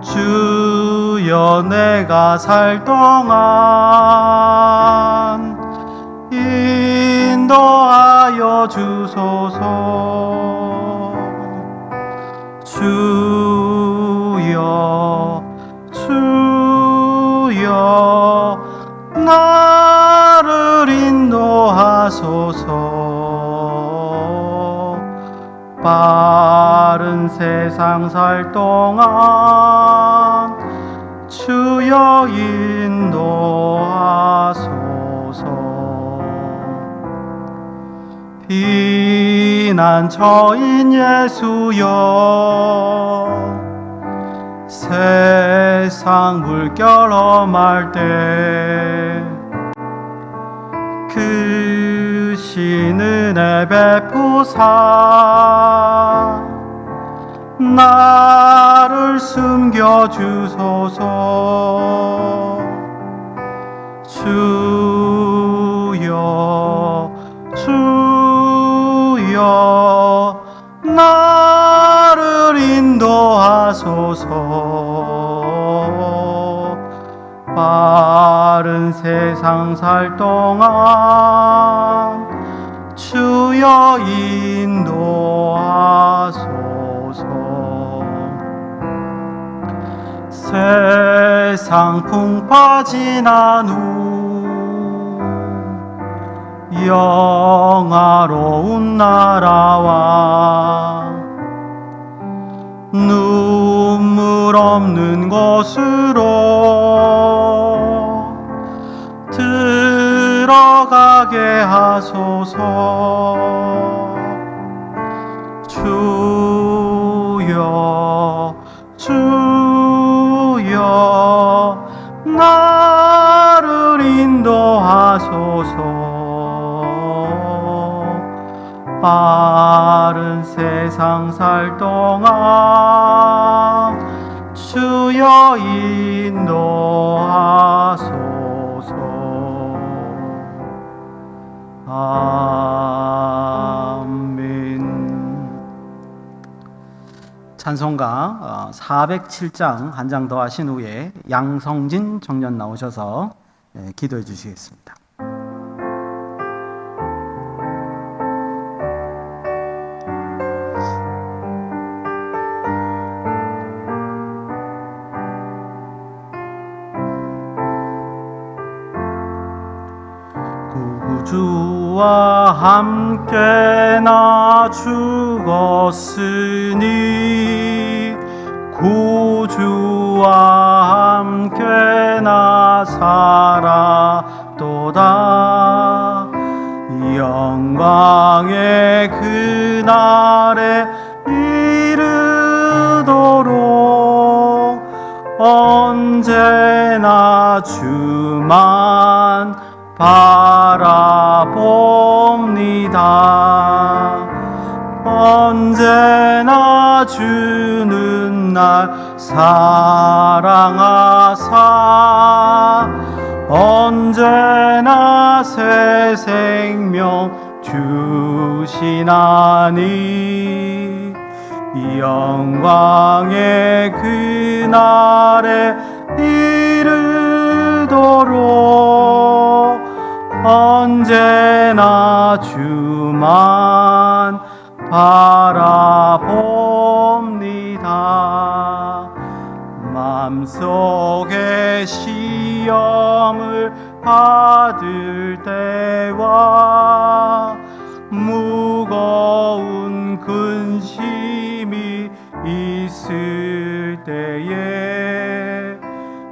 주여 내가 살 동안 인도하여 주소서. 주여 주여 나를 인도하소서. 빠른 세상 살 동안 주여 인도하소서. 피난처인 예수여 세상 물결 험할 때 크신 은혜 베푸사 나를 숨겨주소서. 주여 주여 나를 인도하소서. 빠른 세상 살 동안 주여 인도하소서. 세상 풍파 지난 후 영화로운 나라와 눈물 없는 곳으로 들어가게 하소서. 주여 주여 나를 인도하소서. 빠른 세상 살 동안 주여 인도하소서. 아멘. 찬송가 407장 한 장 더 하신 후에 양성진 청년 나오셔서 기도해 주시겠습니다. 구주와 함께 나 죽었으니 구주와 함께 나 살았도다. 영광의 그날에 이르도록 언제나 주만 바라봅니다. 언제나 주는 날 사랑하사 언제나 새 생명 주시나니 영광의 그날에 이르도록 언제나 주만 바라봅니다. 맘속에 시험을 받을 때와 무거운 근심이 있을 때에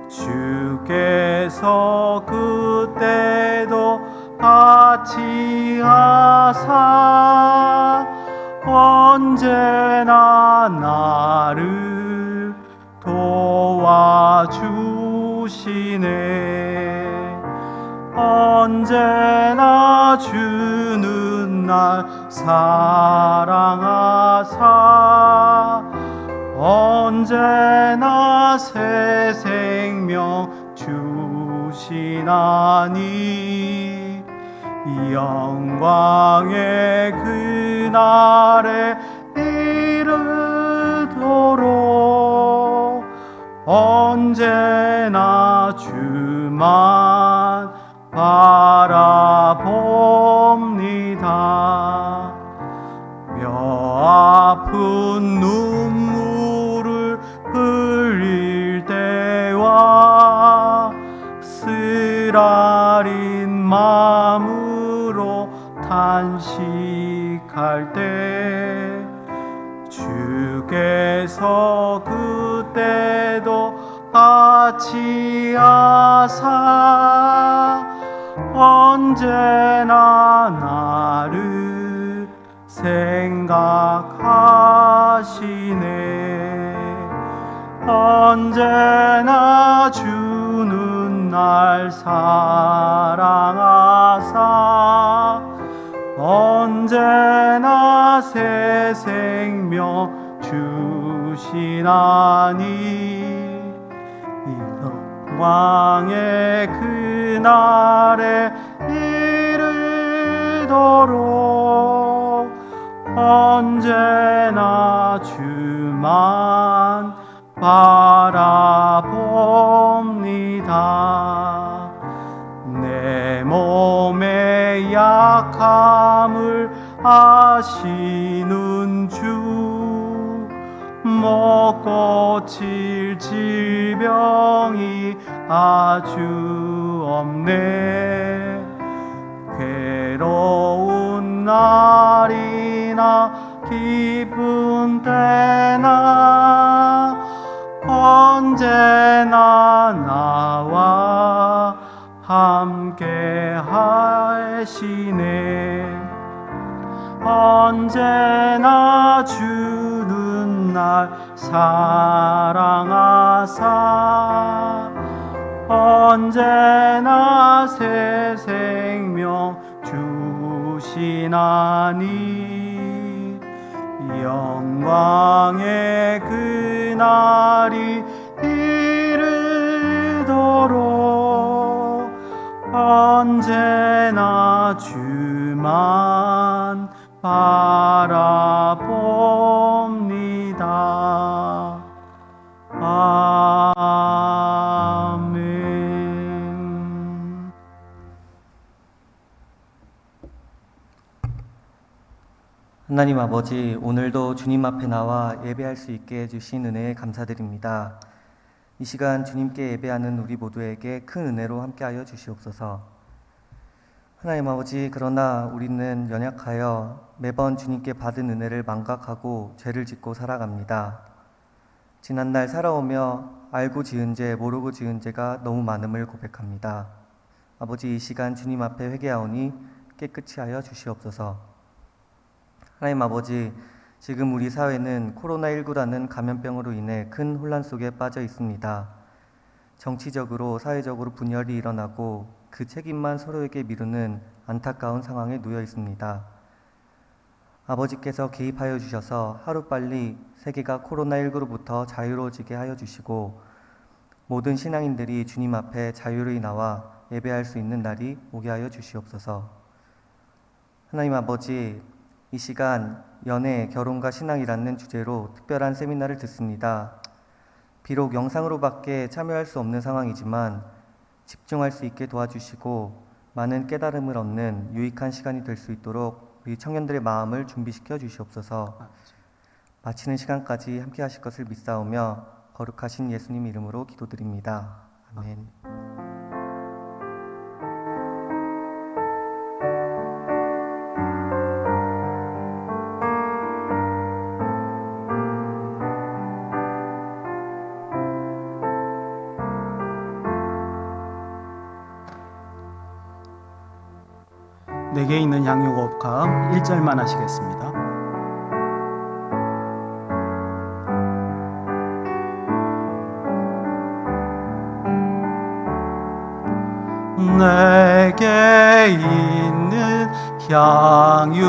주께서 그때도 같이 하사 언제나 나를 도와주시네. 언제나 주는 날 사랑하사 언제나 새 생명 주시나니 영광의 그날에 이르도록 이르도록 언제나 주만 바라봅니다. 뼈아픈 눈물을 흘릴 때와 쓰라린 마음으로 탄식할 때 주께서 그때도 같이 하사 언제나 나를 생각하시네. 언제나 주는 날 사랑하사 언제나 새 생명 주시나니 영광의 그날에 이르도록 언제나 주만 바라봅니다. 내 몸의 약함을 아시는 주, 못 고칠 질병이 아주 없네. 괴로운 날이나 기쁜 때나 언제나 나와 함께 하시네. 언제나 주는 날 사랑하사 언제나 새 생명 주시나니 영광의 그날이 이르도록 언제나 주만 바라봅니다. 아멘. 하나님 아버지, 오늘도 주님 앞에 나와 예배할 수 있게 해주신 은혜에 감사드립니다. 이 시간 주님께 예배하는 우리 모두에게 큰 은혜로 함께하여 주시옵소서. 하나님 아버지, 그러나 우리는 연약하여 매번 주님께 받은 은혜를 망각하고 죄를 짓고 살아갑니다. 지난날 살아오며 알고 지은 죄, 모르고 지은 죄가 너무 많음을 고백합니다. 아버지, 이 시간 주님 앞에 회개하오니 깨끗이 하여 주시옵소서. 하나님 아버지, 지금 우리 사회는 코로나19라는 감염병으로 인해 큰 혼란 속에 빠져 있습니다. 정치적으로, 사회적으로 분열이 일어나고 그 책임만 서로에게 미루는 안타까운 상황에 놓여 있습니다. 아버지께서 개입하여 주셔서 하루빨리 세계가 코로나19로부터 자유로워지게 하여 주시고 모든 신앙인들이 주님 앞에 자유로이 나와 예배할 수 있는 날이 오게 하여 주시옵소서. 하나님 아버지, 이 시간 연애, 결혼과 신앙이라는 주제로 특별한 세미나를 듣습니다. 비록 영상으로밖에 참여할 수 없는 상황이지만 집중할 수 있게 도와주시고 많은 깨달음을 얻는 유익한 시간이 될 수 있도록 우리 청년들의 마음을 준비시켜 주시옵소서. 마치는 시간까지 함께 하실 것을 믿사오며 거룩하신 예수님 이름으로 기도드립니다. 아멘. 내게 있는 양육업감 1절만 하시겠습니다. 내게 있는 향유옥합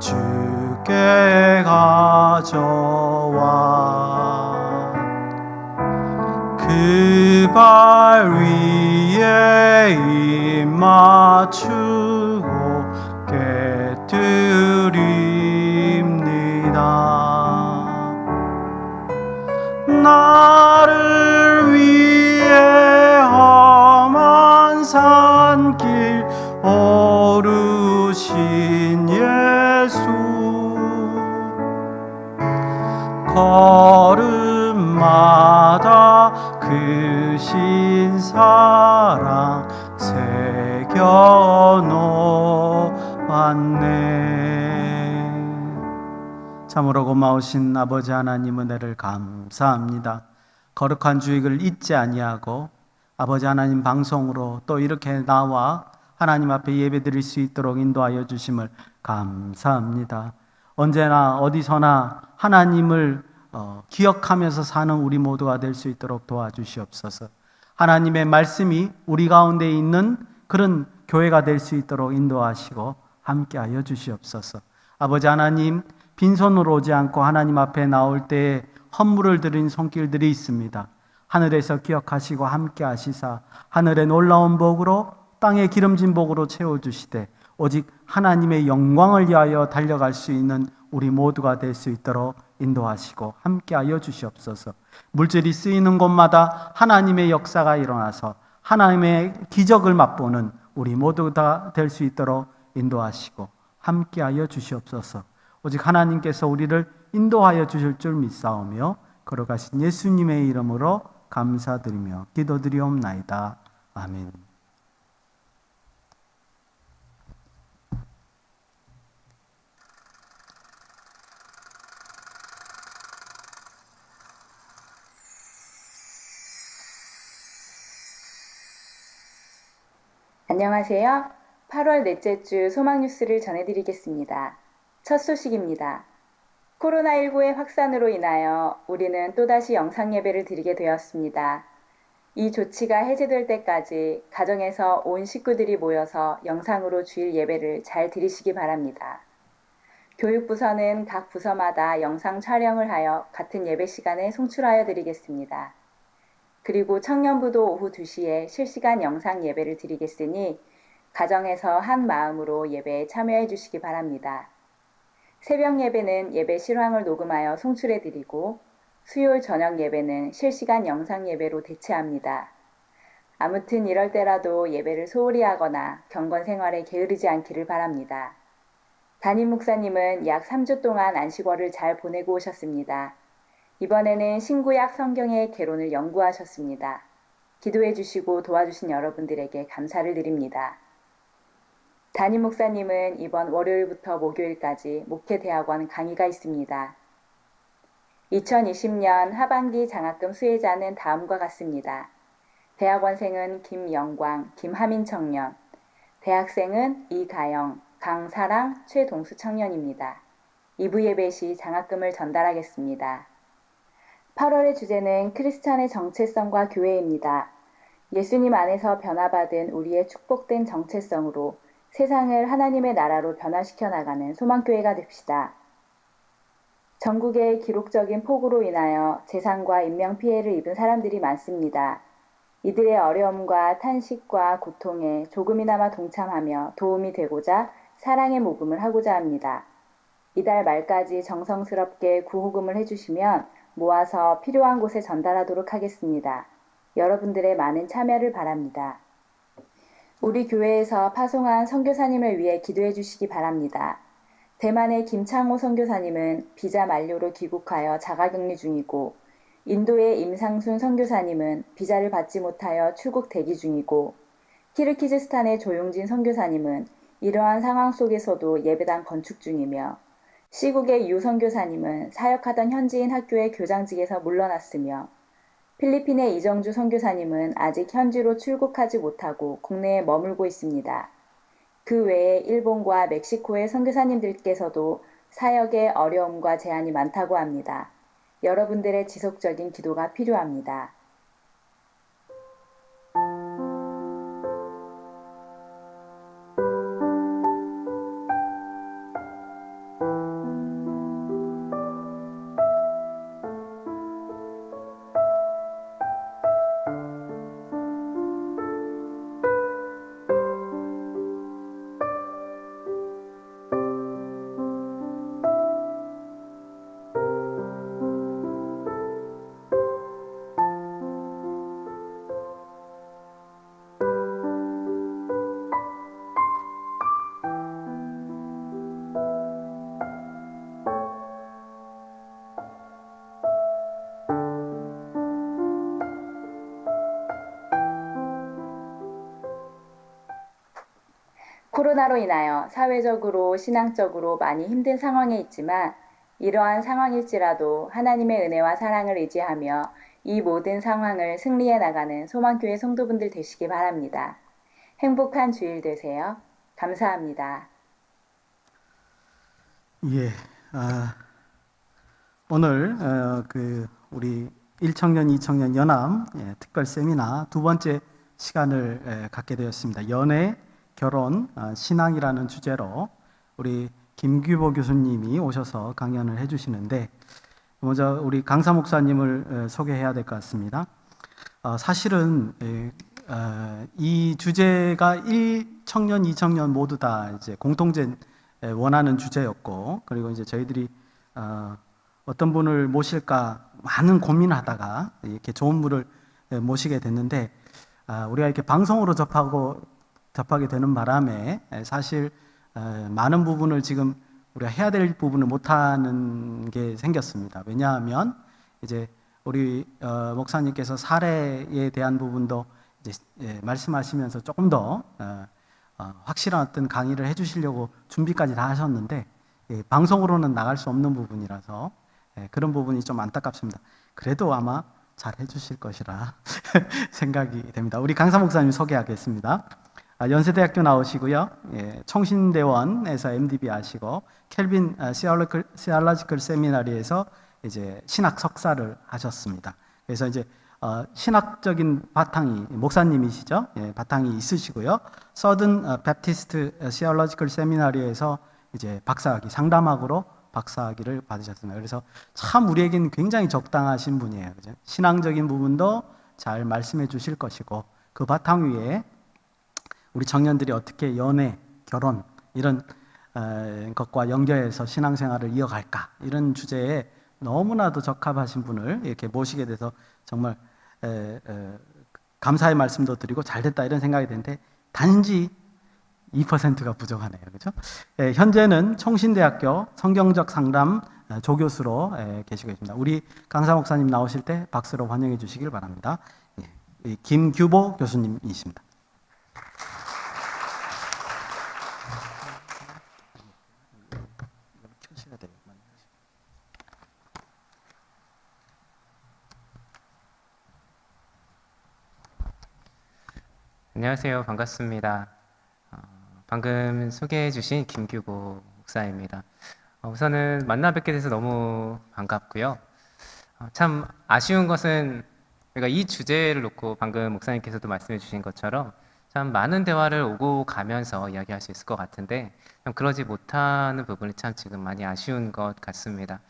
주께 가져와 그 발 위에 입 맞추고 깨뜨립니다. 어르신 예수 걸음마다 크신 사랑 새겨 놓았네. 참으로 고마우신 아버지 하나님 은혜를 감사합니다. 거룩한 주익을 잊지 아니하고 아버지 하나님 방송으로 또 이렇게 나와 하나님 앞에 예배드릴 수 있도록 인도하여 주심을 감사합니다. 언제나 어디서나 하나님을 기억하면서 사는 우리 모두가 될 수 있도록 도와주시옵소서. 하나님의 말씀이 우리 가운데 있는 그런 교회가 될 수 있도록 인도하시고 함께하여 주시옵소서. 아버지 하나님, 빈손으로 오지 않고 하나님 앞에 나올 때에 헌물을 드린 손길들이 있습니다. 하늘에서 기억하시고 함께 하시사 하늘의 놀라운 복으로 땅의 기름진 복으로 채워주시되 오직 하나님의 영광을 위하여 달려갈 수 있는 우리 모두가 될 수 있도록 인도하시고 함께하여 주시옵소서. 물질이 쓰이는 곳마다 하나님의 역사가 일어나서 하나님의 기적을 맛보는 우리 모두가 될 수 있도록 인도하시고 함께하여 주시옵소서. 오직 하나님께서 우리를 인도하여 주실 줄 믿사오며 걸어가신 예수님의 이름으로 감사드리며 기도드리옵나이다. 아멘. 안녕하세요. 8월 넷째 주 소망 뉴스를 전해드리겠습니다. 첫 소식입니다. 코로나19의 확산으로 인하여 우리는 또다시 영상 예배를 드리게 되었습니다. 이 조치가 해제될 때까지 가정에서 온 식구들이 모여서 영상으로 주일 예배를 잘 드리시기 바랍니다. 교육부서는 각 부서마다 영상 촬영을 하여 같은 예배 시간에 송출하여 드리겠습니다. 그리고 청년부도 오후 2시에 실시간 영상 예배를 드리겠으니 가정에서 한 마음으로 예배에 참여해 주시기 바랍니다. 새벽 예배는 예배 실황을 녹음하여 송출해 드리고 수요일 저녁 예배는 실시간 영상 예배로 대체합니다. 아무튼 이럴 때라도 예배를 소홀히 하거나 경건 생활에 게으르지 않기를 바랍니다. 담임 목사님은 약 3주 동안 안식월을 잘 보내고 오셨습니다. 이번에는 신구약 성경의 개론을 연구하셨습니다. 기도해 주시고 도와주신 여러분들에게 감사를 드립니다. 담임 목사님은 이번 월요일부터 목요일까지 목회대학원 강의가 있습니다. 2020년 하반기 장학금 수혜자는 다음과 같습니다. 대학원생은 김영광, 김하민 청년, 대학생은 이가영, 강사랑, 최동수 청년입니다. 2부 예배 시 장학금을 전달하겠습니다. 8월의 주제는 크리스찬의 정체성과 교회입니다. 예수님 안에서 변화받은 우리의 축복된 정체성으로 세상을 하나님의 나라로 변화시켜 나가는 소망교회가 됩시다. 전국의 기록적인 폭우로 인하여 재산과 인명피해를 입은 사람들이 많습니다. 이들의 어려움과 탄식과 고통에 조금이나마 동참하며 도움이 되고자 사랑의 모금을 하고자 합니다. 이달 말까지 정성스럽게 구호금을 해주시면 모아서 필요한 곳에 전달하도록 하겠습니다. 여러분들의 많은 참여를 바랍니다. 우리 교회에서 파송한 선교사님을 위해 기도해 주시기 바랍니다. 대만의 김창호 선교사님은 비자 만료로 귀국하여 자가격리 중이고 인도의 임상순 선교사님은 비자를 받지 못하여 출국 대기 중이고 키르기즈스탄의 조용진 선교사님은 이러한 상황 속에서도 예배당 건축 중이며 시국의 유 선교사님은 사역하던 현지인 학교의 교장직에서 물러났으며 필리핀의 이정주 선교사님은 아직 현지로 출국하지 못하고 국내에 머물고 있습니다. 그 외에 일본과 멕시코의 선교사님들께서도 사역에 어려움과 제한이 많다고 합니다. 여러분들의 지속적인 기도가 필요합니다. 코로나로 인하여 사회적으로, 신앙적으로 많이 힘든 상황에 있지만 이러한 상황일지라도 하나님의 은혜와 사랑을 의지하며 이 모든 상황을 승리해 나가는 소망교회 성도분들 되시기 바랍니다. 행복한 주일 되세요. 감사합니다. 예, 오늘 우리 1청년, 2청년 연합 특별 세미나 두 번째 시간을 갖게 되었습니다. 연애, 결혼, 신앙이라는 주제로 우리 김규보 교수님이 오셔서 강연을 해주시는데, 먼저 우리 강사 목사님을 소개해야 될 것 같습니다. 사실은 이 주제가 1청년, 2청년 모두 다 이제 공통된 원하는 주제였고, 그리고 이제 저희들이 어떤 분을 모실까 많은 고민하다가 이렇게 좋은 분을 모시게 됐는데, 우리가 이렇게 방송으로 접하게 되는 바람에 사실 많은 부분을 지금 우리가 해야 될 부분을 못하는 게 생겼습니다. 왜냐하면 이제 우리 목사님께서 사례에 대한 부분도 이제 말씀하시면서 조금 더 확실한 어떤 강의를 해주시려고 준비까지 다 하셨는데, 방송으로는 나갈 수 없는 부분이라서 그런 부분이 좀 안타깝습니다. 그래도 아마 잘 해주실 것이라 생각이 됩니다. 우리 강사 목사님 소개하겠습니다. 연세대학교 나오시고요. 청신대원에서 MDB 하시고 켈빈 시알러지컬 세미나리에서 이제 신학 석사를 하셨습니다. 그래서 이제 신학적인 바탕이 목사님이시죠. 바탕이 있으시고요. 서든 베프티스트 시알러지컬 세미나리에서 이제 박사학위 상담학으로 박사학위를 받으셨습니다. 그래서 참 우리에게는 굉장히 적당하신 분이에요. 그죠? 신앙적인 부분도 잘 말씀해 주실 것이고, 그 바탕 위에 우리 청년들이 어떻게 연애, 결혼 이런 것과 연결해서 신앙생활을 이어갈까, 이런 주제에 너무나도 적합하신 분을 이렇게 모시게 돼서 정말 감사의 말씀도 드리고 잘됐다 이런 생각이 드는데, 단지 2%가 부족하네요. 그렇죠? 현재는 청신대학교 성경적 상담 조교수로 계시고 계십니다. 우리 강사 목사님 나오실 때 박수로 환영해 주시길 바랍니다. 김규보 교수님이십니다. 안녕하세요. 반갑습니다. 방금 소개해 주신 김규보 목사입니다. 우선은 만나 뵙게 돼서 너무 반갑고요. 참 아쉬운 것은 우리가 이 주제를 놓고 방금 목사님께서도 말씀해 주신 것처럼 참 많은 대화를 오고 가면서 이야기할 수 있을 것 같은데, 좀 그러지 못하는 부분이 참 지금 많이 아쉬운 것 같습니다.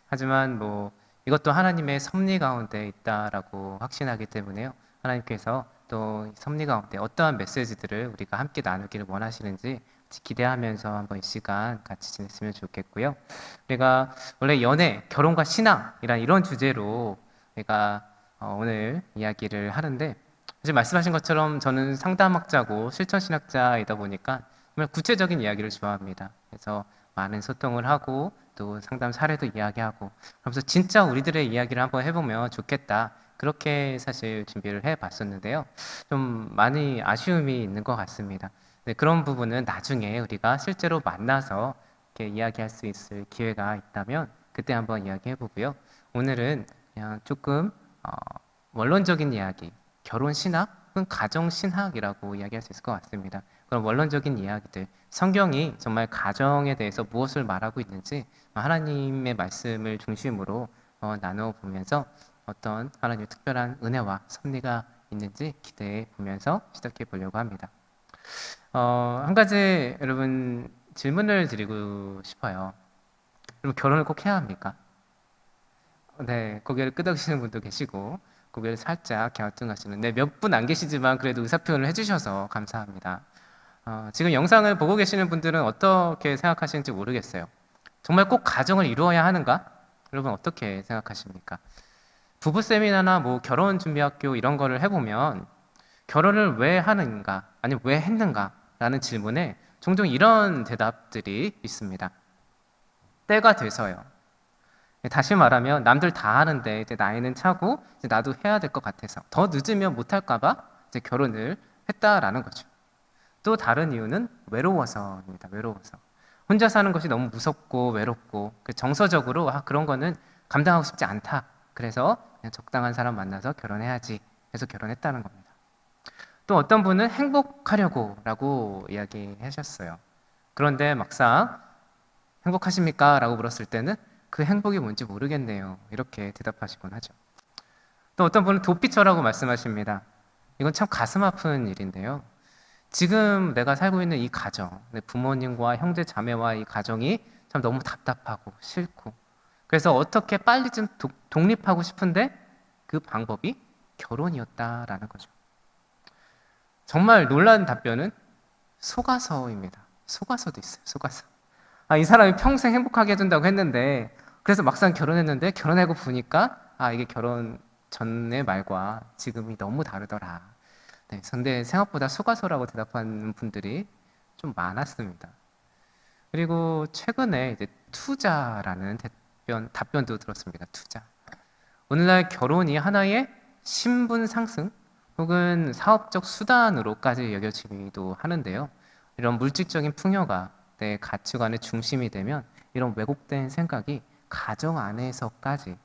하지만 뭐 이것도 하나님의 섭리 가운데 있다라고 확신하기 때문에요. 하나님께서 또 섭리 가운데 어떠한 메시지들을 우리가 함께 나누기를 원하시는지 기대하면서 한번 이 시간 같이 지냈으면 좋겠고요. 우리가 원래 연애, 결혼과 신앙이란 이런 주제로 우리가 오늘 이야기를 하는데, 사실 말씀하신 것처럼 저는 상담학자고 실천신학자이다 보니까 정말 구체적인 이야기를 좋아합니다. 그래서 많은 소통을 하고 또 상담 사례도 이야기하고, 그러면서 진짜 우리들의 이야기를 한번 해보면 좋겠다, 그렇게 사실 준비를 해봤었는데요. 좀 많이 아쉬움이 있는 것 같습니다. 네, 그런 부분은 나중에 우리가 실제로 만나서 이렇게 이야기할 수 있을 기회가 있다면 그때 한번 이야기해보고요. 오늘은 그냥 조금 원론적인 이야기, 결혼 신학 혹은 가정 신학이라고 이야기할 수 있을 것 같습니다. 그런 원론적인 이야기들, 성경이 정말 가정에 대해서 무엇을 말하고 있는지 하나님의 말씀을 중심으로 나누어 보면서 어떤 하나님의 특별한 은혜와 섭리가 있는지 기대해 보면서 시작해 보려고 합니다. 한 가지 여러분 질문을 드리고 싶어요. 여러분 결혼을 꼭 해야 합니까? 네, 고개를 끄덕이시는 분도 계시고 고개를 살짝 갸우뚱하시는, 네, 몇 분 안 계시지만 그래도 의사표현을 해주셔서 감사합니다. 지금 영상을 보고 계시는 분들은 어떻게 생각하시는지 모르겠어요. 정말 꼭 가정을 이루어야 하는가? 여러분 어떻게 생각하십니까? 부부 세미나나 뭐 결혼 준비 학교 이런 거를 해보면 결혼을 왜 하는가, 아니면 왜 했는가 라는 질문에 종종 이런 대답들이 있습니다. 때가 돼서요. 다시 말하면 남들 다 하는데 이제 나이는 차고 이제 나도 해야 될 것 같아서, 더 늦으면 못할까봐 이제 결혼을 했다라는 거죠. 또 다른 이유는 외로워서입니다. 외로워서. 혼자 사는 것이 너무 무섭고 외롭고 정서적으로 그런 거는 감당하고 싶지 않다. 그래서 그냥 적당한 사람 만나서 결혼해야지 해서 결혼했다는 겁니다. 또 어떤 분은 행복하려고 라고 이야기하셨어요. 그런데 막상 행복하십니까? 라고 물었을 때는 그 행복이 뭔지 모르겠네요. 이렇게 대답하시곤 하죠. 또 어떤 분은 도피처라고 말씀하십니다. 이건 참 가슴 아픈 일인데요. 지금 내가 살고 있는 이 가정, 내 부모님과 형제 자매와 이 가정이 참 너무 답답하고 싫고 그래서 어떻게 빨리 좀 독립하고 싶은데 그 방법이 결혼이었다라는 거죠. 정말 놀라운 답변은 속아서입니다. 속아서도 있어요. 속아서. 이 사람이 평생 행복하게 해준다고 했는데 그래서 막상 결혼했는데 결혼하고 보니까 이게 결혼 전의 말과 지금이 너무 다르더라. 네, 근데 생각보다 속아서라고 대답하는 분들이 좀 많았습니다. 그리고 최근에 이제 투자라는 답변도 들었습니다. 투자. 오늘날 결혼이 하나의 신분 상승 혹은 사업적 수단으로까지 여겨지기도 하는데요. 이런 물질적인 풍요가 내 가치관의 중심이 되면 이런 왜곡된 생각이 가정 안으로까지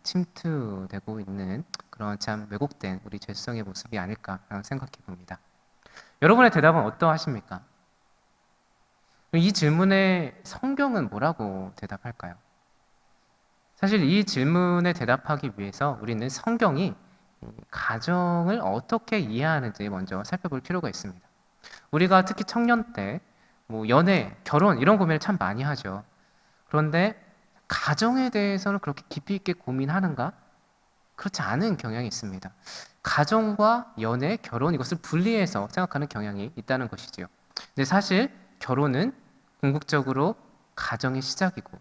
침투되고 있는 그런 참 왜곡된 우리 죄성의 모습이 아닐까라는 생각해 봅니다. 여러분의 대답은 어떠하십니까? 이 질문에 성경은 뭐라고 대답할까요? 사실 이 질문에 대답하기 위해서 우리는 성경이 가정을 어떻게 이해하는지 먼저 살펴볼 필요가 있습니다. 우리가 특히 청년 때 연애, 결혼 이런 고민을 참 많이 하죠. 그런데 가정에 대해서는 그렇게 깊이 있게 고민하는가? 그렇지 않은 경향이 있습니다. 가정과 연애, 결혼 이것을 분리해서 생각하는 경향이 있다는 것이지요. 근데 사실 결혼은 궁극적으로 가정의 시작이고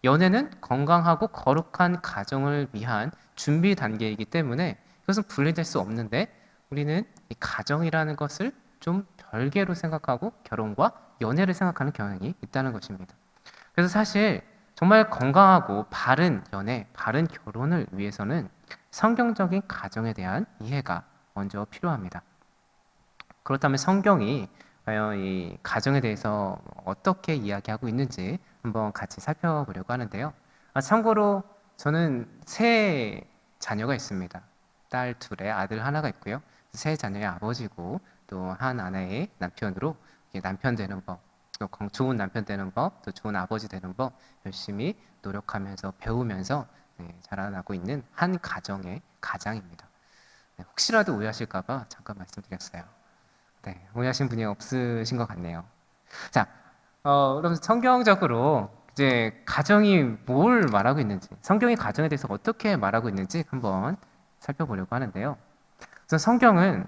연애는 건강하고 거룩한 가정을 위한 준비 단계이기 때문에 이것은 분리될 수 없는데 우리는 이 가정이라는 것을 좀 별개로 생각하고 결혼과 연애를 생각하는 경향이 있다는 것입니다. 그래서 사실 정말 건강하고 바른 연애, 바른 결혼을 위해서는 성경적인 가정에 대한 이해가 먼저 필요합니다. 그렇다면 성경이 과연 이 가정에 대해서 어떻게 이야기하고 있는지 한번 같이 살펴보려고 하는데요. 참고로 저는 세 자녀가 있습니다. 딸 둘에 아들 하나가 있고요. 세 자녀의 아버지고 또 한 아내의 남편으로 남편 되는 법, 또 좋은 남편 되는 법, 또 좋은 아버지 되는 법 열심히 노력하면서 배우면서 자라나고 있는 한 가정의 가장입니다. 혹시라도 오해하실까봐 잠깐 말씀드렸어요. 네, 오해하신 분이 없으신 것 같네요. 자, 그럼 성경적으로 이제 가정이 뭘 말하고 있는지, 성경이 가정에 대해서 어떻게 말하고 있는지 한번 살펴보려고 하는데요. 그래서 성경은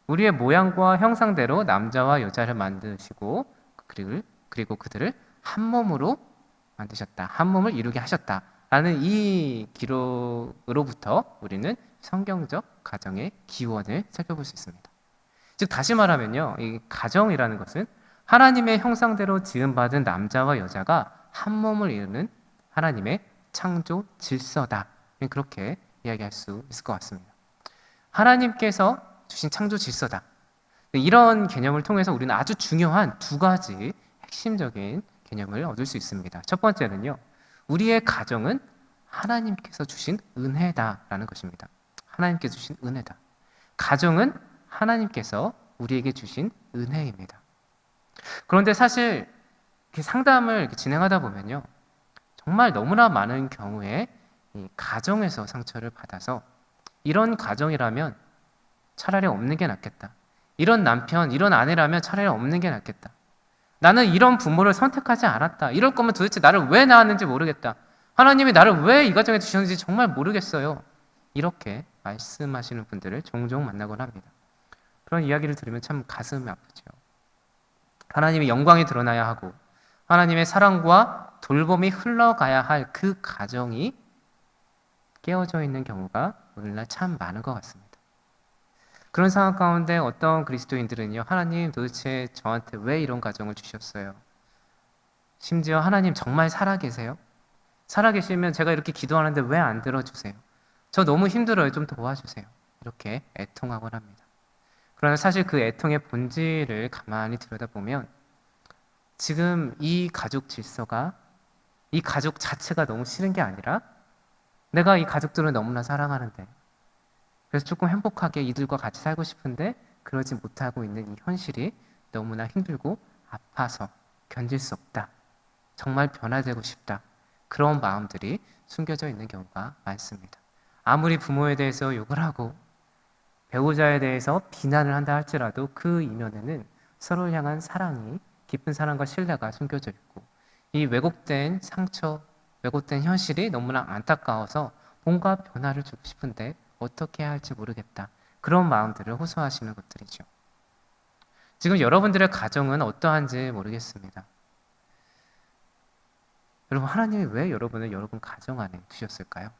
우리의 모양과 형상대로 남자와 여자를 만드시고 그리고 그들을 한 몸으로 만드셨다. 한 몸을 이루게 하셨다라는 이 기록으로부터 우리는 성경적 가정의 기원을 살펴볼 수 있습니다. 즉 다시 말하면요, 이 가정이라는 것은 하나님의 형상대로 지음받은 남자와 여자가 한 몸을 이루는 하나님의 창조 질서다. 그렇게 이야기할 수 있을 것 같습니다. 하나님께서 주신 창조 질서다. 이런 개념을 통해서 우리는 아주 중요한 두 가지 핵심적인 개념을 얻을 수 있습니다. 첫 번째는요, 우리의 가정은 하나님께서 주신 은혜다라는 것입니다. 하나님께서 주신 은혜다. 가정은 하나님께서 우리에게 주신 은혜입니다. 그런데 사실 상담을 진행하다 보면요, 정말 너무나 많은 경우에 이 가정에서 상처를 받아서 이런 가정이라면 차라리 없는 게 낫겠다. 이런 남편, 이런 아내라면 차라리 없는 게 낫겠다. 나는 이런 부모를 선택하지 않았다. 이럴 거면 도대체 나를 왜 낳았는지 모르겠다. 하나님이 나를 왜 이 가정에 두셨는지 정말 모르겠어요. 이렇게 말씀하시는 분들을 종종 만나곤 합니다. 그런 이야기를 들으면 참 가슴이 아프죠. 하나님의 영광이 드러나야 하고 하나님의 사랑과 돌봄이 흘러가야 할 그 가정이 깨어져 있는 경우가 오늘날 참 많은 것 같습니다. 그런 상황 가운데 어떤 그리스도인들은요, 하나님 도대체 저한테 왜 이런 가정을 주셨어요? 심지어 하나님 정말 살아계세요? 살아계시면 제가 이렇게 기도하는데 왜 안 들어주세요? 저 너무 힘들어요. 좀 도와주세요. 이렇게 애통하곤 합니다. 그러나 사실 그 애통의 본질을 가만히 들여다보면 지금 이 가족 질서가, 이 가족 자체가 너무 싫은 게 아니라 내가 이 가족들을 너무나 사랑하는데, 그래서 조금 행복하게 이들과 같이 살고 싶은데 그러지 못하고 있는 이 현실이 너무나 힘들고 아파서 견딜 수 없다. 정말 변화되고 싶다. 그런 마음들이 숨겨져 있는 경우가 많습니다. 아무리 부모에 대해서 욕을 하고 배우자에 대해서 비난을 한다 할지라도 그 이면에는 서로를 향한 사랑이, 깊은 사랑과 신뢰가 숨겨져 있고, 이 왜곡된 상처, 왜곡된 현실이 너무나 안타까워서 뭔가 변화를 주고 싶은데 어떻게 해야 할지 모르겠다. 그런 마음들을 호소하시는 것들이죠. 지금 여러분들의 가정은 어떠한지 모르겠습니다. 여러분, 하나님이 왜 여러분을 여러분 가정 안에 두셨을까요?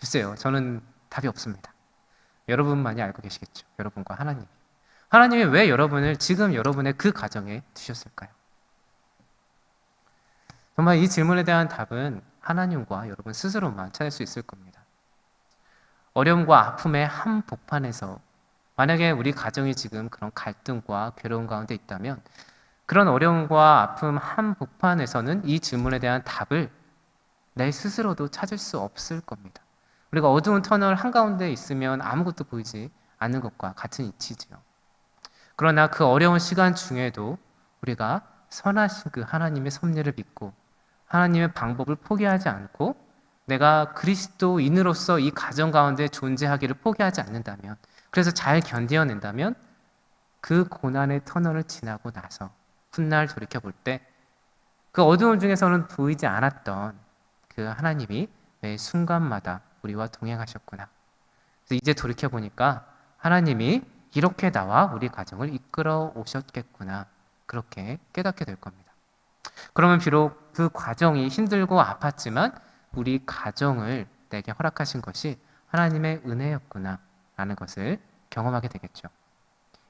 글쎄요, 저는 답이 없습니다. 여러분만이 알고 계시겠죠. 여러분과 하나님. 하나님이 왜 여러분을 지금 여러분의 그 가정에 두셨을까요? 정말 이 질문에 대한 답은 하나님과 여러분 스스로만 찾을 수 있을 겁니다. 어려움과 아픔의 한복판에서 만약에 우리 가정이 지금 그런 갈등과 괴로움 가운데 있다면 그런 어려움과 아픔 한복판에서는 이 질문에 대한 답을 내 스스로도 찾을 수 없을 겁니다. 우리가 어두운 터널 한가운데 있으면 아무것도 보이지 않는 것과 같은 이치지요. 그러나 그 어려운 시간 중에도 우리가 선하신 그 하나님의 섭리를 믿고 하나님의 방법을 포기하지 않고 내가 그리스도인으로서 이 가정 가운데 존재하기를 포기하지 않는다면, 그래서 잘 견뎌낸다면 그 고난의 터널을 지나고 나서 훗날 돌이켜볼 때 그 어두움 중에서는 보이지 않았던 그 하나님이 매 순간마다 우리와 동행하셨구나. 그래서 이제 돌이켜보니까 하나님이 이렇게 나와 우리 가정을 이끌어 오셨겠구나. 그렇게 깨닫게 될 겁니다. 그러면 비록 그 과정이 힘들고 아팠지만 우리 가정을 내게 허락하신 것이 하나님의 은혜였구나 라는 것을 경험하게 되겠죠.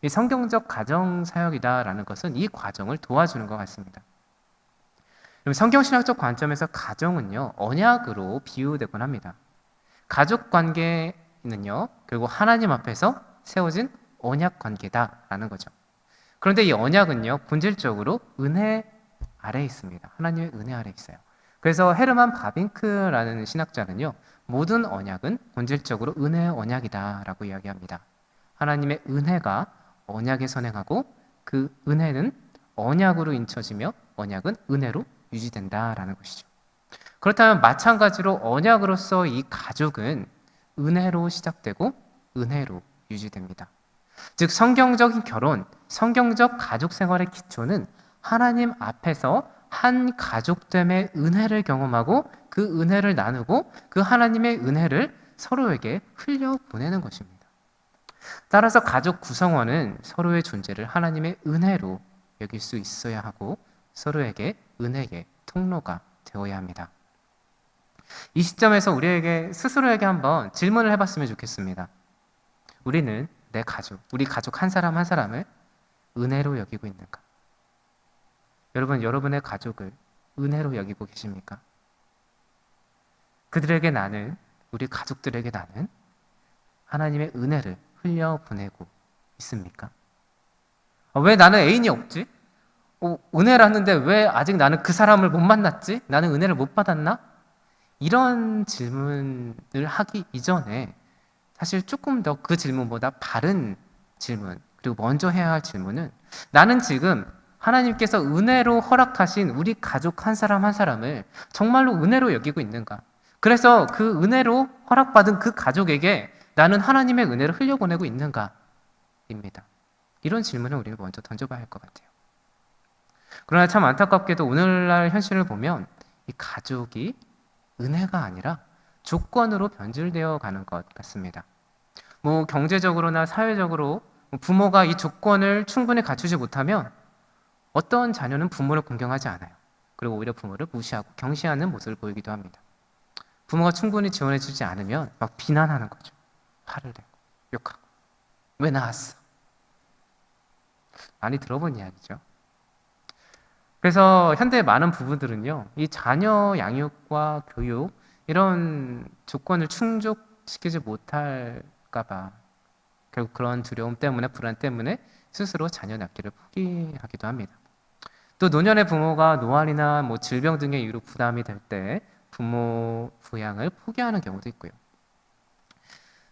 이 성경적 가정 사역이다라는 것은 이 과정을 도와주는 것 같습니다. 성경신학적 관점에서 가정은요, 언약으로 비유되곤 합니다. 가족 관계는요, 결국 하나님 앞에서 세워진 언약 관계다라는 거죠. 그런데 이 언약은요, 본질적으로 은혜 아래에 있습니다. 하나님의 은혜 아래에 있어요. 그래서 헤르만 바빙크라는 신학자는요, 모든 언약은 본질적으로 은혜의 언약이다라고 이야기합니다. 하나님의 은혜가 언약에 선행하고 그 은혜는 언약으로 인쳐지며 언약은 은혜로 유지된다라는 것이죠. 그렇다면 마찬가지로 언약으로서 이 가족은 은혜로 시작되고 은혜로 유지됩니다. 즉 성경적인 결혼, 성경적 가족 생활의 기초는 하나님 앞에서 한 가족됨의 은혜를 경험하고 그 은혜를 나누고 그 하나님의 은혜를 서로에게 흘려보내는 것입니다. 따라서 가족 구성원은 서로의 존재를 하나님의 은혜로 여길 수 있어야 하고 서로에게 은혜의 통로가 되어야 합니다. 이 시점에서 우리에게 스스로에게 한번 질문을 해봤으면 좋겠습니다. 우리는 내 가족, 우리 가족 한 사람 한 사람을 은혜로 여기고 있는가? 여러분, 여러분의 가족을 은혜로 여기고 계십니까? 그들에게 나는, 우리 가족들에게 나는 하나님의 은혜를 흘려보내고 있습니까? 왜 나는 애인이 없지? 은혜라는데 왜 아직 나는 그 사람을 못 만났지? 나는 은혜를 못 받았나? 이런 질문을 하기 이전에 사실 조금 더 그 질문보다 바른 질문, 그리고 먼저 해야 할 질문은 나는 지금 하나님께서 은혜로 허락하신 우리 가족 한 사람 한 사람을 정말로 은혜로 여기고 있는가? 그래서 그 은혜로 허락받은 그 가족에게 나는 하나님의 은혜를 흘려보내고 있는가? 입니다. 이런 질문을 우리가 먼저 던져봐야 할 것 같아요. 그러나 참 안타깝게도 오늘날 현실을 보면 이 가족이 은혜가 아니라 조건으로 변질되어 가는 것 같습니다. 경제적으로나 사회적으로 부모가 이 조건을 충분히 갖추지 못하면 어떤 자녀는 부모를 공경하지 않아요. 그리고 오히려 부모를 무시하고 경시하는 모습을 보이기도 합니다. 부모가 충분히 지원해주지 않으면 막 비난하는 거죠. 화를 내고 욕하고 왜 낳았어? 많이 들어본 이야기죠. 그래서 현대의 많은 부부들은요, 이 자녀 양육과 교육 이런 조건을 충족시키지 못할까봐 결국 그런 두려움 때문에, 불안 때문에 스스로 자녀 낳기를 포기하기도 합니다. 또 노년의 부모가 노안이나 질병 등의 이유로 부담이 될 때 부모 부양을 포기하는 경우도 있고요.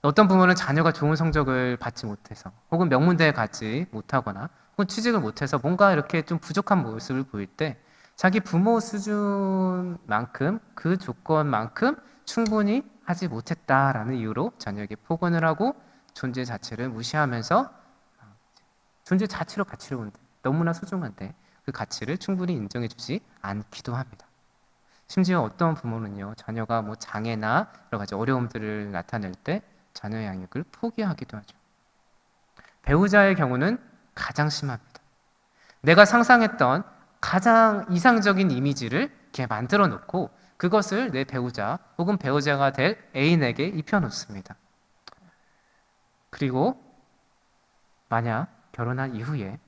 어떤 부모는 자녀가 좋은 성적을 받지 못해서 혹은 명문대에 가지 못하거나 혹은 취직을 못해서 뭔가 이렇게 좀 부족한 모습을 보일 때 자기 부모 수준만큼 그 조건만큼 충분히 하지 못했다라는 이유로 자녀에게 폭언을 하고 존재 자체를 무시하면서 존재 자체로 가치를 보는데 너무나 소중한데 그 가치를 충분히 인정해주지 않기도 합니다. 심지어 어떤 부모는요, 자녀가 장애나 여러 가지 어려움들을 나타낼 때 자녀 양육을 포기하기도 하죠. 배우자의 경우는 가장 심합니다. 내가 상상했던 가장 이상적인 이미지를 이렇게 만들어 놓고 그것을 내 배우자 혹은 배우자가 될 애인에게 입혀놓습니다. 그리고 만약 결혼한 이후에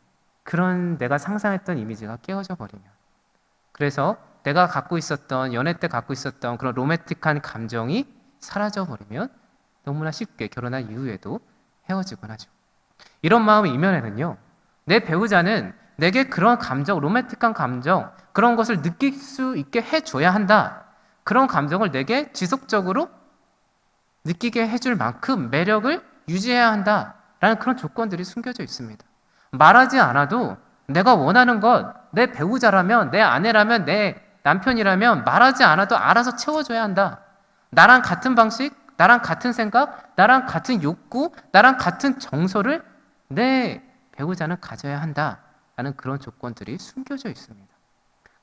그런 내가 상상했던 이미지가 깨어져 버리면, 그래서 내가 갖고 있었던, 연애 때 갖고 있었던 그런 로맨틱한 감정이 사라져 버리면 너무나 쉽게 결혼한 이후에도 헤어지곤 하죠. 이런 마음의 이면에는요, 내 배우자는 내게 그런 감정, 로맨틱한 감정, 그런 것을 느낄 수 있게 해줘야 한다. 그런 감정을 내게 지속적으로 느끼게 해줄 만큼 매력을 유지해야 한다. 라는 그런 조건들이 숨겨져 있습니다. 말하지 않아도 내가 원하는 것, 내 배우자라면, 내 아내라면, 내 남편이라면 말하지 않아도 알아서 채워줘야 한다. 나랑 같은 방식, 나랑 같은 생각, 나랑 같은 욕구, 나랑 같은 정서를 내 배우자는 가져야 한다라는 그런 조건들이 숨겨져 있습니다.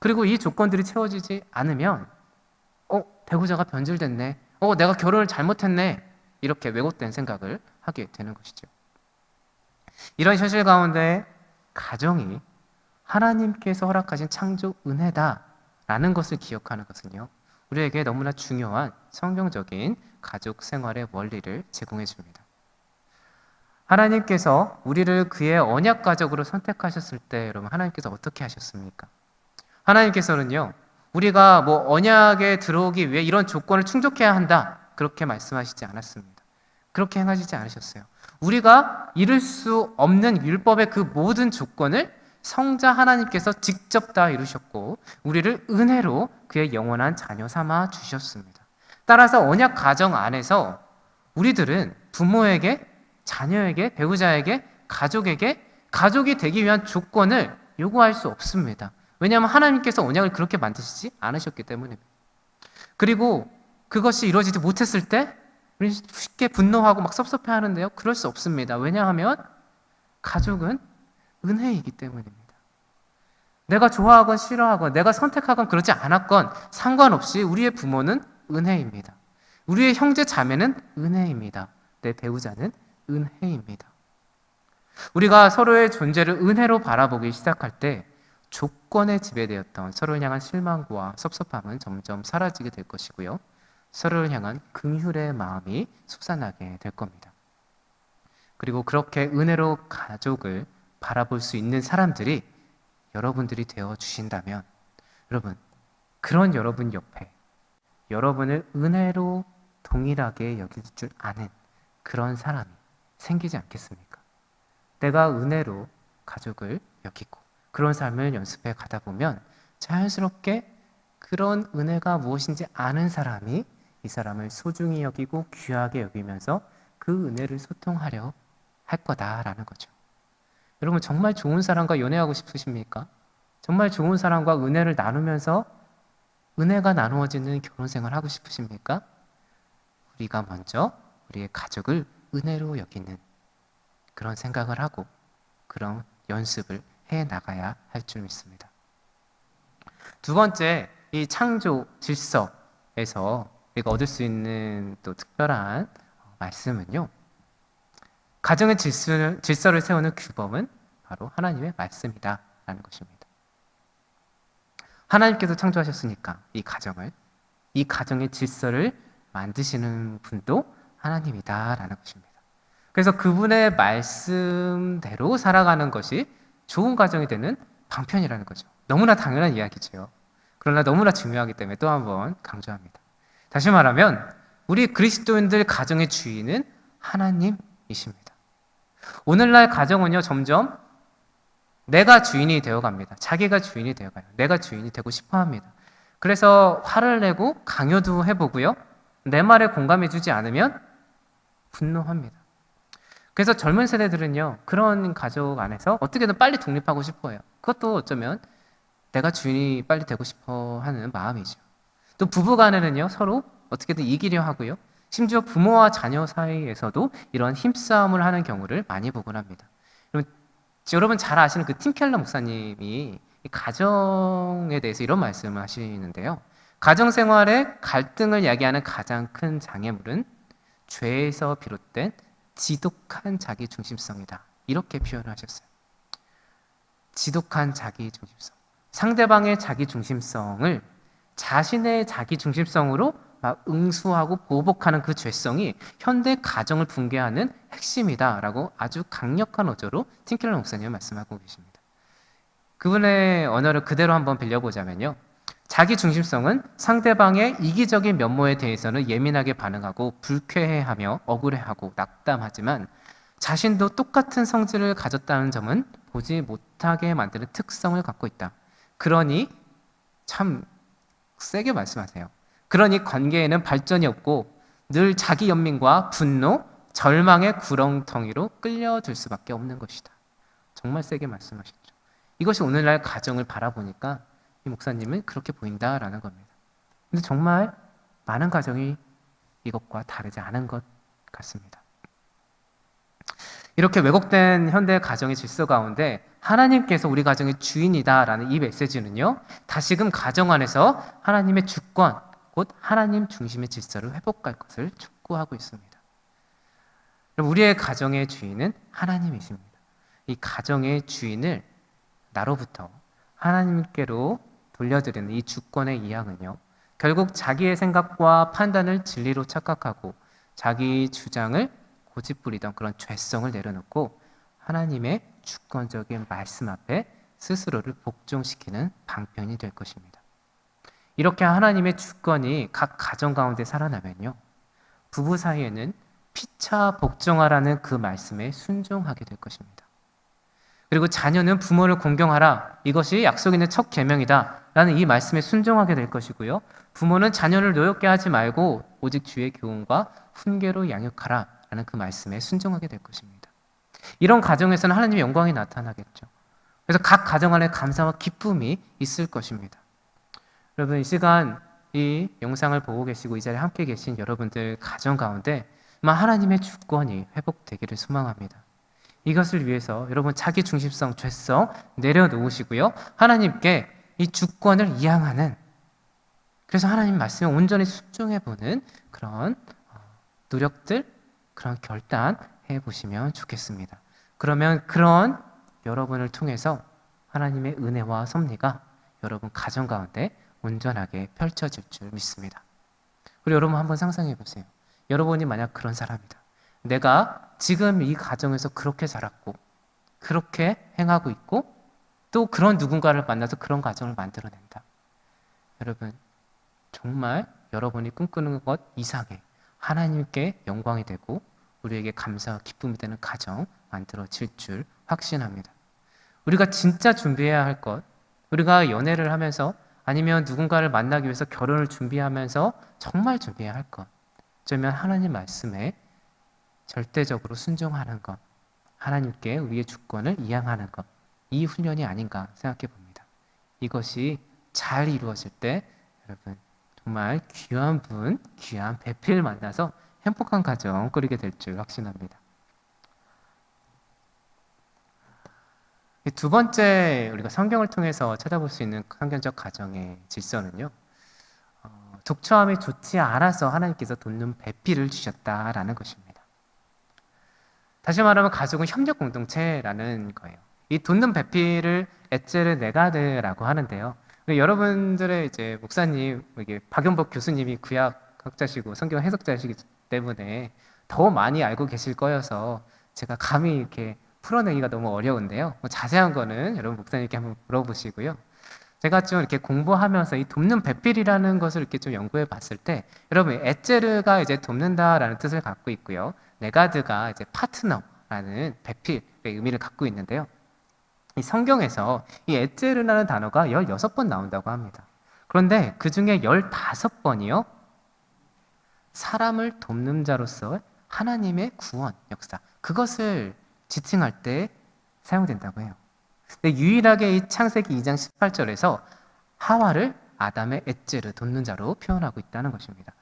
그리고 이 조건들이 채워지지 않으면 배우자가 변질됐네, 내가 결혼을 잘못했네, 이렇게 왜곡된 생각을 하게 되는 것이죠. 이런 현실 가운데 가정이 하나님께서 허락하신 창조 은혜다라는 것을 기억하는 것은요, 우리에게 너무나 중요한 성경적인 가족 생활의 원리를 제공해 줍니다. 하나님께서 우리를 그의 언약 가족으로 선택하셨을 때 여러분, 하나님께서 어떻게 하셨습니까? 하나님께서는요, 우리가 언약에 들어오기 위해 이런 조건을 충족해야 한다, 그렇게 말씀하시지 않았습니다. 그렇게 행하시지 않으셨어요. 우리가 이룰 수 없는 율법의 그 모든 조건을 성자 하나님께서 직접 다 이루셨고 우리를 은혜로 그의 영원한 자녀 삼아 주셨습니다. 따라서 언약 가정 안에서 우리들은 부모에게, 자녀에게, 배우자에게, 가족에게 가족이 되기 위한 조건을 요구할 수 없습니다. 왜냐하면 하나님께서 언약을 그렇게 만드시지 않으셨기 때문입니다. 그리고 그것이 이루어지지 못했을 때 우리 쉽게 분노하고 막 섭섭해하는데요, 그럴 수 없습니다. 왜냐하면 가족은 은혜이기 때문입니다. 내가 좋아하건 싫어하건 내가 선택하건 그러지 않았건 상관없이 우리의 부모는 은혜입니다. 우리의 형제 자매는 은혜입니다. 내 배우자는 은혜입니다. 우리가 서로의 존재를 은혜로 바라보기 시작할 때 조건에 지배되었던 서로를 향한 실망과 섭섭함은 점점 사라지게 될 것이고요, 서로를 향한 긍휼의 마음이 솟아나게 될 겁니다. 그리고 그렇게 은혜로 가족을 바라볼 수 있는 사람들이 여러분들이 되어 주신다면, 여러분, 그런 여러분 옆에 여러분을 은혜로 동일하게 여길 줄 아는 그런 사람이 생기지 않겠습니까? 내가 은혜로 가족을 여기고 그런 삶을 연습해 가다 보면 자연스럽게 그런 은혜가 무엇인지 아는 사람이 이 사람을 소중히 여기고 귀하게 여기면서 그 은혜를 소통하려 할 거다라는 거죠. 여러분, 정말 좋은 사람과 연애하고 싶으십니까? 정말 좋은 사람과 은혜를 나누면서 은혜가 나누어지는 결혼 생활 하고 싶으십니까? 우리가 먼저 우리의 가족을 은혜로 여기는 그런 생각을 하고 그런 연습을 해 나가야 할 줄 믿습니다. 두 번째, 이 창조 질서에서 우리가 얻을 수 있는 또 특별한 말씀은요, 가정의 질서를 세우는 규범은 바로 하나님의 말씀이다라는 것입니다. 하나님께서 창조하셨으니까 이 가정의 질서를 만드시는 분도 하나님이다라는 것입니다. 그래서 그분의 말씀대로 살아가는 것이 좋은 가정이 되는 방편이라는 거죠. 너무나 당연한 이야기죠. 그러나 너무나 중요하기 때문에 또 한 번 강조합니다. 다시 말하면 우리 그리스도인들 가정의 주인은 하나님이십니다. 오늘날 가정은요, 점점 내가 주인이 되어 갑니다. 자기가 주인이 되어 가요. 내가 주인이 되고 싶어 합니다. 그래서 화를 내고 강요도 해보고요. 내 말에 공감해주지 않으면 분노합니다. 그래서 젊은 세대들은요, 그런 가족 안에서 어떻게든 빨리 독립하고 싶어 해요. 그것도 어쩌면 내가 주인이 빨리 되고 싶어 하는 마음이죠. 또 부부 간에는요, 서로 어떻게든 이기려 하고요. 심지어 부모와 자녀 사이에서도 이런 힘싸움을 하는 경우를 많이 보곤 합니다. 여러분 잘 아시는 그 팀 켈러 목사님이 이 가정에 대해서 이런 말씀을 하시는데요. 가정 생활의 갈등을 야기하는 가장 큰 장애물은 죄에서 비롯된 지독한 자기 중심성이다. 이렇게 표현을 하셨어요. 지독한 자기 중심성. 상대방의 자기 중심성을 자신의 자기 중심성으로 막 응수하고 보복하는 그 죄성이 현대 가정을 붕괴하는 핵심이다라고 아주 강력한 어조로 팀켈러 목사님은 말씀하고 계십니다. 그분의 언어를 그대로 한번 빌려보자면요. 자기 중심성은 상대방의 이기적인 면모에 대해서는 예민하게 반응하고 불쾌해하며 억울해하고 낙담하지만 자신도 똑같은 성질을 가졌다는 점은 보지 못하게 만드는 특성을 갖고 있다. 그러니 참 세게 말씀하세요. 그러니 관계에는 발전이 없고 늘 자기 연민과 분노, 절망의 구렁텅이로 끌려들 수밖에 없는 것이다. 정말 세게 말씀하셨죠. 이것이 오늘날 가정을 바라보니까 이 목사님은 그렇게 보인다라는 겁니다. 근데 정말 많은 가정이 이것과 다르지 않은 것 같습니다. 이렇게 왜곡된 현대 가정의 질서 가운데 하나님께서 우리 가정의 주인이다라는 이 메시지는요, 다시금 가정 안에서 하나님의 주권, 곧 하나님 중심의 질서를 회복할 것을 촉구하고 있습니다. 우리의 가정의 주인은 하나님이십니다. 이 가정의 주인을 나로부터 하나님께로 돌려드리는 이 주권의 이양은요, 결국 자기의 생각과 판단을 진리로 착각하고 자기 주장을 고집부리던 그런 죄성을 내려놓고 하나님의 주권적인 말씀 앞에 스스로를 복종시키는 방편이 될 것입니다. 이렇게 하나님의 주권이 각 가정 가운데 살아나면요, 부부 사이에는 피차 복종하라는 그 말씀에 순종하게 될 것입니다. 그리고 자녀는 부모를 공경하라, 이것이 약속 있는 첫 계명이다 라는 이 말씀에 순종하게 될 것이고요, 부모는 자녀를 노엽게 하지 말고 오직 주의 교훈과 훈계로 양육하라 라는 그 말씀에 순종하게 될 것입니다. 이런 가정에서는 하나님의 영광이 나타나겠죠. 그래서 각 가정 안에 감사와 기쁨이 있을 것입니다. 여러분, 이 시간 이 영상을 보고 계시고 이 자리에 함께 계신 여러분들 가정 가운데 하나님의 주권이 회복되기를 소망합니다. 이것을 위해서 여러분 자기 중심성, 죄성 내려놓으시고요, 하나님께 이 주권을 이양하는, 그래서 하나님 말씀에 온전히 순종해보는 그런 노력들, 그런 결단 해보시면 좋겠습니다. 그러면 그런 여러분을 통해서 하나님의 은혜와 섭리가 여러분 가정 가운데 온전하게 펼쳐질 줄 믿습니다. 그리고 여러분 한번 상상해 보세요. 여러분이 만약 그런 사람이다. 내가 지금 이 가정에서 그렇게 자랐고 그렇게 행하고 있고 또 그런 누군가를 만나서 그런 가정을 만들어낸다. 여러분, 정말 여러분이 꿈꾸는 것 이상의 하나님께 영광이 되고 우리에게 감사와 기쁨이 되는 가정 만들어질 줄 확신합니다. 우리가 진짜 준비해야 할 것, 우리가 연애를 하면서 아니면 누군가를 만나기 위해서 결혼을 준비하면서 정말 준비해야 할 것, 어쩌면 하나님 말씀에 절대적으로 순종하는 것, 하나님께 우리의 주권을 이양하는 것, 이 훈련이 아닌가 생각해 봅니다. 이것이 잘 이루어질 때 여러분 정말 귀한 분, 귀한 배필 만나서 행복한 가정 꾸리게 될 줄 확신합니다. 두 번째 우리가 성경을 통해서 찾아볼 수 있는 성경적 가정의 질서는요, 독처함이 좋지 않아서 하나님께서 돕는 배필을 주셨다라는 것입니다. 다시 말하면 가족은 협력 공동체라는 거예요. 이 돕는 배필을 에체르 네가드라고 하는데요. 여러분들의 이제 목사님, 이게 박연복 교수님이 구약학자시고 성경 해석자시기 때문에 더 많이 알고 계실 거여서 제가 감히 이렇게 풀어내기가 너무 어려운데요. 자세한 거는 여러분 목사님께 한번 물어보시고요. 제가 좀 이렇게 공부하면서 이 돕는 배필이라는 것을 이렇게 좀 연구해 봤을 때, 여러분 에체르가 이제 돕는다라는 뜻을 갖고 있고요, 네가드가 이제 파트너, 동능자라는 배필의 의미를 갖고 있는데요. 이 성경에서 이 에제르라는 단어가 16번 나온다고 합니다. 그런데 그 중에 15번이요. 사람을 돕는 자로서 하나님의 구원 역사, 그것을 지칭할 때 사용된다고 해요. 근데 유일하게 이 창세기 2장 18절에서 하와를 아담의 에제르, 돕는 자로 표현하고 있다는 것입니다.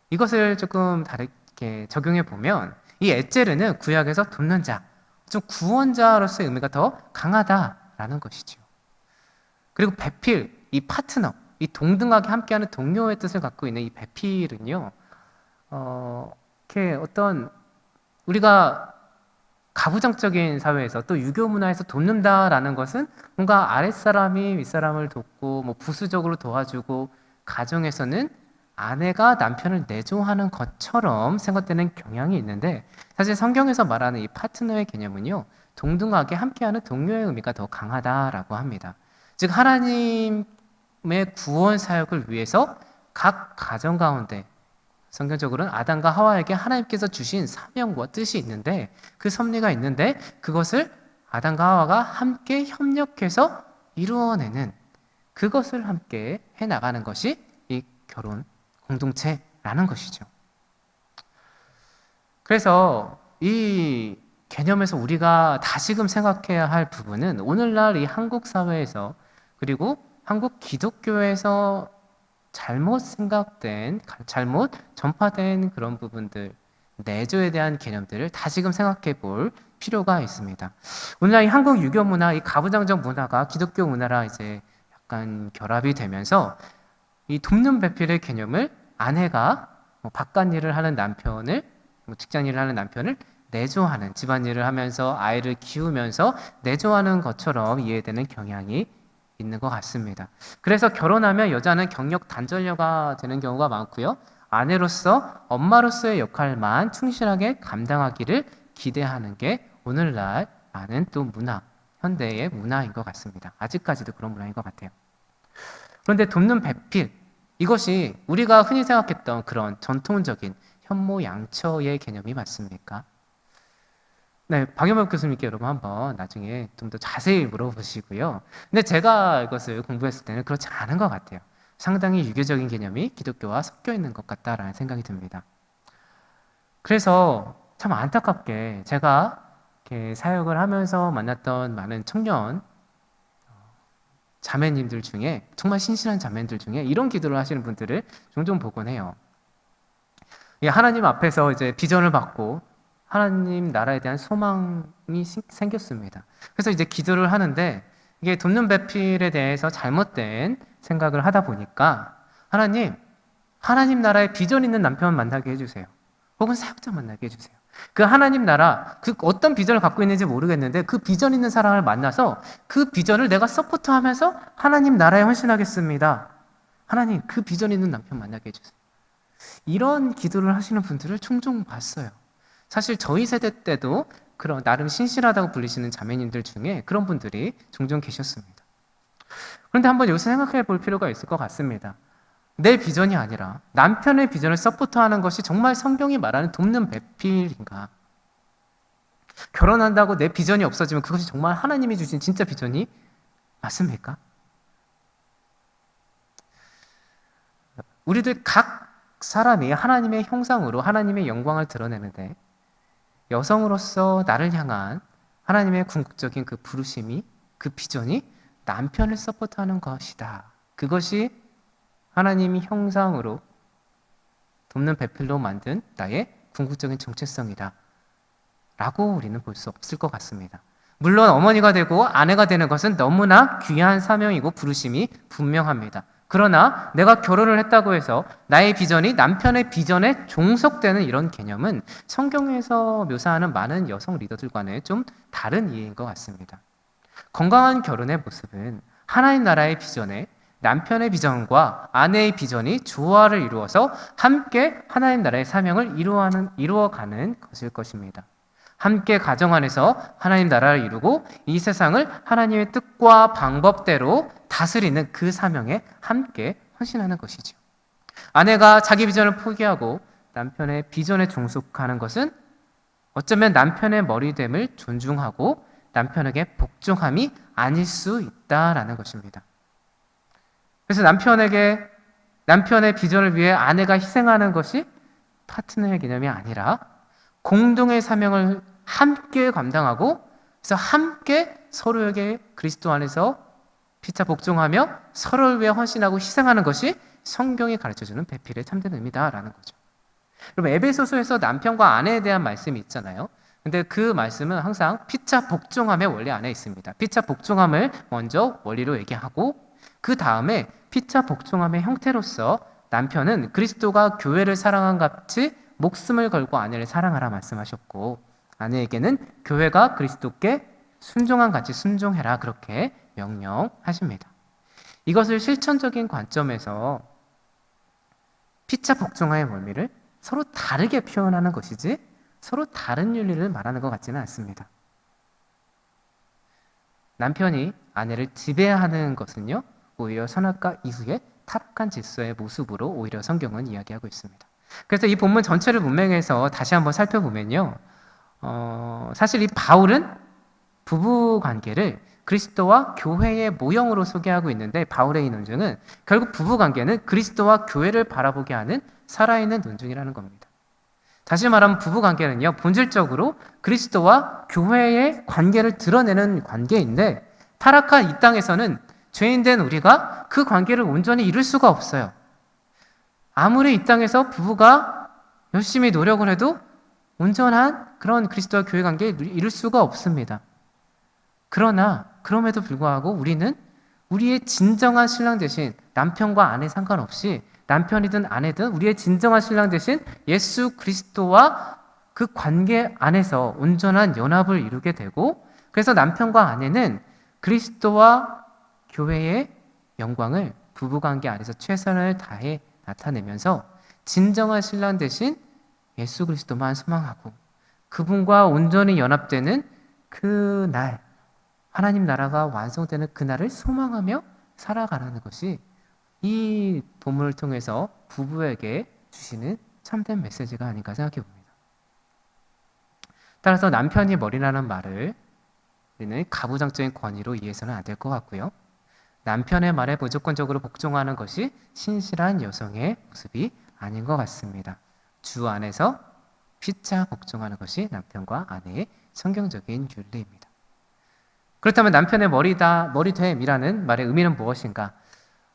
이것을 조금 다르게 적용해 보면 이 에제르는 구약에서 돕는 자, 좀 구원자로서의 의미가 더 강하다라는 것이죠. 그리고 배필, 이 파트너, 이 동등하게 함께하는 동료의 뜻을 갖고 있는 이 배필은요, 이렇게 어떤 우리가 가부장적인 사회에서 또 유교 문화에서 돕는다라는 것은 뭔가 아랫사람이 윗사람을 돕고 뭐 부수적으로 도와주고 가정에서는 아내가 남편을 내조하는 것처럼 생각되는 경향이 있는데 사실 성경에서 말하는 이 파트너의 개념은요, 동등하게 함께하는 동료의 의미가 더 강하다라고 합니다. 즉 하나님의 구원 사역을 위해서 각 가정 가운데 성경적으로는 아담과 하와에게 하나님께서 주신 사명과 뜻이 있는데 그 섭리가 있는데 그것을 아담과 하와가 함께 협력해서 이루어내는 그것을 함께 해나가는 것이 이 결혼 공동체라는 것이죠. 그래서 이 개념에서 우리가 다시금 생각해야 할 부분은 오늘날 이 한국 사회에서 그리고 한국 기독교에서 잘못 생각된, 잘못 전파된 그런 부분들, 내조에 대한 개념들을 다시금 생각해 볼 필요가 있습니다. 오늘날 이 한국 유교 문화, 이 가부장적 문화가 기독교 문화랑 이제 약간 결합이 되면서 이 돕는 배필의 개념을 아내가 바깥 일을 하는 남편을, 직장 일을 하는 남편을 내조하는, 집안일을 하면서 아이를 키우면서 내조하는 것처럼 이해되는 경향이 있는 것 같습니다. 그래서 결혼하면 여자는 경력 단절녀가 되는 경우가 많고요. 아내로서 엄마로서의 역할만 충실하게 감당하기를 기대하는 게 오늘날 많은 또 문화, 현대의 문화인 것 같습니다. 아직까지도 그런 문화인 것 같아요. 그런데 돕는 배필, 이것이 우리가 흔히 생각했던 그런 전통적인 현모양처의 개념이 맞습니까? 네, 박영범 교수님께 여러분 한번 나중에 좀 더 자세히 물어보시고요. 근데 제가 이것을 공부했을 때는 그렇지 않은 것 같아요. 상당히 유교적인 개념이 기독교와 섞여 있는 것 같다라는 생각이 듭니다. 그래서 참 안타깝게 제가 이렇게 사역을 하면서 만났던 많은 청년 자매님들 중에 정말 신실한 자매님들 중에 이런 기도를 하시는 분들을 종종 보곤 해요. 하나님 앞에서 이제 비전을 받고 하나님 나라에 대한 소망이 생겼습니다. 그래서 이제 기도를 하는데 이게 돕는 배필에 대해서 잘못된 생각을 하다 보니까 하나님 나라에 비전 있는 남편 만나게 해주세요. 혹은 사역자 만나게 해주세요. 그 하나님 나라, 그 어떤 비전을 갖고 있는지 모르겠는데 그 비전 있는 사람을 만나서 그 비전을 내가 서포트하면서 하나님 나라에 헌신하겠습니다. 하나님, 그 비전 있는 남편 만나게 해주세요. 이런 기도를 하시는 분들을 종종 봤어요. 사실 저희 세대 때도 그런 나름 신실하다고 불리시는 자매님들 중에 그런 분들이 종종 계셨습니다. 그런데 한번 여기서 생각해 볼 필요가 있을 것 같습니다. 내 비전이 아니라 남편의 비전을 서포트하는 것이 정말 성경이 말하는 돕는 배필인가? 결혼한다고 내 비전이 없어지면 그것이 정말 하나님이 주신 진짜 비전이 맞습니까? 우리들 각 사람이 하나님의 형상으로 하나님의 영광을 드러내는데 여성으로서 나를 향한 하나님의 궁극적인 그 부르심이, 그 비전이 남편을 서포트하는 것이다. 그것이 하나님이 형상으로 돕는 배필로 만든 나의 궁극적인 정체성이다. 라고 우리는 볼 수 없을 것 같습니다. 물론 어머니가 되고 아내가 되는 것은 너무나 귀한 사명이고 부르심이 분명합니다. 그러나 내가 결혼을 했다고 해서 나의 비전이 남편의 비전에 종속되는 이런 개념은 성경에서 묘사하는 많은 여성 리더들과는 좀 다른 이해인 것 같습니다. 건강한 결혼의 모습은 하나님 나라의 비전에 남편의 비전과 아내의 비전이 조화를 이루어서 함께 하나님 나라의 사명을 이루어가는 것일 것입니다. 함께 가정 안에서 하나님 나라를 이루고 이 세상을 하나님의 뜻과 방법대로 다스리는 그 사명에 함께 헌신하는 것이죠. 아내가 자기 비전을 포기하고 남편의 비전에 종속하는 것은 어쩌면 남편의 머리됨을 존중하고 남편에게 복종함이 아닐 수 있다라는 것입니다. 그래서 남편의 비전을 위해 아내가 희생하는 것이 파트너의 개념이 아니라 공동의 사명을 함께 감당하고 그래서 함께 서로에게 그리스도 안에서 피차 복종하며 서로를 위해 헌신하고 희생하는 것이 성경이 가르쳐주는 배필의 참된 의미다라는 거죠. 여러분, 에베소서에서 남편과 아내에 대한 말씀이 있잖아요. 근데 그 말씀은 항상 피차 복종함의 원리 안에 있습니다. 피차 복종함을 먼저 원리로 얘기하고 그 다음에 피차 복종함의 형태로서 남편은 그리스도가 교회를 사랑한 같이 목숨을 걸고 아내를 사랑하라 말씀하셨고 아내에게는 교회가 그리스도께 순종한 같이 순종해라 그렇게 명령하십니다. 이것을 실천적인 관점에서 피차 복종함의 원리를 서로 다르게 표현하는 것이지 서로 다른 윤리를 말하는 것 같지는 않습니다. 남편이 아내를 지배하는 것은요, 오히려 선악과 이후에 타락한 질서의 모습으로 오히려 성경은 이야기하고 있습니다. 그래서 이 본문 전체를 문맥에서 다시 한번 살펴보면요, 사실 이 바울은 부부 관계를 그리스도와 교회의 모형으로 소개하고 있는데 바울의 이 논증은 결국 부부 관계는 그리스도와 교회를 바라보게 하는 살아있는 논증이라는 겁니다. 다시 말하면 부부 관계는요, 본질적으로 그리스도와 교회의 관계를 드러내는 관계인데 타락한 이 땅에서는 죄인된 우리가 그 관계를 온전히 이룰 수가 없어요. 아무리 이 땅에서 부부가 열심히 노력을 해도 온전한 그런 그리스도와 교회 관계를 이룰 수가 없습니다. 그러나 그럼에도 불구하고 우리는 우리의 진정한 신랑 대신 남편과 아내 상관없이 남편이든 아내든 우리의 진정한 신랑 대신 예수 그리스도와 그 관계 안에서 온전한 연합을 이루게 되고 그래서 남편과 아내는 그리스도와 교회의 영광을 부부관계 안에서 최선을 다해 나타내면서 진정한 신랑 대신 예수 그리스도만 소망하고 그분과 온전히 연합되는 그 날, 하나님 나라가 완성되는 그날을 소망하며 살아가라는 것이 이 본문을 통해서 부부에게 주시는 참된 메시지가 아닌가 생각해 봅니다. 따라서 남편이 머리라는 말을 우리는 가부장적인 권위로 이해해서는 안 될 것 같고요. 남편의 말에 무조건적으로 복종하는 것이 신실한 여성의 모습이 아닌 것 같습니다. 주 안에서 피차 복종하는 것이 남편과 아내의 성경적인 윤리입니다. 그렇다면 남편의 머리됨이라는 말의 의미는 무엇인가?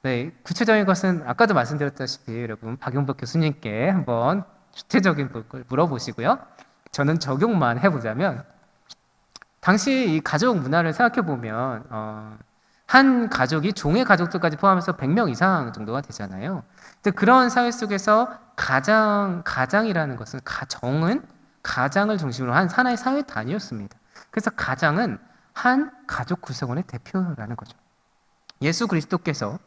네, 구체적인 것은 아까도 말씀드렸다시피 여러분 박용복 교수님께 한번 구체적인 걸 물어보시고요. 저는 적용만 해보자면 당시 이 가족 문화를 생각해 보면 한 가족이 종의 가족들까지 포함해서 100명 이상 정도가 되잖아요. 근데 그런 사회 속에서 가장이라는 것은 가정은 가장을 중심으로 한 하나의 사회 단위였습니다. 그래서 가장은 한 가족 구성원의 대표라는 거죠. 예수 그리스도께서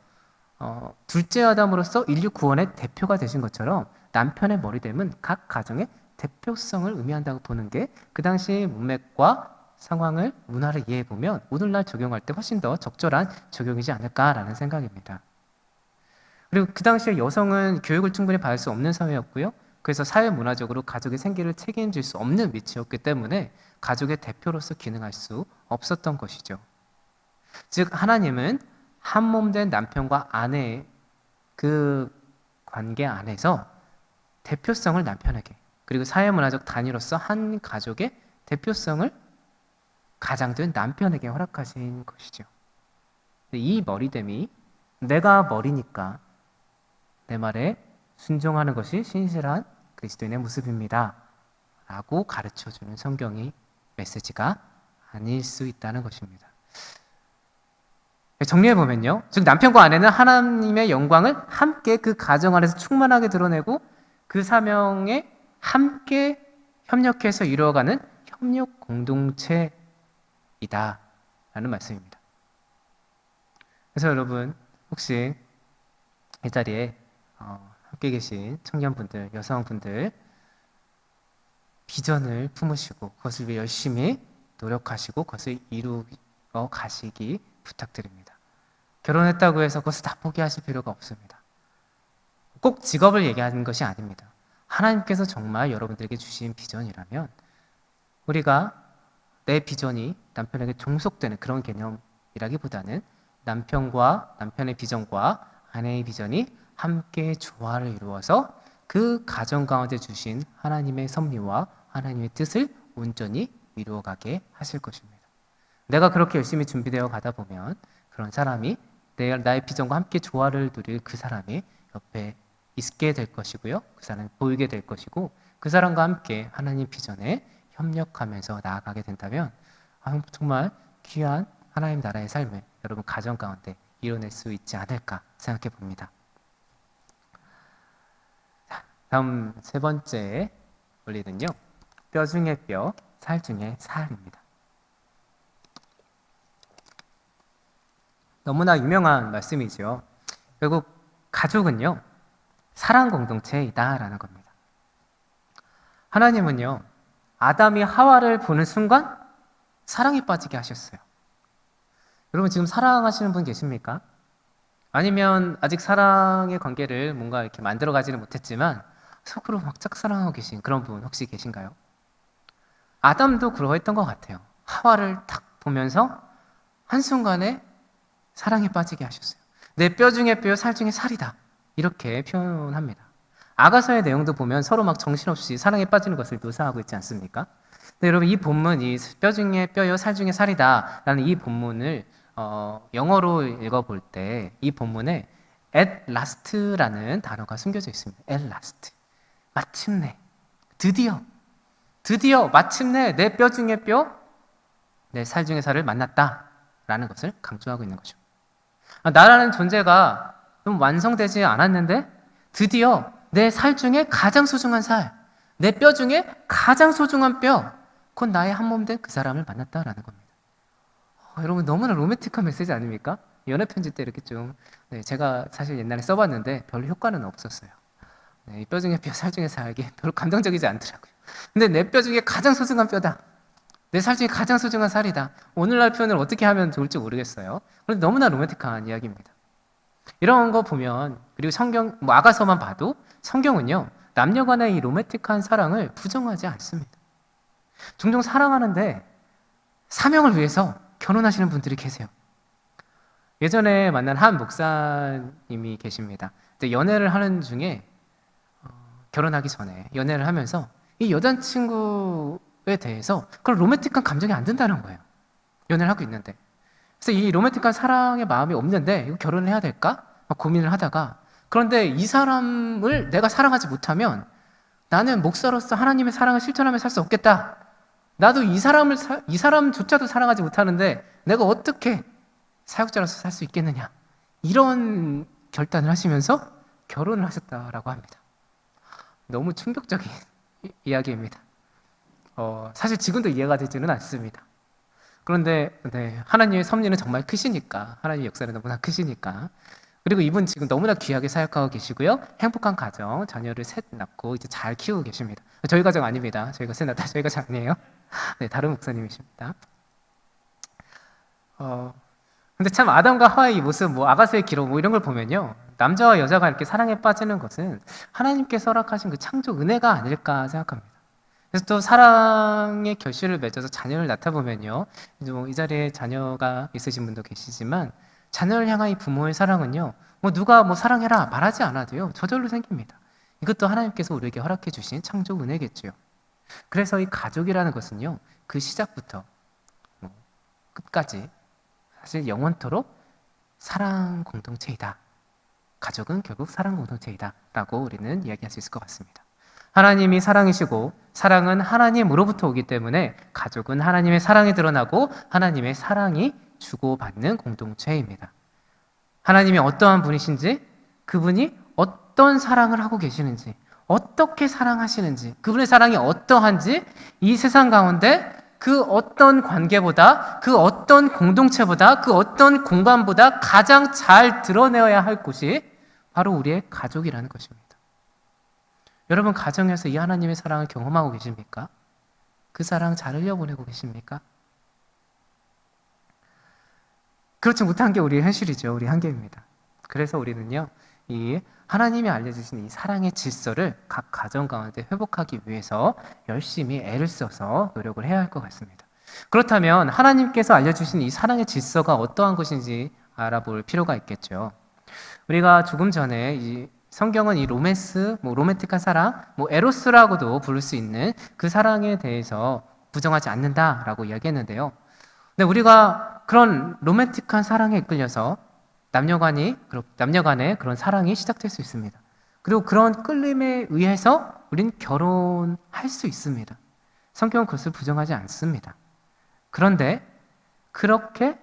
둘째 아담으로서 인류 구원의 대표가 되신 것처럼 남편의 머리됨은 각 가정의 대표성을 의미한다고 보는 게 그 당시 문맥과 상황을 문화를 이해해 보면 오늘날 적용할 때 훨씬 더 적절한 적용이지 않을까라는 생각입니다. 그리고 그 당시에 여성은 교육을 충분히 받을 수 없는 사회였고요. 그래서 사회 문화적으로 가족의 생계를 책임질 수 없는 위치였기 때문에 가족의 대표로서 기능할 수 없었던 것이죠. 즉 하나님은 한 몸 된 남편과 아내의 그 관계 안에서 대표성을 남편에게 그리고 사회문화적 단위로서 한 가족의 대표성을 가장된 남편에게 허락하신 것이죠. 이 머리됨이 내가 머리니까 내 말에 순종하는 것이 신실한 그리스도인의 모습입니다 라고 가르쳐주는 성경의 메시지가 아닐 수 있다는 것입니다. 정리해보면요, 즉 남편과 아내는 하나님의 영광을 함께 그 가정 안에서 충만하게 드러내고 그 사명에 함께 협력해서 이루어가는 협력 공동체이다 라는 말씀입니다. 그래서 여러분 혹시 이 자리에 함께 계신 청년분들, 여성분들 비전을 품으시고 그것을 위해 열심히 노력하시고 그것을 이루어 가시기 부탁드립니다. 결혼했다고 해서 그것을 다 포기하실 필요가 없습니다. 꼭 직업을 얘기하는 것이 아닙니다. 하나님께서 정말 여러분들에게 주신 비전이라면 우리가 내 비전이 남편에게 종속되는 그런 개념이라기보다는 남편의 비전과 아내의 비전이 함께 조화를 이루어서 그 가정 가운데 주신 하나님의 섭리와 하나님의 뜻을 온전히 이루어가게 하실 것입니다. 내가 그렇게 열심히 준비되어 가다 보면 그런 사람이 나의 비전과 함께 조화를 누릴 그 사람이 옆에 있게 될 것이고요. 그 사람이 보이게 될 것이고 그 사람과 함께 하나님 비전에 협력하면서 나아가게 된다면 정말 귀한 하나님 나라의 삶을 여러분 가정 가운데 이뤄낼 수 있지 않을까 생각해 봅니다. 다음 세 번째 원리는요. 뼈 중에 뼈, 살 중에 살입니다. 너무나 유명한 말씀이죠. 결국 가족은요. 사랑 공동체이다라는 겁니다. 하나님은요. 아담이 하와를 보는 순간 사랑에 빠지게 하셨어요. 여러분 지금 사랑하시는 분 계십니까? 아니면 아직 사랑의 관계를 뭔가 이렇게 만들어가지는 못했지만 속으로 막 짝사랑하고 계신 그런 분 혹시 계신가요? 아담도 그러했던 것 같아요. 하와를 탁 보면서 한순간에 사랑에 빠지게 하셨어요. 내 뼈 중에 뼈, 살 중에 살이다. 이렇게 표현합니다. 아가서의 내용도 보면 서로 막 정신없이 사랑에 빠지는 것을 묘사하고 있지 않습니까? 근데 여러분 이 본문, 이 뼈 중에 뼈요, 살 중에 살이다 라는 이 본문을 영어로 읽어볼 때 이 본문에 at last라는 단어가 숨겨져 있습니다. at last. 마침내, 드디어 마침내 내 뼈 중에 뼈, 내 살 중에 살을 만났다라는 것을 강조하고 있는 거죠. 나라는 존재가 좀 완성되지 않았는데 드디어 내 살 중에 가장 소중한 살, 내 뼈 중에 가장 소중한 뼈, 곧 나의 한 몸 된 그 사람을 만났다라는 겁니다. 여러분 너무나 로맨틱한 메시지 아닙니까? 연애 편지 때 이렇게 좀 제가 사실 옛날에 써봤는데 별로 효과는 없었어요. 뼈 중에 뼈, 살 중에 살, 이게 별로 감동적이지 않더라고요. 근데 내 뼈 중에 가장 소중한 뼈다. 내 살 중에 가장 소중한 살이다. 오늘날 표현을 어떻게 하면 좋을지 모르겠어요. 그런데 너무나 로맨틱한 이야기입니다. 이런 거 보면 그리고 성경 아가서만 봐도 성경은요 남녀 간의 이 로맨틱한 사랑을 부정하지 않습니다. 종종 사랑하는데 사명을 위해서 결혼하시는 분들이 계세요. 예전에 만난 한 목사님이 계십니다. 근데 연애를 하는 중에 결혼하기 전에 연애를 하면서 이 여자친구에 대해서 그런 로맨틱한 감정이 안 든다는 거예요. 연애를 하고 있는데. 그래서 이 로맨틱한 사랑의 마음이 없는데 이거 결혼을 해야 될까? 막 고민을 하다가 그런데 이 사람을 내가 사랑하지 못하면 나는 목사로서 하나님의 사랑을 실천하며 살 수 없겠다. 나도 이 사람조차도 사랑하지 못하는데 내가 어떻게 사역자로서 살 수 있겠느냐. 이런 결단을 하시면서 결혼을 하셨다라고 합니다. 너무 충격적인 이야기입니다. 사실 지금도 이해가 되지는 않습니다. 그런데 하나님의 섭리는 정말 크시니까, 하나님의 역사는 너무나 크시니까. 그리고 이분 지금 너무나 귀하게 사역하고 계시고요. 행복한 가정, 자녀를 셋 낳고 이제 잘 키우고 계십니다. 저희 가정 아닙니다. 저희가 셋 낳다 저희 가정 아니에요. 네, 다른 목사님이십니다. 근데 참 아담과 하와의 이 모습, 아가서의 기록 이런 걸 보면요. 남자와 여자가 이렇게 사랑에 빠지는 것은 하나님께서 허락하신 그 창조 은혜가 아닐까 생각합니다. 그래서 또 사랑의 결실을 맺어서 자녀를 낳다 보면요. 이제 이 자리에 자녀가 있으신 분도 계시지만 자녀를 향한 이 부모의 사랑은요. 누가 사랑해라 말하지 않아도요. 저절로 생깁니다. 이것도 하나님께서 우리에게 허락해 주신 창조 은혜겠죠. 그래서 이 가족이라는 것은요. 그 시작부터 끝까지 사실 영원토록 사랑 공동체이다. 가족은 결국 사랑 공동체이다 라고 우리는 이야기할 수 있을 것 같습니다. 하나님이 사랑이시고 사랑은 하나님으로부터 오기 때문에 가족은 하나님의 사랑이 드러나고 하나님의 사랑이 주고받는 공동체입니다. 하나님이 어떠한 분이신지, 그분이 어떤 사랑을 하고 계시는지, 어떻게 사랑하시는지, 그분의 사랑이 어떠한지 이 세상 가운데 그 어떤 관계보다, 그 어떤 공동체보다, 그 어떤 공간보다 가장 잘 드러내어야 할 곳이 바로 우리의 가족이라는 것입니다. 여러분 가정에서 이 하나님의 사랑을 경험하고 계십니까? 그 사랑 잘 흘려보내고 계십니까? 그렇지 못한 게 우리의 현실이죠. 우리 한계입니다. 그래서 우리는요. 이 하나님이 알려주신 이 사랑의 질서를 각 가정 가운데 회복하기 위해서 열심히 애를 써서 노력을 해야 할 것 같습니다. 그렇다면 하나님께서 알려주신 이 사랑의 질서가 어떠한 것인지 알아볼 필요가 있겠죠. 우리가 조금 전에 이 성경은 이 로맨스, 로맨틱한 사랑, 에로스라고도 부를 수 있는 그 사랑에 대해서 부정하지 않는다라고 이야기했는데요. 근데 우리가 그런 로맨틱한 사랑에 이끌려서 남녀 간의 그런 사랑이 시작될 수 있습니다. 그리고 그런 끌림에 의해서 우리는 결혼할 수 있습니다. 성경은 그것을 부정하지 않습니다. 그런데 그렇게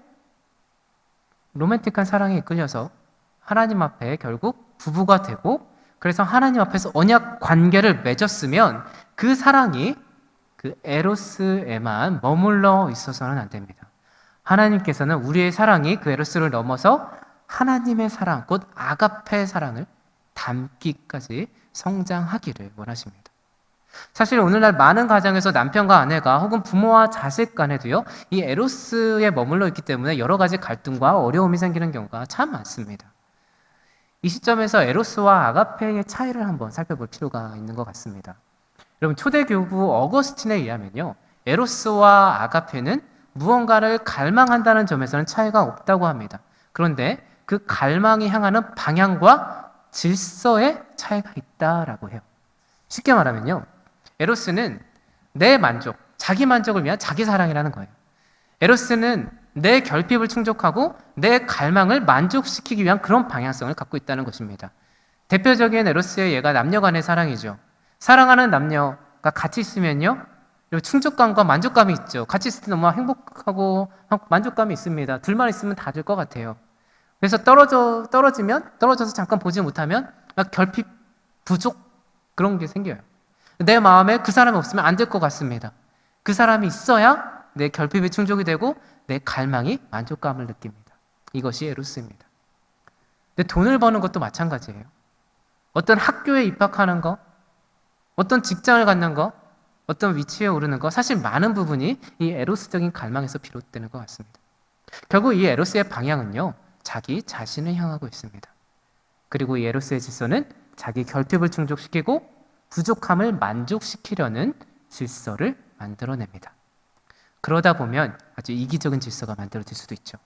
로맨틱한 사랑에 이끌려서 하나님 앞에 결국 부부가 되고 그래서 하나님 앞에서 언약 관계를 맺었으면 그 사랑이 그 에로스에만 머물러 있어서는 안 됩니다. 하나님께서는 우리의 사랑이 그 에로스를 넘어서 하나님의 사랑, 곧 아가페 사랑을 담기까지 성장하기를 원하십니다. 사실 오늘날 많은 가정에서 남편과 아내가 혹은 부모와 자식 간에도요, 이 에로스에 머물러 있기 때문에 여러 가지 갈등과 어려움이 생기는 경우가 참 많습니다. 이 시점에서 에로스와 아가페의 차이를 한번 살펴볼 필요가 있는 것 같습니다. 여러분, 초대 교부 어거스틴에 의하면요, 에로스와 아가페는 무언가를 갈망한다는 점에서는 차이가 없다고 합니다. 그런데 그 갈망이 향하는 방향과 질서에 차이가 있다라고 해요. 쉽게 말하면요, 에로스는 내 만족, 자기 만족을 위한 자기 사랑이라는 거예요. 에로스는 내 결핍을 충족하고 내 갈망을 만족시키기 위한 그런 방향성을 갖고 있다는 것입니다. 대표적인 에로스의 예가 남녀 간의 사랑이죠. 사랑하는 남녀가 같이 있으면요, 충족감과 만족감이 있죠. 같이 있을 때 너무 행복하고 만족감이 있습니다. 둘만 있으면 다 될 것 같아요. 그래서 떨어져서 잠깐 보지 못하면 막 결핍, 부족 그런 게 생겨요. 내 마음에 그 사람이 없으면 안 될 것 같습니다. 그 사람이 있어야 내 결핍이 충족이 되고 내 갈망이 만족감을 느낍니다. 이것이 에로스입니다. 근데 돈을 버는 것도 마찬가지예요. 어떤 학교에 입학하는 거, 어떤 직장을 갖는 거, 어떤 위치에 오르는 거, 사실 많은 부분이 이 에로스적인 갈망에서 비롯되는 것 같습니다. 결국 이 에로스의 방향은요, 자기 자신을 향하고 있습니다. 그리고 이 에로스의 질서는 자기 결핍을 충족시키고 부족함을 만족시키려는 질서를 만들어냅니다. 그러다 보면 아주 이기적인 질서가 만들어질 수도 있죠.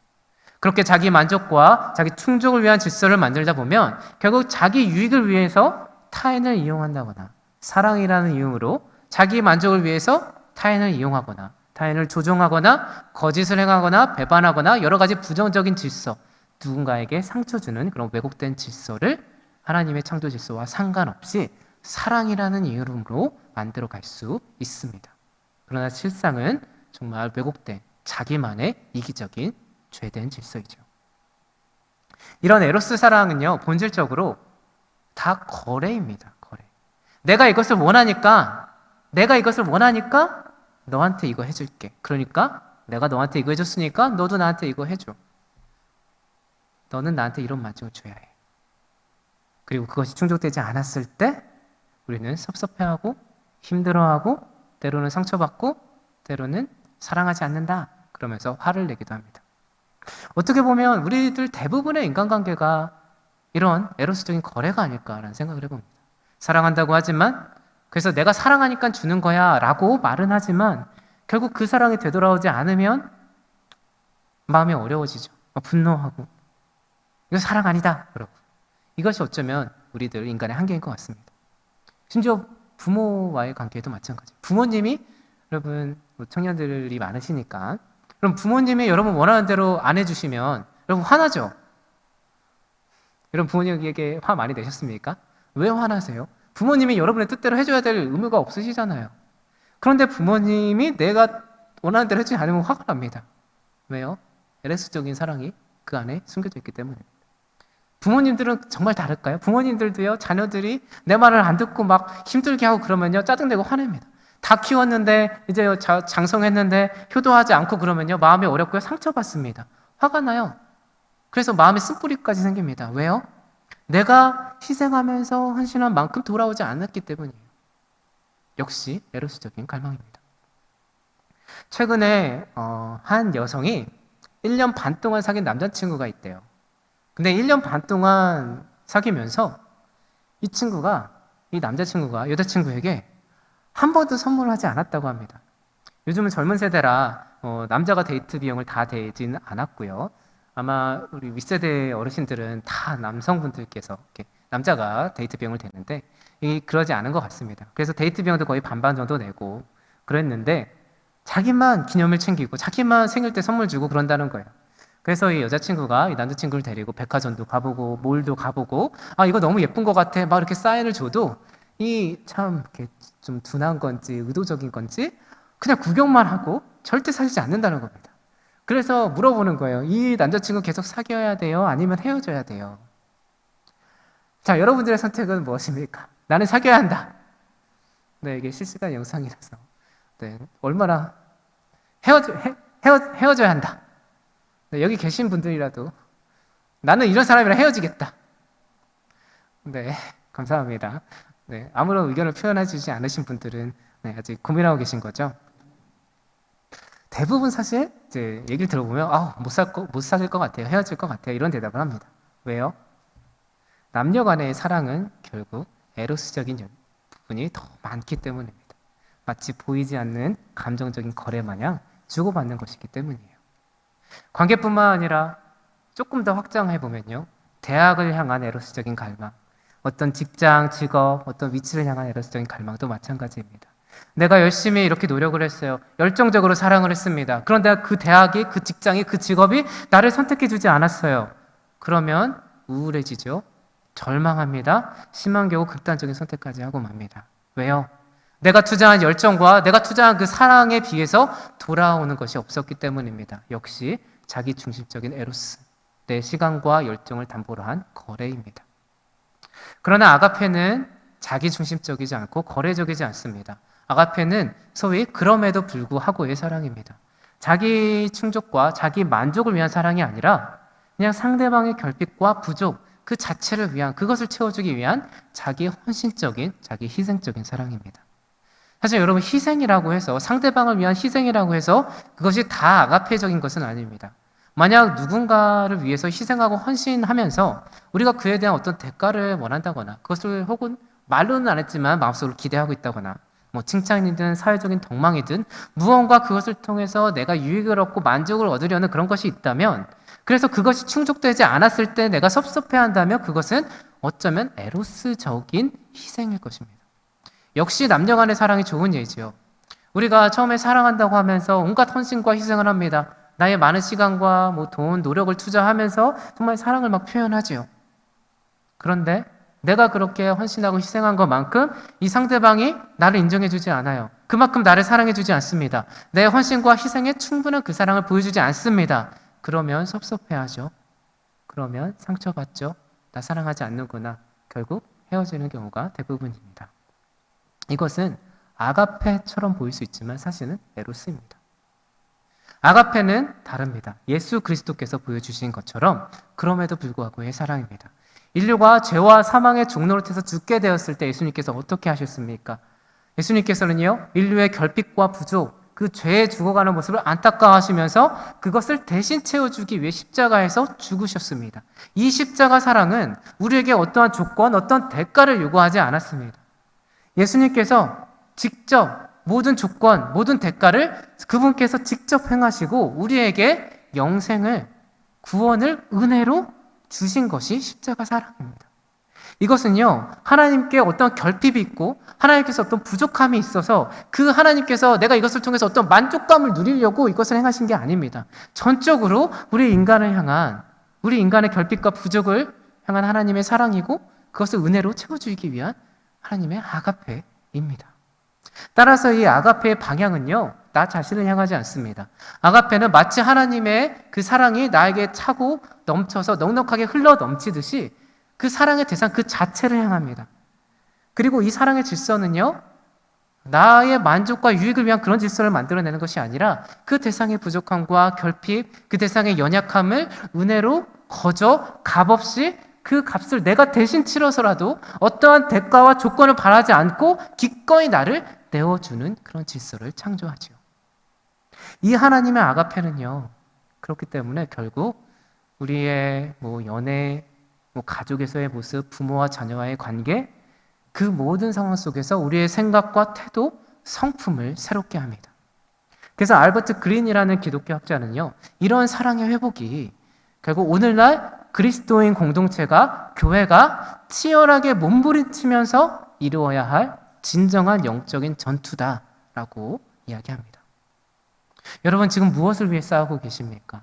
그렇게 자기 만족과 자기 충족을 위한 질서를 만들다 보면 결국 자기 유익을 위해서 타인을 이용한다거나 사랑이라는 이유로 자기 만족을 위해서 타인을 이용하거나 타인을 조종하거나 거짓을 행하거나 배반하거나 여러 가지 부정적인 질서, 누군가에게 상처 주는 그런 왜곡된 질서를 하나님의 창조 질서와 상관없이 사랑이라는 이름으로 만들어갈 수 있습니다. 그러나 실상은 정말 왜곡된 자기만의 이기적인 죄된 질서이죠. 이런 에로스 사랑은요, 본질적으로 다 거래입니다. 거래. 내가 이것을 원하니까 너한테 이거 해줄게. 그러니까 내가 너한테 이거 해줬으니까 너도 나한테 이거 해줘. 너는 나한테 이런 만족을 줘야 해. 그리고 그것이 충족되지 않았을 때 우리는 섭섭해하고 힘들어하고 때로는 상처받고 때로는 사랑하지 않는다 그러면서 화를 내기도 합니다. 어떻게 보면 우리들 대부분의 인간관계가 이런 에로스적인 거래가 아닐까라는 생각을 해봅니다. 사랑한다고 하지만 그래서 내가 사랑하니까 주는 거야 라고 말은 하지만 결국 그 사랑이 되돌아오지 않으면 마음이 어려워지죠. 분노하고 이거 사랑 아니다 그러고 이것이 어쩌면 우리들 인간의 한계인 것 같습니다. 심지어 부모와의 관계도 마찬가지. 부모님이 여러분 청년들이 많으시니까 그럼 부모님이 여러분 원하는 대로 안 해주시면 여러분 화나죠? 여러분 부모님에게 화 많이 내셨습니까? 왜 화나세요? 부모님이 여러분의 뜻대로 해줘야 될 의무가 없으시잖아요. 그런데 부모님이 내가 원하는 대로 해주지 않으면 화가 납니다. 왜요? 에레스적인 사랑이 그 안에 숨겨져 있기 때문입니다. 부모님들은 정말 다를까요? 부모님들도요, 자녀들이 내 말을 안 듣고 막 힘들게 하고 그러면요, 짜증내고 화냅니다. 다 키웠는데, 이제 장성했는데, 효도하지 않고 그러면요, 마음이 어렵고요, 상처받습니다. 화가 나요. 그래서 마음에 쓴뿌리까지 생깁니다. 왜요? 내가 희생하면서 헌신한 만큼 돌아오지 않았기 때문이에요. 역시 에로스적인 갈망입니다. 최근에 한 여성이 1년 반 동안 사귄 남자친구가 있대요. 근데 1년 반 동안 사귀면서 이 남자친구가 여자친구에게 한 번도 선물을 하지 않았다고 합니다. 요즘은 젊은 세대라 남자가 데이트 비용을 다 대지는 않았고요. 아마 우리 윗세대 어르신들은 다 남성분들께서 이렇게 남자가 데이트 비용을 대는데 그러지 않은 것 같습니다. 그래서 데이트 비용도 거의 반반 정도 내고 그랬는데 자기만 기념일 챙기고 자기만 생일 때 선물 주고 그런다는 거예요. 그래서 이 여자친구가 이 남자친구를 데리고 백화점도 가보고 몰도 가보고 이거 너무 예쁜 것 같아 막 이렇게 사인을 줘도 이 참 이렇게 좀 둔한 건지 의도적인 건지 그냥 구경만 하고 절대 사귀지 않는다는 겁니다. 그래서 물어보는 거예요. 이 남자친구 계속 사귀어야 돼요? 아니면 헤어져야 돼요? 자, 여러분들의 선택은 무엇입니까? 나는 사귀어야 한다. 네, 이게 실시간 영상이라서 네, 얼마나 헤어져야 한다. 네, 여기 계신 분들이라도 나는 이런 사람이랑 헤어지겠다. 네, 감사합니다. 네, 아무런 의견을 표현해주지 않으신 분들은 네, 아직 고민하고 계신 거죠. 대부분 사실 이제 얘기를 들어보면 못 사귈 것 같아요. 헤어질 것 같아요. 이런 대답을 합니다. 왜요? 남녀 간의 사랑은 결국 에로스적인 부분이 더 많기 때문입니다. 마치 보이지 않는 감정적인 거래 마냥 주고받는 것이기 때문이에요. 관계뿐만 아니라 조금 더 확장해보면요. 대학을 향한 에로스적인 갈망, 어떤 직장, 직업, 어떤 위치를 향한 에로스적인 갈망도 마찬가지입니다. 내가 열심히 이렇게 노력을 했어요. 열정적으로 사랑을 했습니다. 그런데 그 대학이, 그 직장이, 그 직업이 나를 선택해주지 않았어요. 그러면 우울해지죠. 절망합니다. 심한 경우 극단적인 선택까지 하고 맙니다. 왜요? 내가 투자한 열정과 내가 투자한 그 사랑에 비해서 돌아오는 것이 없었기 때문입니다. 역시 자기중심적인 에로스, 내 시간과 열정을 담보로 한 거래입니다. 그러나 아가페는 자기중심적이지 않고 거래적이지 않습니다. 아가페는 소위 그럼에도 불구하고의 사랑입니다. 자기 충족과 자기 만족을 위한 사랑이 아니라 그냥 상대방의 결핍과 부족 그 자체를 위한, 그것을 채워주기 위한 자기 헌신적인, 자기 희생적인 사랑입니다. 사실 여러분, 희생이라고 해서, 상대방을 위한 희생이라고 해서 그것이 다 아가페적인 것은 아닙니다. 만약 누군가를 위해서 희생하고 헌신하면서 우리가 그에 대한 어떤 대가를 원한다거나 그것을 혹은 말로는 안 했지만 마음속으로 기대하고 있다거나 칭찬이든 사회적인 덕망이든 무언가 그것을 통해서 내가 유익을 얻고 만족을 얻으려는 그런 것이 있다면, 그래서 그것이 충족되지 않았을 때 내가 섭섭해한다면 그것은 어쩌면 에로스적인 희생일 것입니다. 역시 남녀 간의 사랑이 좋은 예지요. 우리가 처음에 사랑한다고 하면서 온갖 헌신과 희생을 합니다. 나의 많은 시간과 돈, 노력을 투자하면서 정말 사랑을 막 표현하지요. 그런데 내가 그렇게 헌신하고 희생한 것만큼 이 상대방이 나를 인정해주지 않아요. 그만큼 나를 사랑해주지 않습니다. 내 헌신과 희생에 충분한 그 사랑을 보여주지 않습니다. 그러면 섭섭해하죠. 그러면 상처받죠. 나 사랑하지 않는구나. 결국 헤어지는 경우가 대부분입니다. 이것은 아가페처럼 보일 수 있지만 사실은 에로스입니다. 아가페는 다릅니다. 예수 그리스도께서 보여주신 것처럼 그럼에도 불구하고의 사랑입니다. 인류가 죄와 사망의 종노릇에서 죽게 되었을 때 예수님께서 어떻게 하셨습니까? 예수님께서는요, 인류의 결핍과 부족, 그 죄에 죽어가는 모습을 안타까워하시면서 그것을 대신 채워주기 위해 십자가에서 죽으셨습니다. 이 십자가 사랑은 우리에게 어떠한 조건, 어떤 대가를 요구하지 않았습니다. 예수님께서 직접 모든 조건, 모든 대가를 그분께서 직접 행하시고 우리에게 영생을, 구원을 은혜로 주신 것이 십자가 사랑입니다. 이것은요, 하나님께 어떤 결핍이 있고 하나님께서 어떤 부족함이 있어서 그 하나님께서 내가 이것을 통해서 어떤 만족감을 누리려고 이것을 행하신 게 아닙니다. 전적으로 우리 인간을 향한, 우리 인간의 결핍과 부족을 향한 하나님의 사랑이고 그것을 은혜로 채워주기 위한 하나님의 아가페입니다. 따라서 이 아가페의 방향은요, 나 자신을 향하지 않습니다. 아가페는 마치 하나님의 그 사랑이 나에게 차고 넘쳐서 넉넉하게 흘러 넘치듯이 그 사랑의 대상 그 자체를 향합니다. 그리고 이 사랑의 질서는요, 나의 만족과 유익을 위한 그런 질서를 만들어내는 것이 아니라 그 대상의 부족함과 결핍, 그 대상의 연약함을 은혜로 거저 값없이 그 값을 내가 대신 치러서라도 어떠한 대가와 조건을 바라지 않고 기꺼이 나를 내어주는 그런 질서를 창조하죠. 이 하나님의 아가페는요, 그렇기 때문에 결국 우리의 연애, 뭐 가족에서의 모습, 부모와 자녀와의 관계, 그 모든 상황 속에서 우리의 생각과 태도, 성품을 새롭게 합니다. 그래서 알버트 그린이라는 기독교 학자는요, 이런 사랑의 회복이 결국 오늘날 그리스도인 공동체가, 교회가 치열하게 몸부림치면서 이루어야 할 진정한 영적인 전투다라고 이야기합니다. 여러분 지금 무엇을 위해 싸우고 계십니까?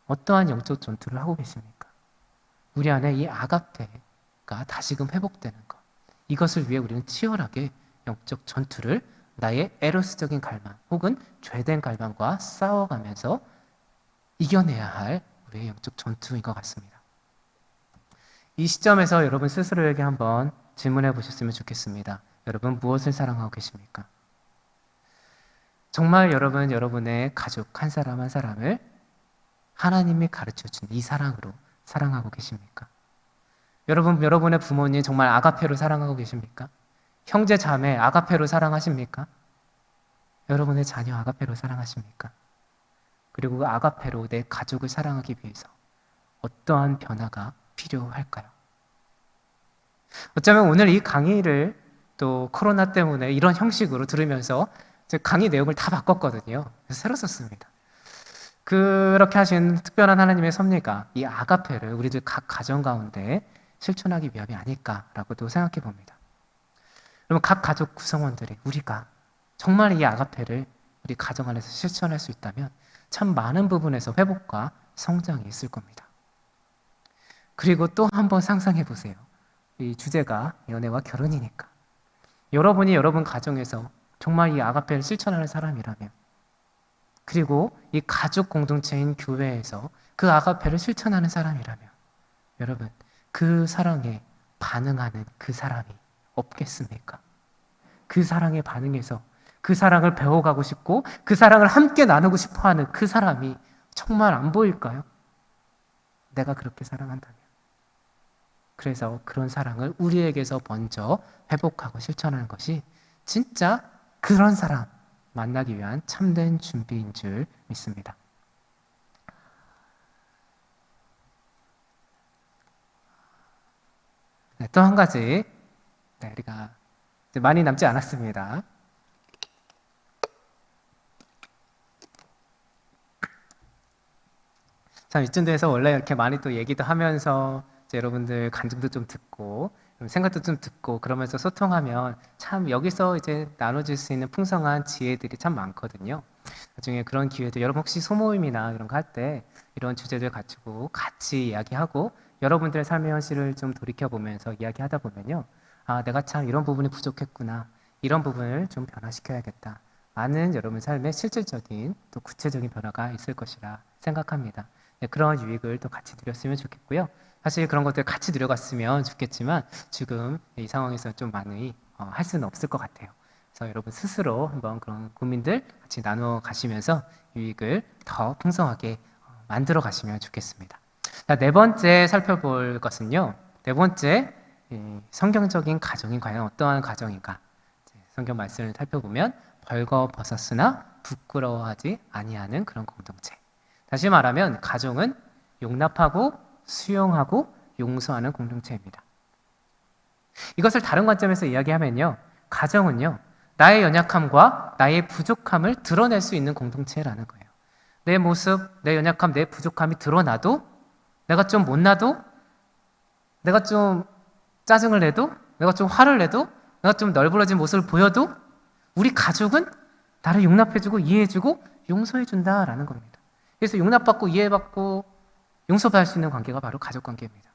어떠한 영적 전투를 하고 계십니까? 우리 안에 이 아가페가 다시금 회복되는 것, 이것을 위해 우리는 치열하게 영적 전투를 나의 에로스적인 갈망 혹은 죄된 갈망과 싸워가면서 이겨내야 할 우리의 영적 전투인 것 같습니다. 이 시점에서 여러분 스스로에게 한번 질문해 보셨으면 좋겠습니다. 여러분 무엇을 사랑하고 계십니까? 정말 여러분 여러분의 가족 한 사람 한 사람을 하나님이 가르쳐준 이 사랑으로 사랑하고 계십니까? 여러분 여러분의 부모님 정말 아가페로 사랑하고 계십니까? 형제 자매 아가페로 사랑하십니까? 여러분의 자녀 아가페로 사랑하십니까? 그리고 그 아가페로 내 가족을 사랑하기 위해서 어떠한 변화가 필요할까요? 어쩌면 오늘 이 강의를 또 코로나 때문에 이런 형식으로 들으면서 강의 내용을 다 바꿨거든요. 그래서 새로 썼습니다. 그렇게 하신 특별한 하나님의 섭리가 이 아가페를 우리들 각 가정 가운데 실천하기 위함이 아닐까라고도 생각해 봅니다. 여러분 각 가족 구성원들이 우리가 정말 이 아가페를 우리 가정 안에서 실천할 수 있다면 참 많은 부분에서 회복과 성장이 있을 겁니다. 그리고 또 한번 상상해 보세요. 이 주제가 연애와 결혼이니까 여러분이 여러분 가정에서 정말 이 아가페를 실천하는 사람이라면, 그리고 이 가족 공동체인 교회에서 그 아가페를 실천하는 사람이라면, 여러분 그 사랑에 반응하는 그 사람이 없겠습니까? 그 사랑에 반응해서 그 사랑을 배워가고 싶고 그 사랑을 함께 나누고 싶어하는 그 사람이 정말 안 보일까요? 내가 그렇게 사랑한다면. 그래서 그런 사랑을 우리에게서 먼저 회복하고 실천하는 것이 진짜 그런 사람 만나기 위한 참된 준비인 줄 믿습니다. 네, 또 한 가지, 우리가 이제 많이 남지 않았습니다. 참 이쯤 돼서 원래 이렇게 많이 또 얘기도 하면서 이제 여러분들 간증도 좀 듣고 생각도 좀 듣고 그러면서 소통하면 참 여기서 이제 나눠줄 수 있는 풍성한 지혜들이 참 많거든요. 나중에 그런 기회도 여러분 혹시 소모임이나 이런 거 할 때 이런 주제들 가지고 같이 이야기하고 여러분들의 삶의 현실을 좀 돌이켜보면서 이야기하다 보면요, 아 내가 참 이런 부분이 부족했구나, 이런 부분을 좀 변화시켜야겠다 많은 여러분 삶의 실질적인 또 구체적인 변화가 있을 것이라 생각합니다. 네, 그런 유익을 또 같이 누렸으면 좋겠고요. 사실 그런 것들 같이 누려갔으면 좋겠지만 지금 이 상황에서 좀 많이 할 수는 없을 것 같아요. 그래서 여러분 스스로 한번 그런 고민들 같이 나누어 가시면서 유익을 더 풍성하게 만들어 가시면 좋겠습니다. 자, 네 번째 살펴볼 것은요, 네 번째 성경적인 가정이 과연 어떠한 가정인가. 성경 말씀을 살펴보면 벌거벗었으나 부끄러워하지 아니하는 그런 공동체. 다시 말하면 가정은 용납하고 수용하고 용서하는 공동체입니다. 이것을 다른 관점에서 이야기하면요, 가정은요 나의 연약함과 나의 부족함을 드러낼 수 있는 공동체라는 거예요. 내 모습, 내 연약함, 내 부족함이 드러나도, 내가 좀 못나도, 내가 좀 짜증을 내도, 내가 좀 화를 내도, 내가 좀 널브러진 모습을 보여도 우리 가족은 나를 용납해주고 이해해주고 용서해준다라는 겁니다. 그래서 용납받고 이해받고 용서받을 수 있는 관계가 바로 가족 관계입니다.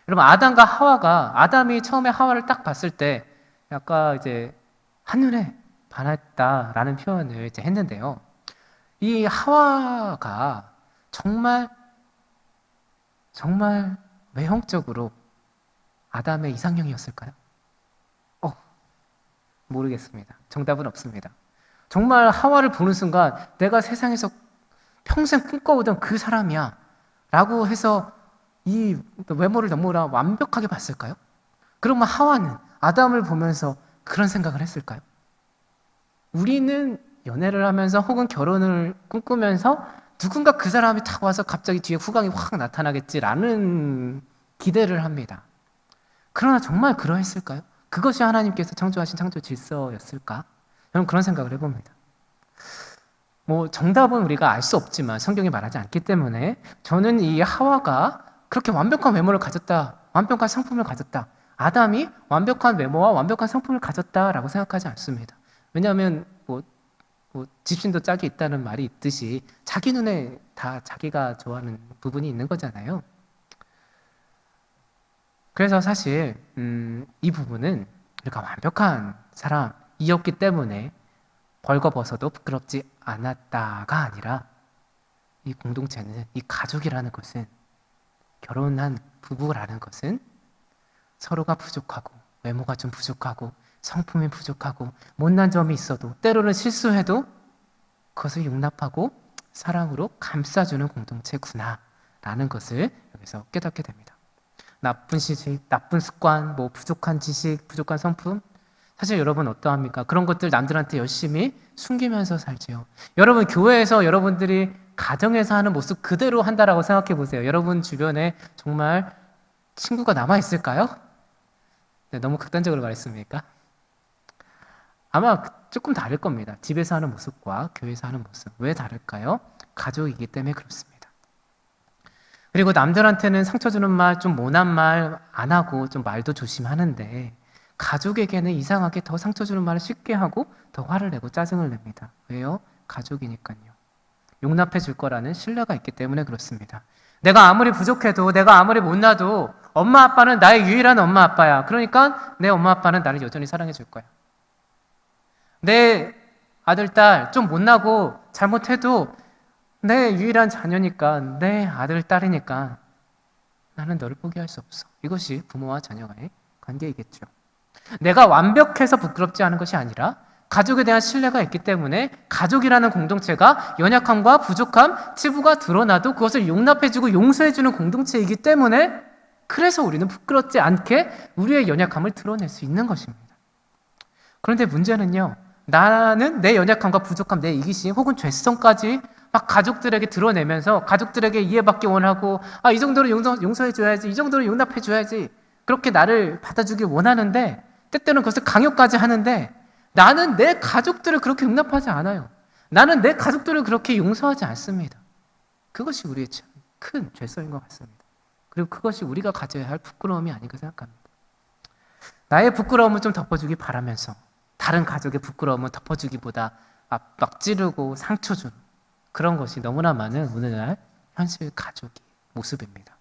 여러분 아담과 하와가, 아담이 처음에 하와를 딱 봤을 때 아까 이제 한눈에 반했다라는 표현을 이제 했는데요, 이 하와가 정말 외형적으로 아담의 이상형이었을까요? 모르겠습니다. 정답은 없습니다. 정말 하와를 보는 순간 내가 세상에서 평생 꿈꿔오던 그 사람이야 라고 해서 이 외모를 너무나 완벽하게 봤을까요? 그러면 하와는 아담을 보면서 그런 생각을 했을까요? 우리는 연애를 하면서 혹은 결혼을 꿈꾸면서 누군가 그 사람이 탁 와서 갑자기 뒤에 후광이 확 나타나겠지라는 기대를 합니다. 그러나 정말 그러했을까요? 그것이 하나님께서 창조하신 창조 질서였을까? 저는 그런 생각을 해봅니다. 정답은 우리가 알 수 없지만 성경이 말하지 않기 때문에 저는 이 하와가 그렇게 완벽한 외모를 가졌다, 완벽한 성품을 가졌다, 아담이 완벽한 외모와 완벽한 성품을 가졌다라고 생각하지 않습니다. 왜냐하면 집신도 짝이 있다는 말이 있듯이 자기 눈에 다 자기가 좋아하는 부분이 있는 거잖아요. 그래서 사실 이 부분은 우리가 완벽한 사람이었기 때문에 벌거벗어도 부끄럽지 않았다가 아니라 이 공동체는, 이 가족이라는 것은, 결혼한 부부라는 것은 서로가 부족하고 외모가 좀 부족하고 성품이 부족하고 못난 점이 있어도 때로는 실수해도 그것을 용납하고 사랑으로 감싸주는 공동체구나 라는 것을 여기서 깨닫게 됩니다. 나쁜 시식, 나쁜 습관, 부족한 지식, 부족한 성품, 사실 여러분 어떠합니까? 그런 것들 남들한테 열심히 숨기면서 살지요. 여러분 교회에서 여러분들이 가정에서 하는 모습 그대로 한다라고 생각해 보세요. 여러분 주변에 정말 친구가 남아 있을까요? 네, 너무 극단적으로 말했습니까? 아마 조금 다를 겁니다. 집에서 하는 모습과 교회에서 하는 모습. 왜 다를까요? 가족이기 때문에 그렇습니다. 그리고 남들한테는 상처 주는 말, 좀 모난 말 안 하고 좀 말도 조심하는데 가족에게는 이상하게 더 상처 주는 말을 쉽게 하고 더 화를 내고 짜증을 냅니다. 왜요? 가족이니까요. 용납해 줄 거라는 신뢰가 있기 때문에 그렇습니다. 내가 아무리 부족해도, 내가 아무리 못나도 엄마 아빠는 나의 유일한 엄마 아빠야. 그러니까 내 엄마 아빠는 나를 여전히 사랑해 줄 거야. 내 아들, 딸 좀 못나고 잘못해도 내 유일한 자녀니까, 내 아들, 딸이니까 나는 너를 포기할 수 없어. 이것이 부모와 자녀간의 관계이겠죠. 내가 완벽해서 부끄럽지 않은 것이 아니라 가족에 대한 신뢰가 있기 때문에 가족이라는 공동체가 연약함과 부족함, 치부가 드러나도 그것을 용납해주고 용서해주는 공동체이기 때문에 그래서 우리는 부끄럽지 않게 우리의 연약함을 드러낼 수 있는 것입니다. 그런데 문제는요, 나는 내 연약함과 부족함, 내 이기심 혹은 죄성까지 막 가족들에게 드러내면서 가족들에게 이해받기 원하고 이 정도로 용서해줘야지, 이 정도로 용납해줘야지, 그렇게 나를 받아주길 원하는데 때때로는 그것을 강요까지 하는데 나는 내 가족들을 그렇게 용납하지 않아요. 나는 내 가족들을 그렇게 용서하지 않습니다. 그것이 우리의 참 큰 죄성인 것 같습니다. 그리고 그것이 우리가 가져야 할 부끄러움이 아닌가 생각합니다. 나의 부끄러움을 좀 덮어주기 바라면서 다른 가족의 부끄러움을 덮어주기보다 막 찌르고 상처 주는 그런 것이 너무나 많은 오늘날 현실 가족의 모습입니다.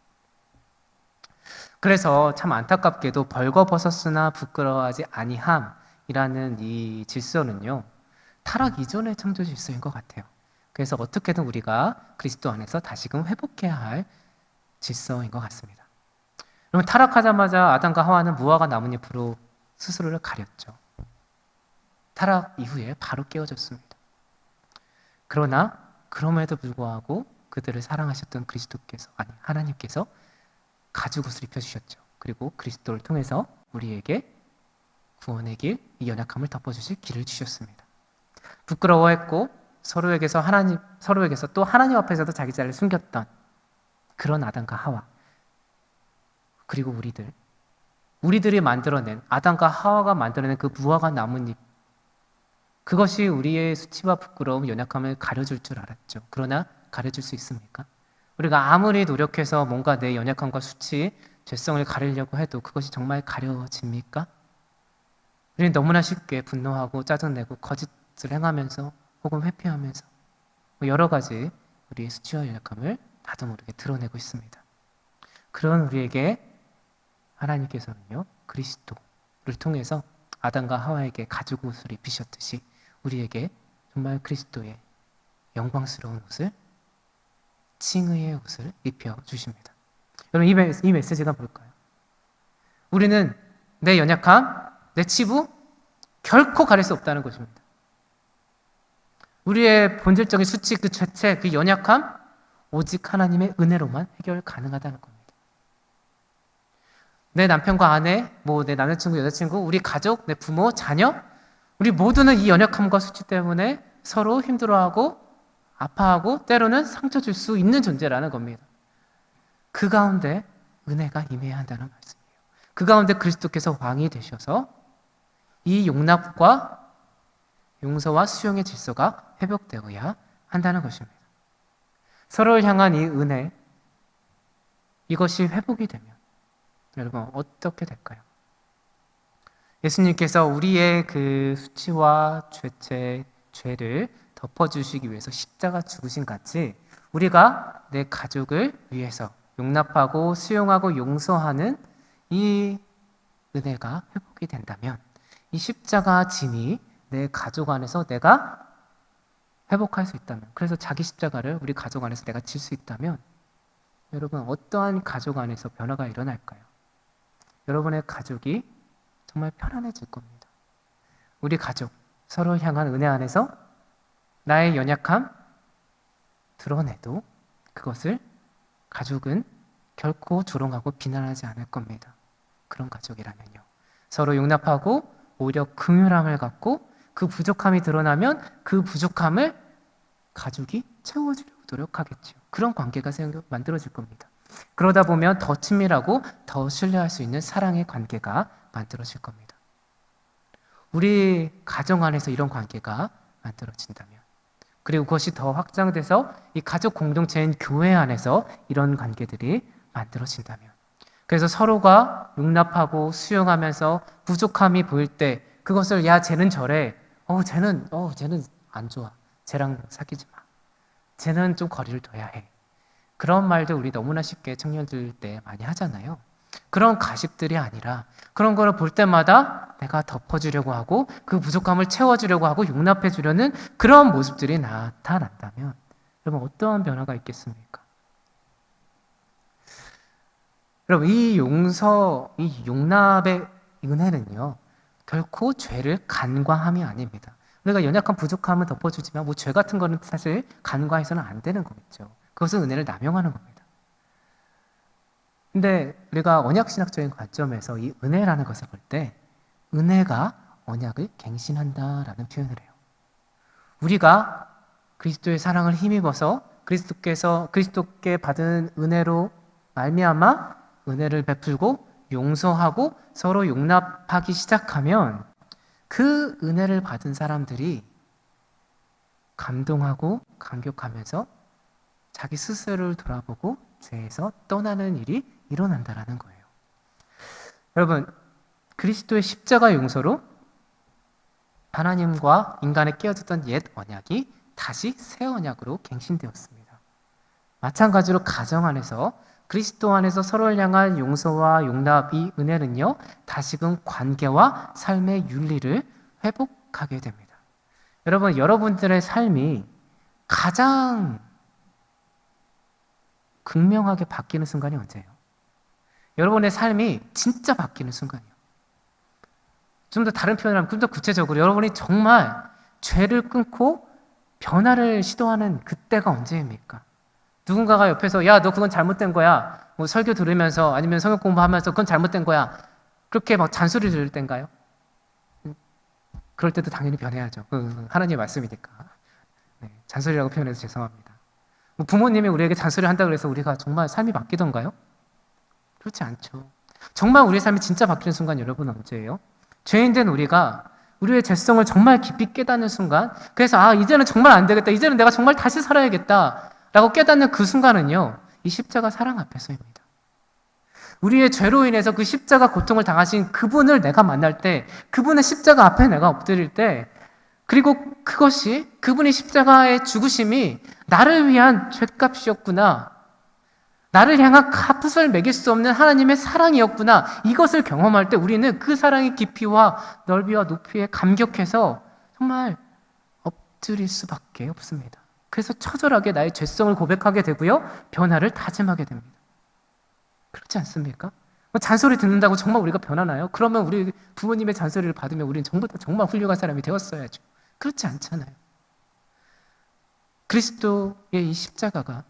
그래서 참 안타깝게도 벌거벗었으나 부끄러워하지 아니함이라는 이 질서는요, 타락 이전의 창조 질서인 것 같아요. 그래서 어떻게든 우리가 그리스도 안에서 다시금 회복해야 할 질서인 것 같습니다. 그러면 타락하자마자 아담과 하와는 무화과 나뭇잎으로 스스로를 가렸죠. 타락 이후에 바로 깨어졌습니다. 그러나 그럼에도 불구하고 그들을 사랑하셨던 하나님께서 가죽 옷을 입혀주셨죠. 그리고 그리스도를 통해서 우리에게 구원의 길, 이 연약함을 덮어주실 길을 주셨습니다. 부끄러워했고 서로에게서 또 하나님 앞에서도 자기 자리를 숨겼던 그런 아담과 하와, 그리고 우리들이 만들어낸, 아담과 하와가 만들어낸 그 무화과 나뭇잎, 그것이 우리의 수치와 부끄러움, 연약함을 가려줄 줄 알았죠. 그러나 가려줄 수 있습니까? 우리가 아무리 노력해서 뭔가 내 연약함과 수치, 죄성을 가리려고 해도 그것이 정말 가려집니까? 우리는 너무나 쉽게 분노하고 짜증내고 거짓을 행하면서 혹은 회피하면서 여러 가지 우리의 수치와 연약함을 나도 모르게 드러내고 있습니다. 그런 우리에게 하나님께서는요, 그리스도를 통해서 아담과 하와에게 가죽 옷을 입히셨듯이 우리에게 정말 그리스도의 영광스러운 옷을, 칭의의 옷을 입혀 주십니다. 여러분, 이 메시지가 뭘까요? 우리는 내 연약함, 내 치부 결코 가릴 수 없다는 것입니다. 우리의 본질적인 수치, 그 죄체, 그 연약함, 오직 하나님의 은혜로만 해결 가능하다는 겁니다. 내 남편과 아내, 내 남자친구, 여자친구, 우리 가족, 내 부모, 자녀, 우리 모두는 이 연약함과 수치 때문에 서로 힘들어하고 아파하고 때로는 상처 줄 수 있는 존재라는 겁니다. 그 가운데 은혜가 임해야 한다는 말씀이에요. 그 가운데 그리스도께서 왕이 되셔서 이 용납과 용서와 수용의 질서가 회복되어야 한다는 것입니다. 서로를 향한 이 은혜, 이것이 회복이 되면 여러분 어떻게 될까요? 예수님께서 우리의 그 수치와 죄를 덮어주시기 위해서 십자가 죽으신 같이 우리가 내 가족을 위해서 용납하고 수용하고 용서하는 이 은혜가 회복이 된다면 이 십자가 짐이 내 가족 안에서 내가 회복할 수 있다면, 그래서 자기 십자가를 우리 가족 안에서 내가 질 수 있다면 여러분 어떠한 가족 안에서 변화가 일어날까요? 여러분의 가족이 정말 편안해질 겁니다. 우리 가족, 서로 향한 은혜 안에서 나의 연약함 드러내도 그것을 가족은 결코 조롱하고 비난하지 않을 겁니다. 그런 가족이라면요. 서로 용납하고 오히려 긍휼함을 갖고 그 부족함이 드러나면 그 부족함을 가족이 채워주려고 노력하겠죠. 그런 관계가 만들어질 겁니다. 그러다 보면 더 친밀하고 더 신뢰할 수 있는 사랑의 관계가 만들어질 겁니다. 우리 가정 안에서 이런 관계가 만들어진다면, 그리고 그것이 더 확장돼서 이 가족 공동체인 교회 안에서 이런 관계들이 만들어진다면, 그래서 서로가 용납하고 수용하면서 부족함이 보일 때 그것을 야 쟤는 저래, 쟤는 안 좋아, 쟤랑 사귀지 마, 쟤는 좀 거리를 둬야 해, 그런 말들 우리 너무나 쉽게 청년들 때 많이 하잖아요. 그런 가십들이 아니라 그런 거를 볼 때마다 내가 덮어주려고 하고 그 부족함을 채워주려고 하고 용납해 주려는 그런 모습들이 나타난다면 여러분 어떠한 변화가 있겠습니까? 여러분 이 용납의 은혜는요 결코 죄를 간과함이 아닙니다. 우리가 연약한 부족함은 덮어주지만 뭐 죄 같은 거는 사실 간과해서는 안 되는 거겠죠. 그것은 은혜를 남용하는 겁니다. 근데 우리가 언약신학적인 관점에서 이 은혜라는 것을 볼 때 은혜가 언약을 갱신한다라는 표현을 해요. 우리가 그리스도의 사랑을 힘입어서 그리스도께 받은 은혜로 말미암아 은혜를 베풀고 용서하고 서로 용납하기 시작하면 그 은혜를 받은 사람들이 감동하고 감격하면서 자기 스스로를 돌아보고 죄에서 떠나는 일이 일어난다라는 거예요. 여러분, 그리스도의 십자가 용서로 하나님과 인간에 끼어졌던 옛 언약이 다시 새 언약으로 갱신되었습니다. 마찬가지로 가정 안에서 그리스도 안에서 서로를 향한 용서와 용납, 이 은혜는요 다시금 관계와 삶의 윤리를 회복하게 됩니다. 여러분, 여러분들의 삶이 가장 극명하게 바뀌는 순간이 언제예요? 여러분의 삶이 진짜 바뀌는 순간이에요. 좀 더 다른 표현을 하면 좀 더 구체적으로 여러분이 정말 죄를 끊고 변화를 시도하는 그때가 언제입니까? 누군가가 옆에서 야, 너 그건 잘못된 거야, 뭐 설교 들으면서 아니면 성경 공부하면서 그건 잘못된 거야, 그렇게 막 잔소리 들을 때인가요? 그럴 때도 당연히 변해야죠. 하나님의 말씀이니까. 네, 잔소리라고 표현해서 죄송합니다. 뭐 부모님이 우리에게 잔소리를 한다고 해서 우리가 정말 삶이 바뀌던가요? 그렇지 않죠. 정말 우리의 삶이 진짜 바뀌는 순간 여러분 언제예요? 죄인된 우리가 우리의 죄성을 정말 깊이 깨닫는 순간, 그래서 이제는 정말 안 되겠다, 이제는 내가 정말 다시 살아야겠다 라고 깨닫는 그 순간은요 이 십자가 사랑 앞에서입니다. 우리의 죄로 인해서 그 십자가 고통을 당하신 그분을 내가 만날 때, 그분의 십자가 앞에 내가 엎드릴 때, 그리고 그것이 그분의 십자가의 죽으심이 나를 위한 죗값이었구나, 나를 향한 값을 매길 수 없는 하나님의 사랑이었구나, 이것을 경험할 때 우리는 그 사랑의 깊이와 넓이와 높이에 감격해서 정말 엎드릴 수밖에 없습니다. 그래서 처절하게 나의 죄성을 고백하게 되고요 변화를 다짐하게 됩니다. 그렇지 않습니까? 잔소리 듣는다고 정말 우리가 변하나요? 그러면 우리 부모님의 잔소리를 받으면 우리는 정말 훌륭한 사람이 되었어야죠. 그렇지 않잖아요. 그리스도의 이 십자가가,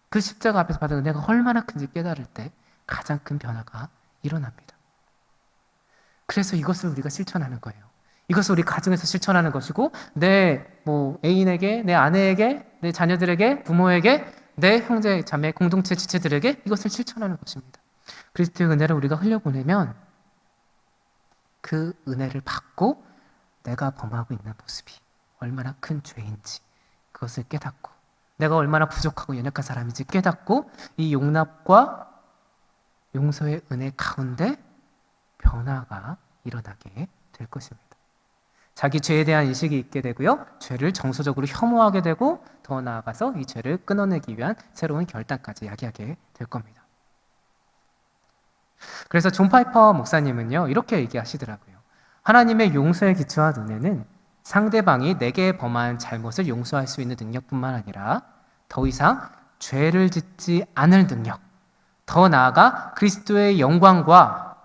그 십자가 앞에서 받은 은혜가 얼마나 큰지 깨달을 때 가장 큰 변화가 일어납니다. 그래서 이것을 우리가 실천하는 거예요. 이것을 우리 가정에서 실천하는 것이고, 내 애인에게, 내 아내에게, 내 자녀들에게, 부모에게, 내 형제, 자매, 공동체 지체들에게 이것을 실천하는 것입니다. 그리스도의 은혜를 우리가 흘려보내면 그 은혜를 받고 내가 범하고 있는 모습이 얼마나 큰 죄인지 그것을 깨닫고 내가 얼마나 부족하고 연약한 사람인지 깨닫고 이 용납과 용서의 은혜 가운데 변화가 일어나게 될 것입니다. 자기 죄에 대한 인식이 있게 되고요. 죄를 정서적으로 혐오하게 되고 더 나아가서 이 죄를 끊어내기 위한 새로운 결단까지 야기하게 될 겁니다. 그래서 존 파이퍼 목사님은요. 이렇게 얘기하시더라고요. 하나님의 용서에 기초한 은혜는 상대방이 내게 범한 잘못을 용서할 수 있는 능력뿐만 아니라 더 이상 죄를 짓지 않을 능력, 더 나아가 그리스도의 영광과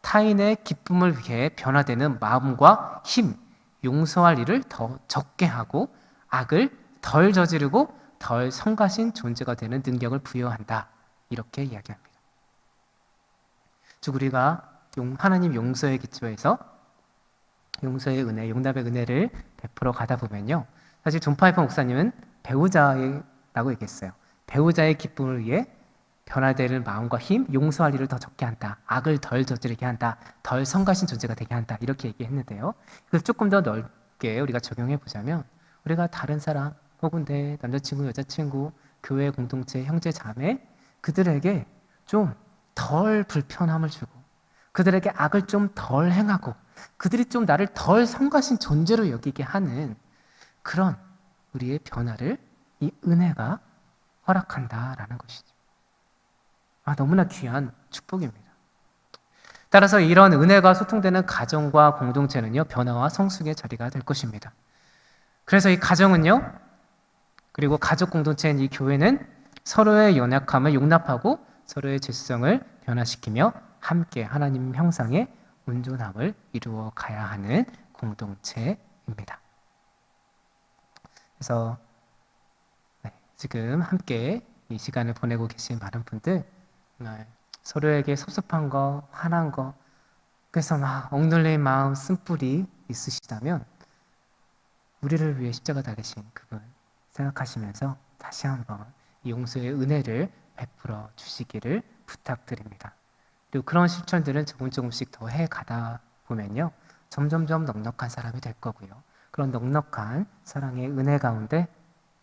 타인의 기쁨을 위해 변화되는 마음과 힘, 용서할 일을 더 적게 하고 악을 덜 저지르고 덜 성가신 존재가 되는 능력을 부여한다. 이렇게 이야기합니다. 즉 우리가 하나님 용서의 기초에서 용서의 은혜, 용납의 은혜를 베풀어 가다 보면요. 사실 존 파이퍼 목사님은 배우자라고 얘기했어요. 배우자의 기쁨을 위해 변화되는 마음과 힘, 용서할 일을 더 적게 한다. 악을 덜 저지르게 한다. 덜 성가신 존재가 되게 한다. 이렇게 얘기했는데요. 그래서 조금 더 넓게 우리가 적용해 보자면 우리가 다른 사람 혹은 내 남자친구, 여자친구, 교회 공동체, 형제, 자매 그들에게 좀 덜 불편함을 주고 그들에게 악을 좀 덜 행하고 그들이 좀 나를 덜 성가신 존재로 여기게 하는 그런 우리의 변화를 이 은혜가 허락한다라는 것이죠. 너무나 귀한 축복입니다. 따라서 이런 은혜가 소통되는 가정과 공동체는요, 변화와 성숙의 자리가 될 것입니다. 그래서 이 가정은요, 그리고 가족 공동체인 이 교회는 서로의 연약함을 용납하고 서로의 죄성을 변화시키며 함께 하나님 형상의 온전함을 이루어 가야 하는 공동체입니다. 그래서 지금 함께 이 시간을 보내고 계신 많은 분들 서로에게 섭섭한 거, 화난 거 그래서 막 억눌린 마음 쓴뿌리 있으시다면 우리를 위해 십자가 달리신 그분 생각하시면서 다시 한번 이 용서의 은혜를 베풀어 주시기를 부탁드립니다. 그리고 그런 실천들은 조금씩 더 해가다 보면요. 점점점 넉넉한 사람이 될 거고요. 그런 넉넉한 사랑의 은혜 가운데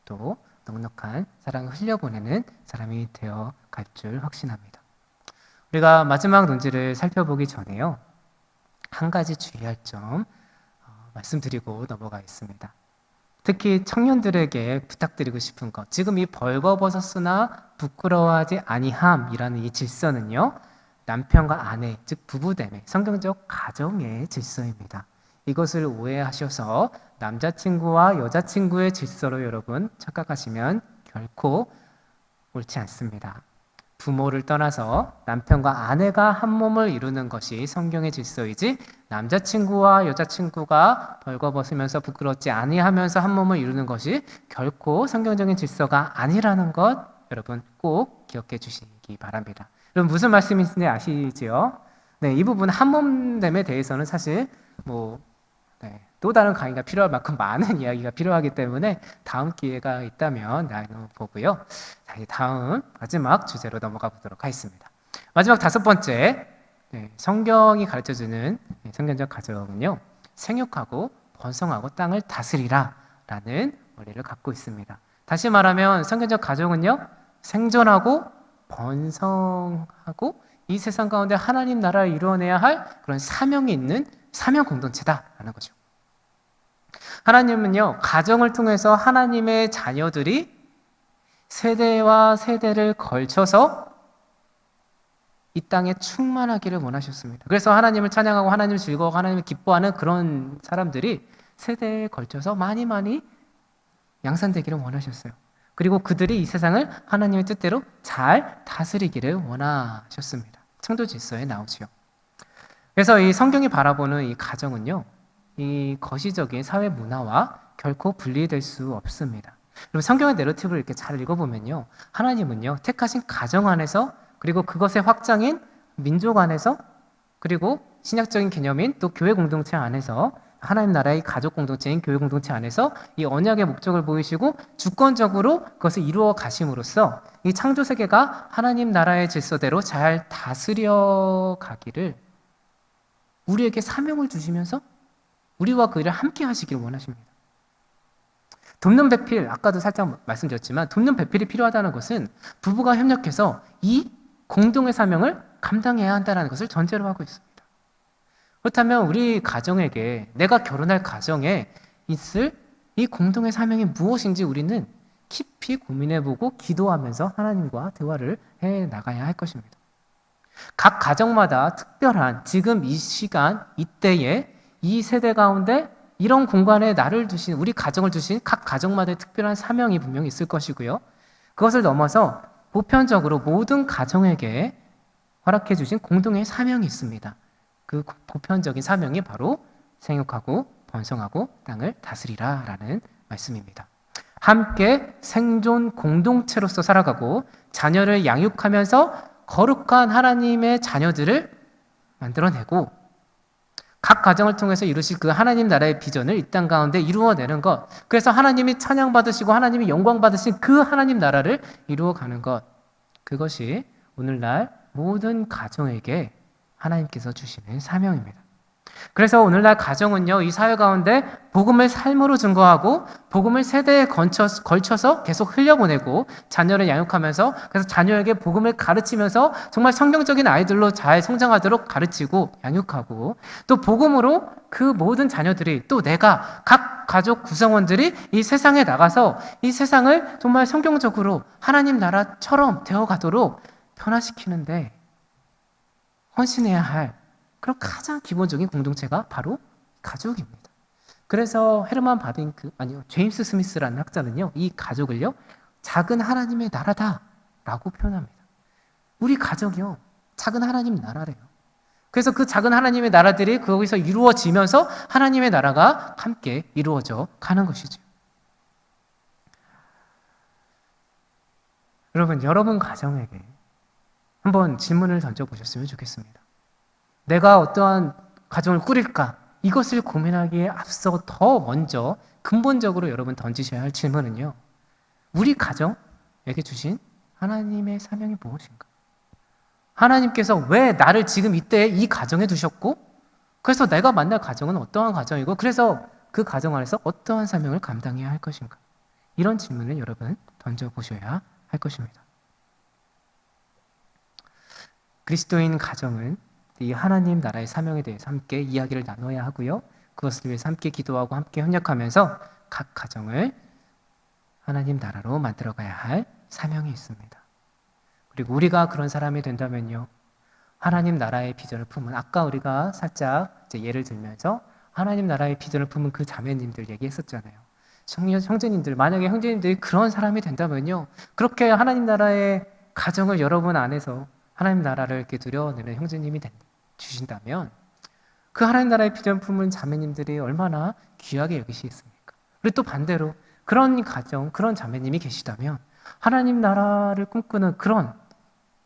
또 넉넉한 사랑을 흘려보내는 사람이 되어 갈 줄 확신합니다. 우리가 마지막 논지를 살펴보기 전에요. 한 가지 주의할 점 말씀드리고 넘어가겠습니다. 특히 청년들에게 부탁드리고 싶은 것, 지금 이 벌거벗었으나 부끄러워하지 아니함이라는 이 질서는요, 남편과 아내, 즉 부부됨의 성경적 가정의 질서입니다. 이것을 오해하셔서 남자친구와 여자친구의 질서로 여러분 착각하시면 결코 옳지 않습니다. 부모를 떠나서 남편과 아내가 한 몸을 이루는 것이 성경의 질서이지 남자친구와 여자친구가 벌거벗으면서 부끄럽지 아니하면서 한 몸을 이루는 것이 결코 성경적인 질서가 아니라는 것 여러분 꼭 기억해 주시기 바랍니다. 여러분 무슨 말씀인지 아시지요? 네, 이 부분 한 몸됨에 대해서는 사실 또 다른 강의가 필요할 만큼 많은 이야기가 필요하기 때문에 다음 기회가 있다면 나눠보고요. 자, 다음 마지막 주제로 넘어가 보도록 하겠습니다. 마지막 5번째 성경이 가르쳐주는 성경적 가정은요. 생육하고 번성하고 땅을 다스리라 라는 원리를 갖고 있습니다. 다시 말하면 성경적 가정은요. 생존하고 번성하고 이 세상 가운데 하나님 나라를 이루어내야 할 그런 사명이 있는 사명 공동체다라는 거죠. 하나님은요, 가정을 통해서 하나님의 자녀들이 세대와 세대를 걸쳐서 이 땅에 충만하기를 원하셨습니다. 그래서 하나님을 찬양하고 하나님을 즐거워하고 하나님을 기뻐하는 그런 사람들이 세대에 걸쳐서 많이 양산되기를 원하셨어요. 그리고 그들이 이 세상을 하나님의 뜻대로 잘 다스리기를 원하셨습니다. 창조 질서에 나오지요. 그래서 이 성경이 바라보는 이 가정은요, 이 거시적인 사회 문화와 결코 분리될 수 없습니다. 그리고 성경의 내러티브를 이렇게 잘 읽어보면요, 하나님은요 택하신 가정 안에서 그리고 그것의 확장인 민족 안에서 그리고 신약적인 개념인 또 교회 공동체 안에서 하나님 나라의 가족 공동체인 교회 공동체 안에서 이 언약의 목적을 보이시고 주권적으로 그것을 이루어 가심으로써 이 창조 세계가 하나님 나라의 질서대로 잘 다스려 가기를 우리에게 사명을 주시면서 우리와 그 일을 함께 하시길 원하십니다. 돕는 배필, 아까도 살짝 말씀드렸지만 돕는 배필이 필요하다는 것은 부부가 협력해서 이 공동의 사명을 감당해야 한다는 것을 전제로 하고 있습니다. 그렇다면 우리 가정에게, 내가 결혼할 가정에 있을 이 공동의 사명이 무엇인지 우리는 깊이 고민해보고 기도하면서 하나님과 대화를 해 나가야 할 것입니다. 각 가정마다 특별한 지금 이 시간, 이때에 이 세대 가운데 이런 공간에 나를 두신, 우리 가정을 두신 각 가정마다의 특별한 사명이 분명히 있을 것이고요. 그것을 넘어서 보편적으로 모든 가정에게 허락해 주신 공동의 사명이 있습니다. 그 보편적인 사명이 바로 생육하고 번성하고 땅을 다스리라라는 말씀입니다. 함께 생존 공동체로서 살아가고 자녀를 양육하면서 거룩한 하나님의 자녀들을 만들어내고 각 가정을 통해서 이루실 그 하나님 나라의 비전을 이 땅 가운데 이루어내는 것, 그래서 하나님이 찬양받으시고 하나님이 영광받으신 그 하나님 나라를 이루어가는 것, 그것이 오늘날 모든 가정에게 하나님께서 주시는 사명입니다. 그래서 오늘날 가정은요, 이 사회 가운데 복음을 삶으로 증거하고 복음을 세대에 걸쳐서 계속 흘려보내고 자녀를 양육하면서, 그래서 자녀에게 복음을 가르치면서 정말 성경적인 아이들로 잘 성장하도록 가르치고 양육하고, 또 복음으로 그 모든 자녀들이, 또 내가 각 가족 구성원들이 이 세상에 나가서 이 세상을 정말 성경적으로 하나님 나라처럼 되어가도록 변화시키는데 헌신해야 할 그런 가장 기본적인 공동체가 바로 가족입니다. 그래서 헤르만 바딩크, 제임스 스미스라는 학자는요, 이 가족을요, 작은 하나님의 나라다라고 표현합니다. 우리 가족이요, 작은 하나님 나라래요. 그래서 그 작은 하나님의 나라들이 거기서 이루어지면서 하나님의 나라가 함께 이루어져 가는 것이죠. 여러분 가정에게 한번 질문을 던져보셨으면 좋겠습니다. 내가 어떠한 가정을 꾸릴까? 이것을 고민하기에 앞서 더 먼저 근본적으로 여러분 던지셔야 할 질문은요, 우리 가정에게 주신 하나님의 사명이 무엇인가? 하나님께서 왜 나를 지금 이때 이 가정에 두셨고, 그래서 내가 만날 가정은 어떠한 가정이고, 그래서 그 가정 안에서 어떠한 사명을 감당해야 할 것인가? 이런 질문을 여러분 던져보셔야 할 것입니다. 그리스도인 가정은 이 하나님 나라의 사명에 대해서 함께 이야기를 나눠야 하고요. 그것을 위해서 함께 기도하고 함께 협력하면서 각 가정을 하나님 나라로 만들어가야 할 사명이 있습니다. 그리고 우리가 그런 사람이 된다면요, 하나님 나라의 비전을 품은, 아까 우리가 살짝 예를 들면서 하나님 나라의 비전을 품은 그 자매님들 얘기했었잖아요. 형제님들, 만약에 형제님들이 그런 사람이 된다면요, 그렇게 하나님 나라의 가정을 여러분 안에서 하나님 나라를 이렇게 누려내는 형제님이 주신다면 그 하나님 나라의 비전 품은 자매님들이 얼마나 귀하게 여기시겠습니까? 그리고 또 반대로 그런 가정, 그런 자매님이 계시다면 하나님 나라를 꿈꾸는 그런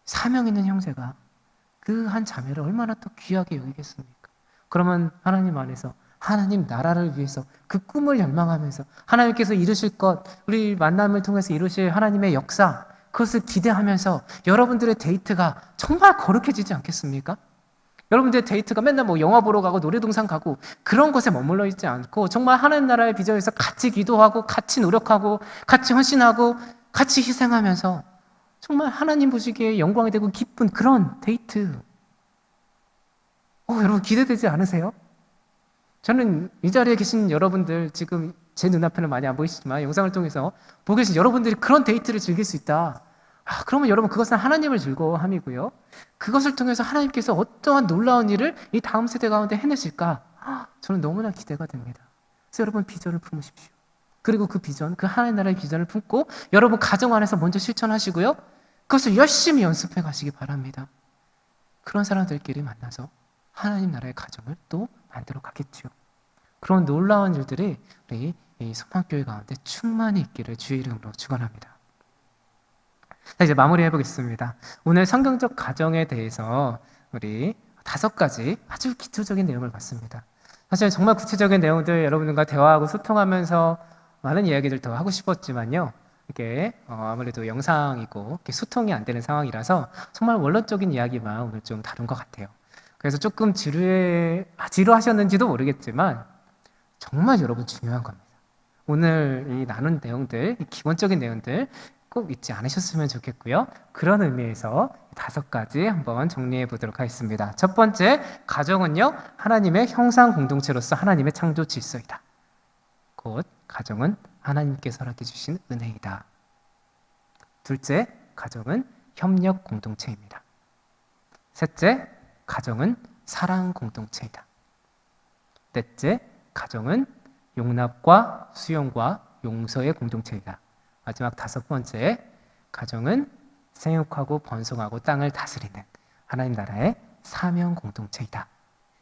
사명 있는 형제가 그 한 자매를 얼마나 또 귀하게 여기겠습니까? 그러면 하나님 안에서 하나님 나라를 위해서 그 꿈을 열망하면서 하나님께서 이루실 것, 우리 만남을 통해서 이루실 하나님의 역사, 그것을 기대하면서 여러분들의 데이트가 정말 거룩해지지 않겠습니까? 여러분들의 데이트가 맨날 영화 보러 가고 놀이동산 가고 그런 것에 머물러 있지 않고 정말 하나님 나라의 비전에서 같이 기도하고 같이 노력하고 같이 헌신하고 같이 희생하면서 정말 하나님 보시기에 영광이 되고 기쁜 그런 데이트. 여러분 기대되지 않으세요? 저는 이 자리에 계신 여러분들, 지금 제 눈앞에는 많이 안 보이시지만 영상을 통해서 보고 계신 여러분들이 그런 데이트를 즐길 수 있다. 그러면 여러분 그것은 하나님을 즐거워함이고요. 그것을 통해서 하나님께서 어떠한 놀라운 일을 이 다음 세대 가운데 해내실까? 저는 너무나 기대가 됩니다. 그래서 여러분 비전을 품으십시오. 그리고 그 비전, 그 하나님 나라의 비전을 품고 여러분 가정 안에서 먼저 실천하시고요. 그것을 열심히 연습해 가시기 바랍니다. 그런 사람들끼리 만나서 하나님 나라의 가정을 또 만들어 가겠죠. 그런 놀라운 일들이 우리 이 소망교회 가운데 충만히 있기를 주의 이름으로 축원합니다. 자, 이제 마무리해 보겠습니다. 오늘 성경적 가정에 대해서 우리 5가지 아주 기초적인 내용을 봤습니다. 사실 정말 구체적인 내용들 여러분들과 대화하고 소통하면서 많은 이야기들 더 하고 싶었지만요. 이게 아무래도 영상이고 이렇게 소통이 안 되는 상황이라서 정말 원론적인 이야기만 오늘 좀 다룬 것 같아요. 그래서 조금 지루하셨는지도 모르겠지만 정말 여러분 중요한 겁니다. 오늘 이 나눈 내용들, 이 기본적인 내용들 꼭 잊지 않으셨으면 좋겠고요. 그런 의미에서 5가지 한번 정리해 보도록 하겠습니다. 첫 번째, 가정은요, 하나님의 형상 공동체로서 하나님의 창조 질서이다. 곧 가정은 하나님께서 허락해 주신 은혜이다. 둘째, 가정은 협력 공동체입니다. 셋째, 가정은 사랑 공동체이다. 넷째, 가정은 용납과 수용과 용서의 공동체이다. 마지막 5번째, 가정은 생육하고 번성하고 땅을 다스리는 하나님 나라의 사명 공동체이다.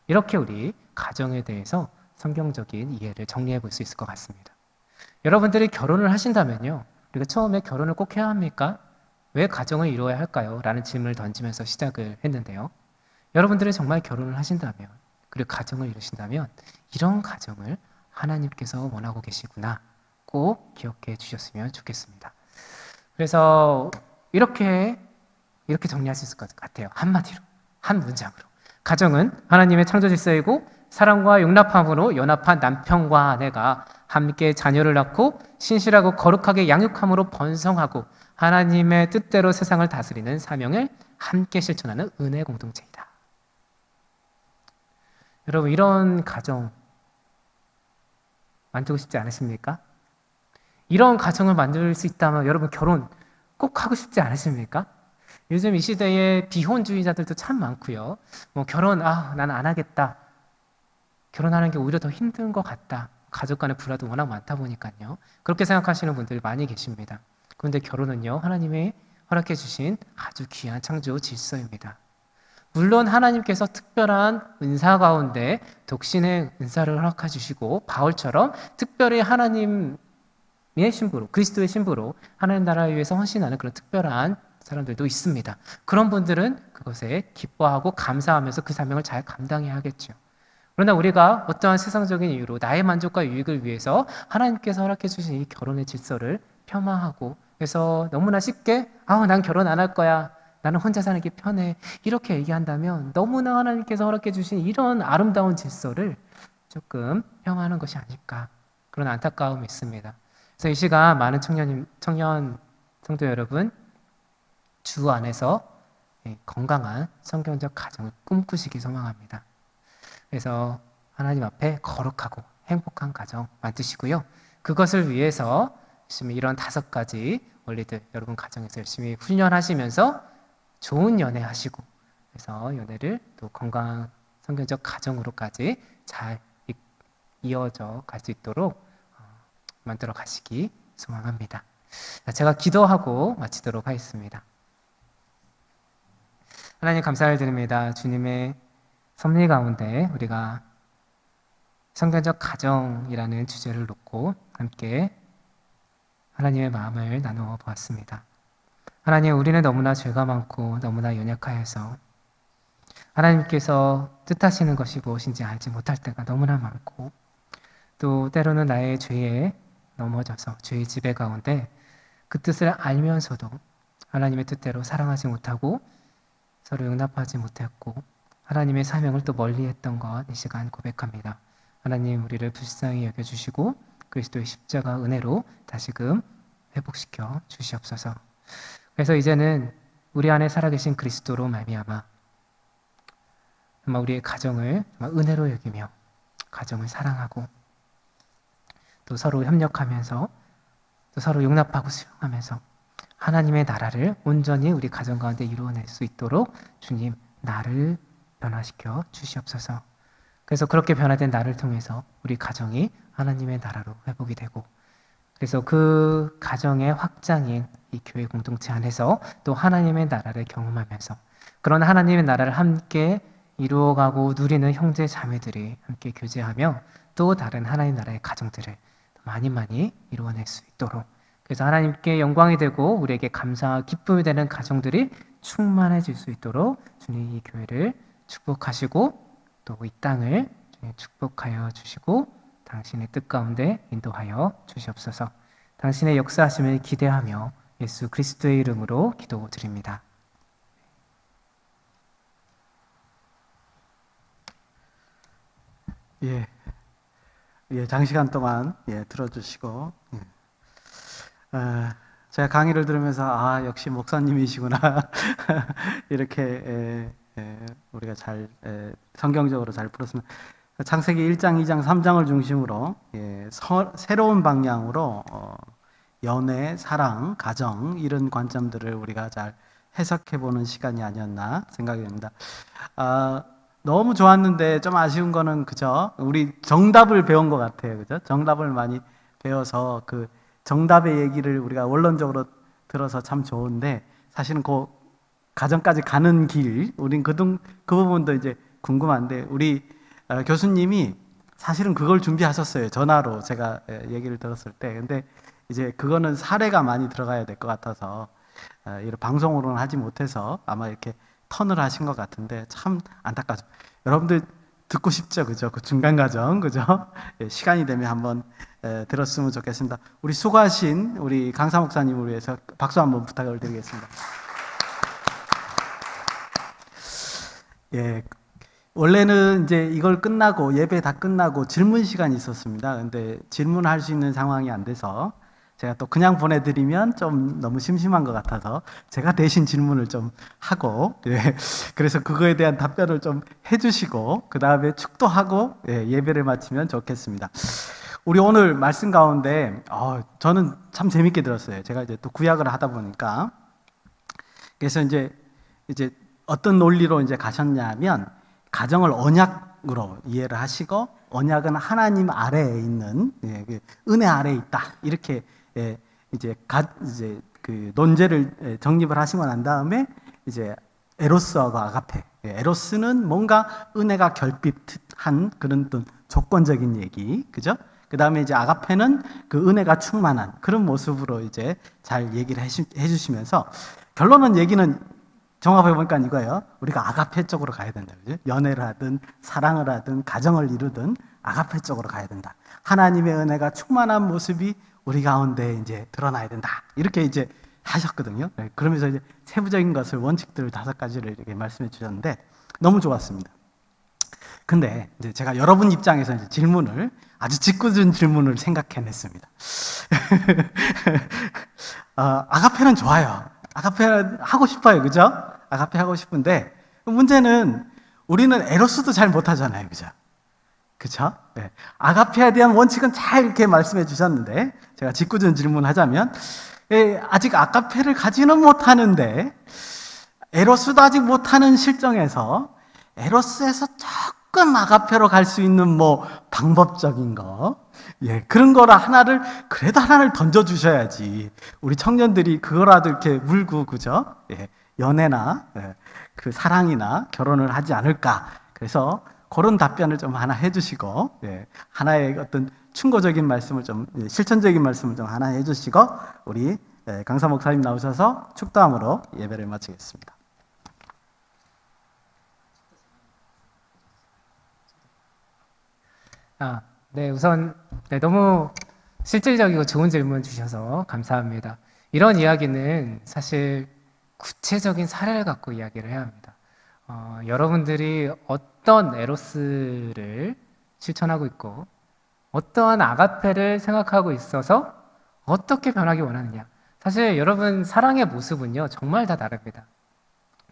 이렇게 우리 가정에 대해서 성경적인 이해를 정리해 볼 수 있을 것 같습니다. 여러분들이 결혼을 하신다면요, 우리가 처음에 결혼을 꼭 해야 합니까? 왜 가정을 이루어야 할까요? 라는 질문을 던지면서 시작을 했는데요. 여러분들이 정말 결혼을 하신다면, 그리고 가정을 이루신다면 이런 가정을 하나님께서 원하고 계시구나 꼭 기억해 주셨으면 좋겠습니다. 그래서 이렇게 정리할 수 있을 것 같아요. 한마디로, 한 문장으로. 가정은 하나님의 창조 질서이고 사랑과 용납함으로 연합한 남편과 아내가 함께 자녀를 낳고 신실하고 거룩하게 양육함으로 번성하고 하나님의 뜻대로 세상을 다스리는 사명을 함께 실천하는 은혜 공동체이다. 여러분, 이런 가정 만들고 싶지 않으십니까? 이런 가정을 만들 수 있다면 여러분 결혼 꼭 하고 싶지 않으십니까? 요즘 이 시대에 비혼주의자들도 참 많고요. 결혼 나는 안 하겠다. 결혼하는 게 오히려 더 힘든 것 같다. 가족 간의 불화도 워낙 많다 보니까요. 그렇게 생각하시는 분들이 많이 계십니다. 그런데 결혼은요, 하나님이 허락해 주신 아주 귀한 창조 질서입니다. 물론 하나님께서 특별한 은사 가운데 독신의 은사를 허락해 주시고 바울처럼 특별히 하나님의 신부로, 그리스도의 신부로 하나님 나라를 위해서 헌신하는 그런 특별한 사람들도 있습니다. 그런 분들은 그것에 기뻐하고 감사하면서 그 사명을 잘 감당해야 하겠죠. 그러나 우리가 어떠한 세상적인 이유로 나의 만족과 유익을 위해서 하나님께서 허락해 주신 이 결혼의 질서를 폄하하고 그래서 너무나 쉽게 난 결혼 안 할 거야. 나는 혼자 사는 게 편해. 이렇게 얘기한다면 너무나 하나님께서 허락해 주신 이런 아름다운 질서를 조금 폄하하는 것이 아닐까. 그런 안타까움이 있습니다. 그래서 이 시간 많은 청년 성도 여러분, 주 안에서 건강한 성경적 가정을 꿈꾸시기 소망합니다. 그래서 하나님 앞에 거룩하고 행복한 가정 만드시고요. 그것을 위해서 열심히 이런 5가지 원리들 여러분 가정에서 열심히 훈련하시면서 좋은 연애 하시고 그래서 연애를 또 건강한 성경적 가정으로까지 잘 이어져 갈 수 있도록 만들어 가시기 소망합니다. 제가 기도하고 마치도록 하겠습니다. 하나님 감사를 드립니다. 주님의 섭리 가운데 우리가 성경적 가정이라는 주제를 놓고 함께 하나님의 마음을 나누어 보았습니다. 하나님, 우리는 너무나 죄가 많고 너무나 연약하여서 하나님께서 뜻하시는 것이 무엇인지 알지 못할 때가 너무나 많고 또 때로는 나의 죄에 넘어져서 죄의 지배 가운데 그 뜻을 알면서도 하나님의 뜻대로 사랑하지 못하고 서로 용납하지 못했고 하나님의 사명을 또 멀리했던 것 이 시간 고백합니다. 하나님, 우리를 불쌍히 여겨주시고 그리스도의 십자가 은혜로 다시금 회복시켜 주시옵소서. 그래서 이제는 우리 안에 살아계신 그리스도로 말미암아 정말 우리의 가정을 정말 은혜로 여기며 가정을 사랑하고 또 서로 협력하면서 또 서로 용납하고 수용하면서 하나님의 나라를 온전히 우리 가정 가운데 이루어낼 수 있도록 주님 나를 변화시켜 주시옵소서. 그래서 그렇게 변화된 나를 통해서 우리 가정이 하나님의 나라로 회복이 되고 그래서 그 가정의 확장인 이 교회 공동체 안에서 또 하나님의 나라를 경험하면서 그런 하나님의 나라를 함께 이루어가고 누리는 형제 자매들이 함께 교제하며 또 다른 하나님 나라의 가정들을 많이 이루어낼 수 있도록 그래서 하나님께 영광이 되고 우리에게 감사와 기쁨이 되는 가정들이 충만해질 수 있도록 주님 이 교회를 축복하시고 또 이 땅을 축복하여 주시고 당신의 뜻 가운데 인도하여 주시옵소서. 당신의 역사하심을 기대하며 예수 그리스도의 이름으로 기도드립니다. 예, 장시간 동안 들어주시고 제가 강의를 들으면서 역시 목사님이시구나 이렇게 우리가 잘 성경적으로 잘 풀었습니다. 창세기 1장, 2장, 3장을 중심으로 새로운 방향으로 연애, 사랑, 가정 이런 관점들을 우리가 잘 해석해보는 시간이 아니었나 생각이 됩니다. 너무 좋았는데 좀 아쉬운 거는 그죠? 우리 정답을 배운 것 같아요, 그죠? 정답을 많이 배워서 그 정답의 얘기를 우리가 원론적으로 들어서 참 좋은데 사실은 그 가정까지 가는 길, 우린 그 부분도 이제 궁금한데 우리 교수님이 사실은 그걸 준비하셨어요. 전화로 제가 얘기를 들었을 때. 근데 이제 그거는 사례가 많이 들어가야 될 것 같아서 이런 방송으로는 하지 못해서 아마 이렇게 턴을 하신 것 같은데 참 안타깝죠. 여러분들 듣고 싶죠, 그죠? 그 중간 과정, 그죠? 시간이 되면 한번 들었으면 좋겠습니다. 우리 수고하신 우리 강사 목사님을 위해서 박수 한번 부탁을 드리겠습니다. 원래는 이제 이걸 끝나고 예배 다 끝나고 질문 시간이 있었습니다. 근데 질문할 수 있는 상황이 안 돼서 제가 또 그냥 보내드리면 좀 너무 심심한 것 같아서 제가 대신 질문을 좀 하고 그래서 그거에 대한 답변을 좀 해주시고 그 다음에 축도하고 예배를 마치면 좋겠습니다. 우리 오늘 말씀 가운데 저는 참 재밌게 들었어요. 제가 이제 또 구약을 하다 보니까 그래서 이제 어떤 논리로 이제 가셨냐면 가정을 언약으로 이해를 하시고 언약은 하나님 아래에 있는 은혜 아래에 있다 이렇게 이제 그 논제를 정립을 하시고 난 다음에 이제 에로스하고 아가페, 에로스는 뭔가 은혜가 결핍한 그런 또 조건적인 얘기, 그죠? 그 다음에 이제 아가페는 그 은혜가 충만한 그런 모습으로 이제 잘 얘기를 해주시면서 결론은 얘기는 종합해 보니까 이거예요. 우리가 아가페 쪽으로 가야 된다, 그죠? 연애를 하든 사랑을 하든 가정을 이루든 아가페 쪽으로 가야 된다. 하나님의 은혜가 충만한 모습이 우리 가운데 이제 드러나야 된다. 이렇게 이제 하셨거든요. 그러면서 이제 세부적인 것을 원칙들을 5가지를 이렇게 말씀해 주셨는데 너무 좋았습니다. 근데 이제 제가 여러분 입장에서 이제 질문을 아주 짓궂은 질문을 생각해냈습니다. 아가페는 좋아요. 아가페 하고 싶어요, 그죠? 아가페 하고 싶은데 문제는 우리는 에로스도 잘 못하잖아요, 그죠? 그쵸? 네. 아가페에 대한 원칙은 잘 이렇게 말씀해 주셨는데 제가 짓궂은 질문하자면 아직 아가페를 가지는 못하는데 에로스도 아직 못하는 실정에서 에로스에서 조금 아가페로 갈 수 있는 뭐 방법적인 거 그런 거라 그래도 하나를 던져주셔야지 우리 청년들이 그거라도 이렇게 물고 그죠? 연애나 그 사랑이나 결혼을 하지 않을까. 그래서 그런 답변을 좀 하나 해주시고 하나의 어떤 충고적인 말씀을 좀 실천적인 말씀을 좀 하나 해주시고 우리 강사 목사님 나오셔서 축도함으로 예배를 마치겠습니다. 네, 우선 너무 실질적이고 좋은 질문 주셔서 감사합니다. 이런 이야기는 사실 구체적인 사례를 갖고 이야기를 해야 합니다. 여러분들이 어떤 에로스를 실천하고 있고 어떠한 아가페를 생각하고 있어서 어떻게 변하기 원하느냐. 사실 여러분 사랑의 모습은요 정말 다 다릅니다.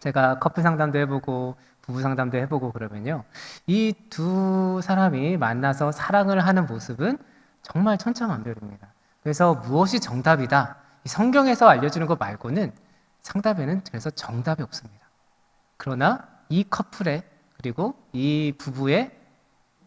제가 커플 상담도 해보고 부부 상담도 해보고 그러면요 이 두 사람이 만나서 사랑을 하는 모습은 정말 천차만별입니다. 그래서 무엇이 정답이다 이 성경에서 알려주는 것 말고는 상담에는 그래서 정답이 없습니다. 그러나 이 커플의 그리고 이 부부의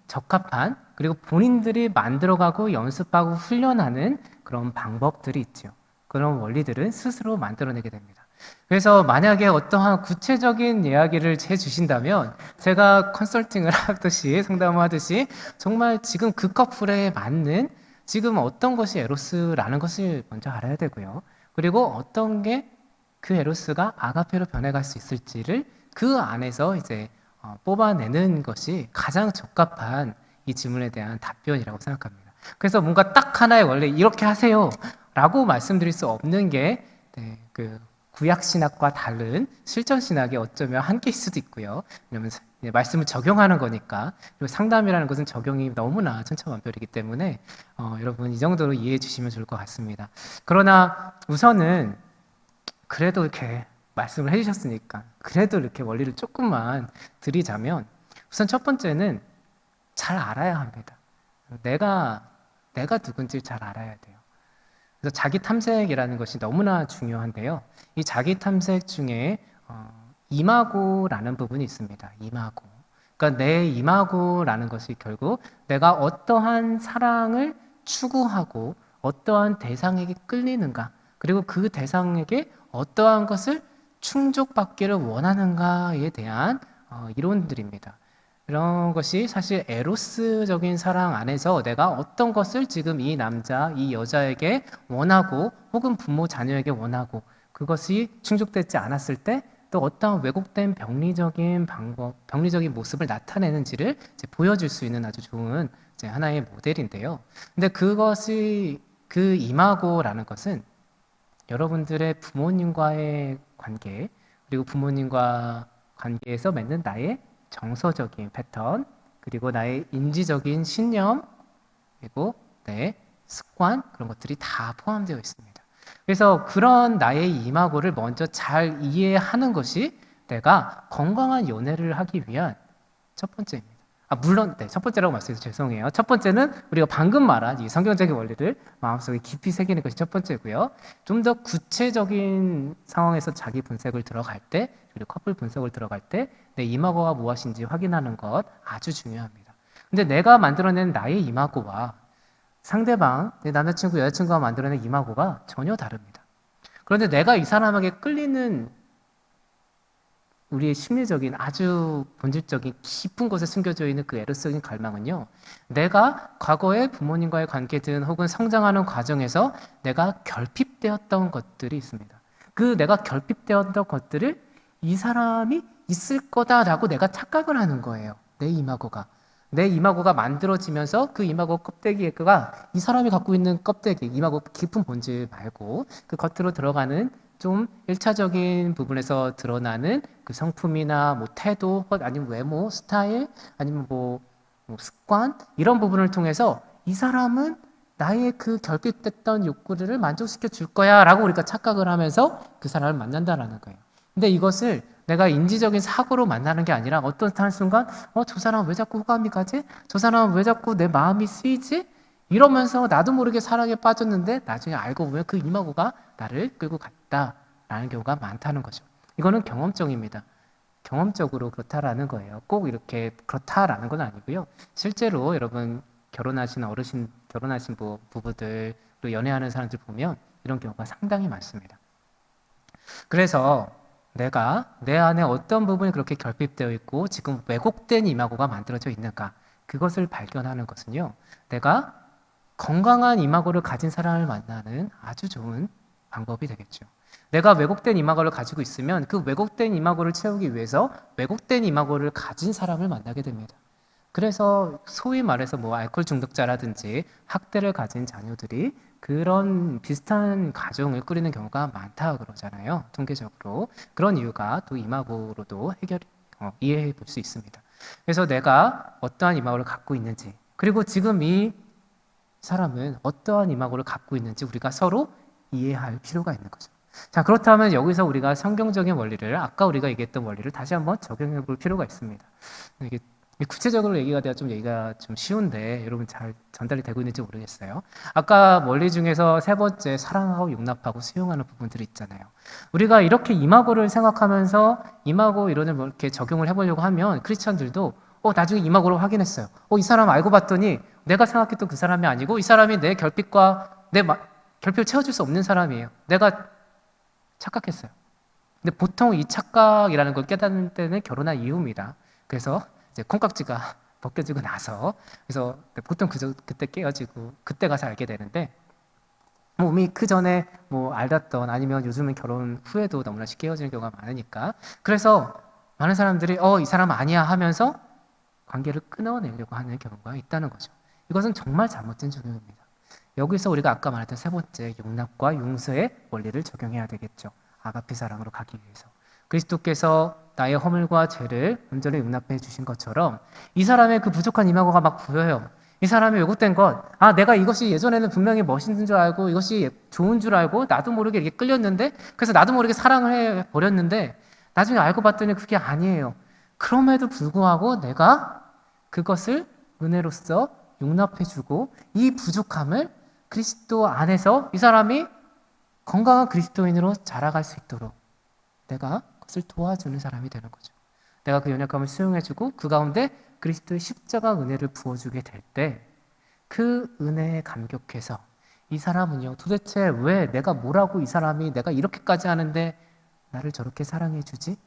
적합한 그리고 본인들이 만들어가고 연습하고 훈련하는 그런 방법들이 있죠. 그런 원리들은 스스로 만들어내게 됩니다. 그래서 만약에 어떠한 구체적인 이야기를 해주신다면 제가 컨설팅을 하듯이 상담을 하듯이 정말 지금 그 커플에 맞는 지금 어떤 것이 에로스라는 것을 먼저 알아야 되고요. 그리고 어떤 게 그 에로스가 아가페로 변해갈 수 있을지를 그 안에서 이제 뽑아내는 것이 가장 적합한 이 질문에 대한 답변이라고 생각합니다. 그래서 뭔가 딱 하나의 원래 이렇게 하세요라고 말씀드릴 수 없는 게 그 구약 신학과 다른 실전 신학의 어쩌면 한계일 수도 있고요. 왜냐하면 말씀을 적용하는 거니까. 그리고 상담이라는 것은 적용이 너무나 천차만별이기 때문에 여러분 이 정도로 이해해 주시면 좋을 것 같습니다. 그러나 우선은 그래도 이렇게 말씀을 해주셨으니까 그래도 이렇게 원리를 조금만 드리자면 우선 첫 번째는 잘 알아야 합니다. 내가 누군지 잘 알아야 돼요. 그래서 자기 탐색이라는 것이 너무나 중요한데요. 이 자기 탐색 중에 이마고라는 부분이 있습니다. 이마고. 그러니까 내 이마고라는 것이 결국 내가 어떠한 사랑을 추구하고 어떠한 대상에게 끌리는가, 그리고 그 대상에게 어떠한 것을 충족받기를 원하는가에 대한 이론들입니다. 이런 것이 사실 에로스적인 사랑 안에서 내가 어떤 것을 지금 이 남자, 이 여자에게 원하고 혹은 부모, 자녀에게 원하고 그것이 충족되지 않았을 때 또 어떠한 왜곡된 병리적인 방법, 병리적인 모습을 나타내는지를 이제 보여줄 수 있는 아주 좋은 이제 하나의 모델인데요. 근데 그것이 그 이마고라는 것은 여러분들의 부모님과의 관계, 그리고 부모님과 관계에서 맺는 나의 정서적인 패턴, 그리고 나의 인지적인 신념, 그리고 내 습관, 그런 것들이 다 포함되어 있습니다. 그래서 그런 나의 이마고를 먼저 잘 이해하는 것이 내가 건강한 연애를 하기 위한 첫 번째입니다. 물론 첫 번째라고 말씀해서 죄송해요. 첫 번째는 우리가 방금 말한 이 성경적인 원리를 마음속에 깊이 새기는 것이 첫 번째고요. 좀 더 구체적인 상황에서 자기 분석을 들어갈 때, 그리고 커플 분석을 들어갈 때 내 이마고가 무엇인지 확인하는 것 아주 중요합니다. 근데 내가 만들어낸 나의 이마고와 상대방, 내 남자친구, 여자친구가 만들어낸 이마고가 전혀 다릅니다. 그런데 내가 이 사람에게 끌리는 우리의 심리적인 아주 본질적인 깊은 곳에 숨겨져 있는 그 에로스적인 갈망은요, 내가 과거에 부모님과의 관계든 혹은 성장하는 과정에서 내가 결핍되었던 것들이 있습니다. 그 내가 결핍되었던 것들을 이 사람이 있을 거다라고 내가 착각을 하는 거예요. 내 이마고가 만들어지면서 그 이마고 껍데기가 이 사람이 갖고 있는 껍데기, 이마고 깊은 본질 말고 그 겉으로 들어가는 좀 1차적인 부분에서 드러나는 그 성품이나 뭐 태도, 아니면 외모, 스타일, 아니면 뭐 습관, 이런 부분을 통해서 이 사람은 나의 그 결핍됐던 욕구들을 만족시켜 줄 거야 라고 우리가 착각을 하면서 그 사람을 만난다라는 거예요. 근데 이것을 내가 인지적인 사고로 만나는 게 아니라 어떤 순간 저 사람 왜 자꾸 호감이 가지? 저 사람 왜 자꾸 내 마음이 쓰이지? 이러면서 나도 모르게 사랑에 빠졌는데 나중에 알고 보면 그 이마고가 나를 끌고 갔다라는 경우가 많다는 거죠. 이거는 경험적입니다. 경험적으로 그렇다라는 거예요. 꼭 이렇게 그렇다라는 건 아니고요. 실제로 여러분 결혼하신 부부들, 또 연애하는 사람들 보면 이런 경우가 상당히 많습니다. 그래서 내가 내 안에 어떤 부분이 그렇게 결핍되어 있고 지금 왜곡된 이마고가 만들어져 있는가, 그것을 발견하는 것은요, 내가 건강한 이마고를 가진 사람을 만나는 아주 좋은 방법이 되겠죠. 내가 왜곡된 이마고를 가지고 있으면 그 왜곡된 이마고를 채우기 위해서 왜곡된 이마고를 가진 사람을 만나게 됩니다. 그래서 소위 말해서 뭐 알코올 중독자라든지 학대를 가진 자녀들이 그런 비슷한 가정을 꾸리는 경우가 많다 그러잖아요. 통계적으로. 그런 이유가 또 이마고로도 이해해 볼 수 있습니다. 그래서 내가 어떠한 이마고를 갖고 있는지, 그리고 지금 이 사람은 어떠한 이마고를 갖고 있는지 우리가 서로 이해할 필요가 있는 거죠. 자, 그렇다면 여기서 우리가 성경적인 원리를, 아까 우리가 얘기했던 원리를 다시 한번 적용해 볼 필요가 있습니다. 이게 구체적으로 얘기가 좀 쉬운데 여러분 잘 전달이 되고 있는지 모르겠어요. 아까 원리 중에서 세 번째, 사랑하고 용납하고 수용하는 부분들이 있잖아요. 우리가 이렇게 이마고를 생각하면서 이마고 이론을 뭐 이렇게 적용을 해보려고 하면 크리스천들도 나중에 이마고를 확인했어요. 이 사람 알고 봤더니 내가 생각했던 그 사람이 아니고 이 사람이 내 결핍과 내 결핍을 채워줄 수 없는 사람이에요. 내가 착각했어요. 근데 보통 이 착각이라는 걸 깨닫는 때는 결혼한 이후입니다. 그래서 이제 콩깍지가 벗겨지고 나서, 그래서 보통 그때 깨어지고 그때 가서 알게 되는데, 이미 그 전에 알았던, 아니면 요즘은 결혼 후에도 너무나 쉽게 헤어지는 경우가 많으니까, 그래서 많은 사람들이 이 사람 아니야 하면서 관계를 끊어내려고 하는 경우가 있다는 거죠. 이것은 정말 잘못된 적용입니다. 여기서 우리가 아까 말했던 세 번째 용납과 용서의 원리를 적용해야 되겠죠. 아가페 사랑으로 가기 위해서. 그리스도께서 나의 허물과 죄를 온전히 용납해 주신 것처럼 이 사람의 그 부족한 이마고가 막 보여요. 이 사람이 왜곡된 것, 내가 이것이 예전에는 분명히 멋있는 줄 알고 이것이 좋은 줄 알고 나도 모르게 이렇게 끌렸는데 그래서 나도 모르게 사랑을 해버렸는데 나중에 알고 봤더니 그게 아니에요. 그럼에도 불구하고 내가 그것을 은혜로써 용납해주고 이 부족함을 그리스도 안에서 이 사람이 건강한 그리스도인으로 자라갈 수 있도록 내가 그것을 도와주는 사람이 되는 거죠. 내가 그 연약함을 수용해주고 그 가운데 그리스도의 십자가 은혜를 부어주게 될 때 그 은혜에 감격해서 이 사람은요 도대체 왜 내가 뭐라고 이 사람이 내가 이렇게까지 하는데 나를 저렇게 사랑해주지?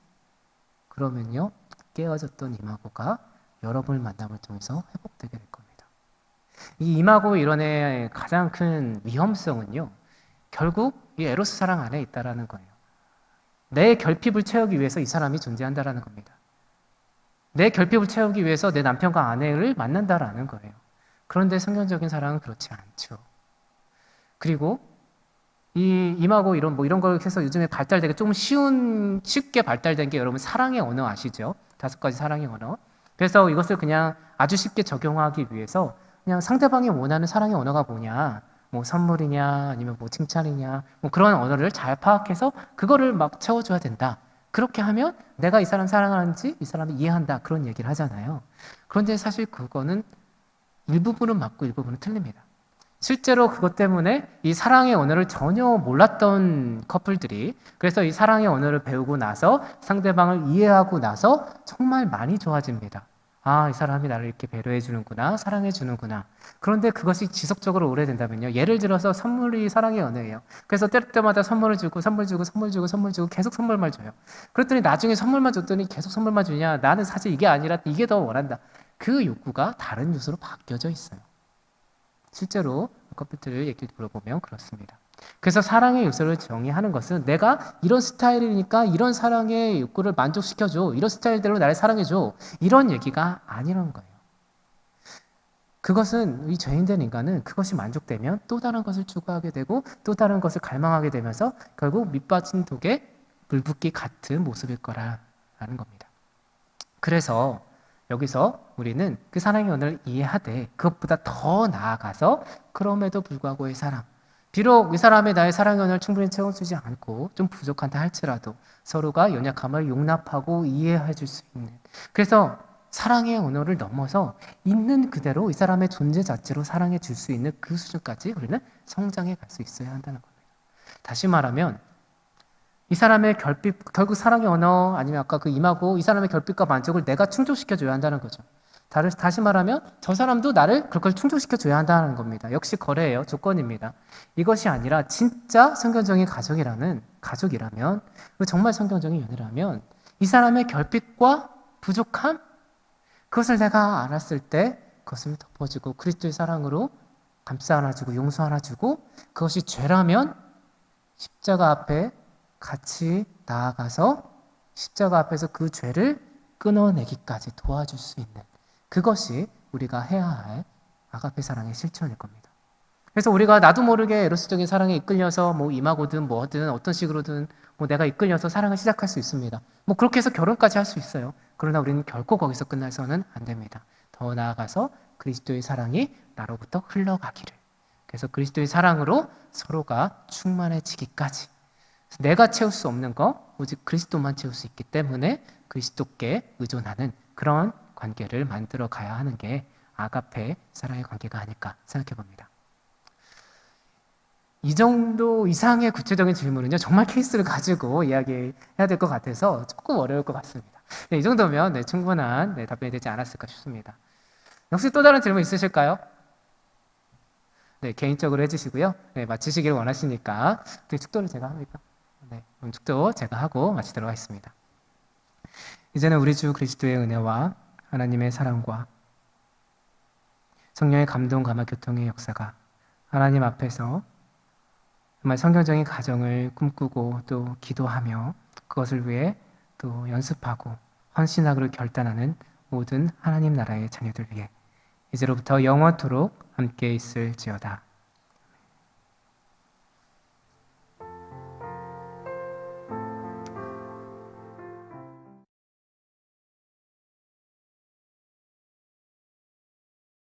그러면요 깨어졌던 이마고가 여러분을 만남을 통해서 회복되게 될 겁니다. 이 이마고 이론의 가장 큰 위험성은요 결국 이 에로스 사랑 안에 있다라는 거예요. 내 결핍을 채우기 위해서 이 사람이 존재한다라는 겁니다. 내 결핍을 채우기 위해서 내 남편과 아내를 만난다라는 거예요. 그런데 성경적인 사랑은 그렇지 않죠. 그리고 이 이마고 이런 걸 해서 요즘에 발달되게 좀 쉽게 발달된 게 여러분 사랑의 언어 아시죠? 5가지 사랑의 언어. 그래서 이것을 그냥 아주 쉽게 적용하기 위해서 그냥 상대방이 원하는 사랑의 언어가 뭐냐, 뭐 선물이냐, 아니면 뭐 칭찬이냐, 뭐 그런 언어를 잘 파악해서 그거를 막 채워줘야 된다. 그렇게 하면 내가 이 사람 사랑하는지 이 사람이 이해한다. 그런 얘기를 하잖아요. 그런데 사실 그거는 일부분은 맞고 일부분은 틀립니다. 실제로 그것 때문에 이 사랑의 언어를 전혀 몰랐던 커플들이 그래서 이 사랑의 언어를 배우고 나서 상대방을 이해하고 나서 정말 많이 좋아집니다. 이 사람이 나를 이렇게 배려해 주는구나, 사랑해 주는구나. 그런데 그것이 지속적으로 오래된다면요. 예를 들어서 선물이 사랑의 언어예요. 그래서 때마다 선물을 주고 선물 주고 선물 주고 선물 주고 계속 선물만 줘요. 그랬더니 나중에 선물만 줬더니 계속 선물만 주냐? 나는 사실 이게 아니라 이게 더 원한다. 그 욕구가 다른 요소로 바뀌어져 있어요. 실제로 커플들 얘기를 들어보면 그렇습니다. 그래서 사랑의 요소를 정의하는 것은 내가 이런 스타일이니까 이런 사랑의 욕구를 만족시켜줘. 이런 스타일대로 나를 사랑해줘. 이런 얘기가 아니란 거예요. 그것은 이 죄인된 인간은 그것이 만족되면 또 다른 것을 추구하게 되고 또 다른 것을 갈망하게 되면서 결국 밑빠진 독에 불붙기 같은 모습일 거라는 겁니다. 그래서 여기서 우리는 그 사랑의 언어를 이해하되 그것보다 더 나아가서 그럼에도 불구하고의 사랑, 비록 이 사람이 나의 사랑의 언어를 충분히 채워주지 않고 좀 부족한다 할지라도 서로가 연약함을 용납하고 이해해 줄 수 있는, 그래서 사랑의 언어를 넘어서 있는 그대로 이 사람의 존재 자체로 사랑해 줄 수 있는 그 수준까지 우리는 성장해 갈 수 있어야 한다는 겁니다. 다시 말하면 이 사람의 결국 사랑의 언어 아니면 아까 그 임하고 이 사람의 결핍과 만족을 내가 충족시켜줘야 한다는 거죠. 다시 말하면 저 사람도 나를 그걸 충족시켜줘야 한다는 겁니다. 역시 거래예요. 조건입니다. 이것이 아니라 진짜 성경적인 가족이라면 정말 성경적인 연애라면 이 사람의 결핍과 부족함 그것을 내가 알았을 때 그것을 덮어주고 그리스도의 사랑으로 감싸 안아주고 용서 안아주고 그것이 죄라면 십자가 앞에 같이 나아가서 십자가 앞에서 그 죄를 끊어내기까지 도와줄 수 있는 그것이 우리가 해야 할 아가페 사랑의 실천일 겁니다. 그래서 우리가 나도 모르게 에로스적인 사랑에 이끌려서 뭐 임하고든 뭐든 어떤 식으로든 뭐 내가 이끌려서 사랑을 시작할 수 있습니다. 뭐 그렇게 해서 결혼까지 할 수 있어요. 그러나 우리는 결코 거기서 끝나서는 안 됩니다. 더 나아가서 그리스도의 사랑이 나로부터 흘러가기를. 그래서 그리스도의 사랑으로 서로가 충만해지기까지. 내가 채울 수 없는 거 오직 그리스도만 채울 수 있기 때문에 그리스도께 의존하는 그런 관계를 만들어 가야 하는 게 아가페 사랑의 관계가 아닐까 생각해 봅니다. 이 정도 이상의 구체적인 질문은요 정말 케이스를 가지고 이야기해야 될 것 같아서 조금 어려울 것 같습니다. 네, 이 정도면 충분한 답변이 되지 않았을까 싶습니다. 혹시 또 다른 질문 있으실까요? 네, 개인적으로 해주시고요. 네, 마치시길 원하시니까 축도를 제가 합니까? 네, 그럼 축도 제가 하고 마치도록 하겠습니다. 이제는 우리 주 그리스도의 은혜와 하나님의 사랑과 성령의 감동, 감화, 교통의 역사가 하나님 앞에서 정말 성경적인 가정을 꿈꾸고 또 기도하며 그것을 위해 또 연습하고 헌신하기로 결단하는 모든 하나님 나라의 자녀들 위해 이제로부터 영원토록 함께 있을지어다.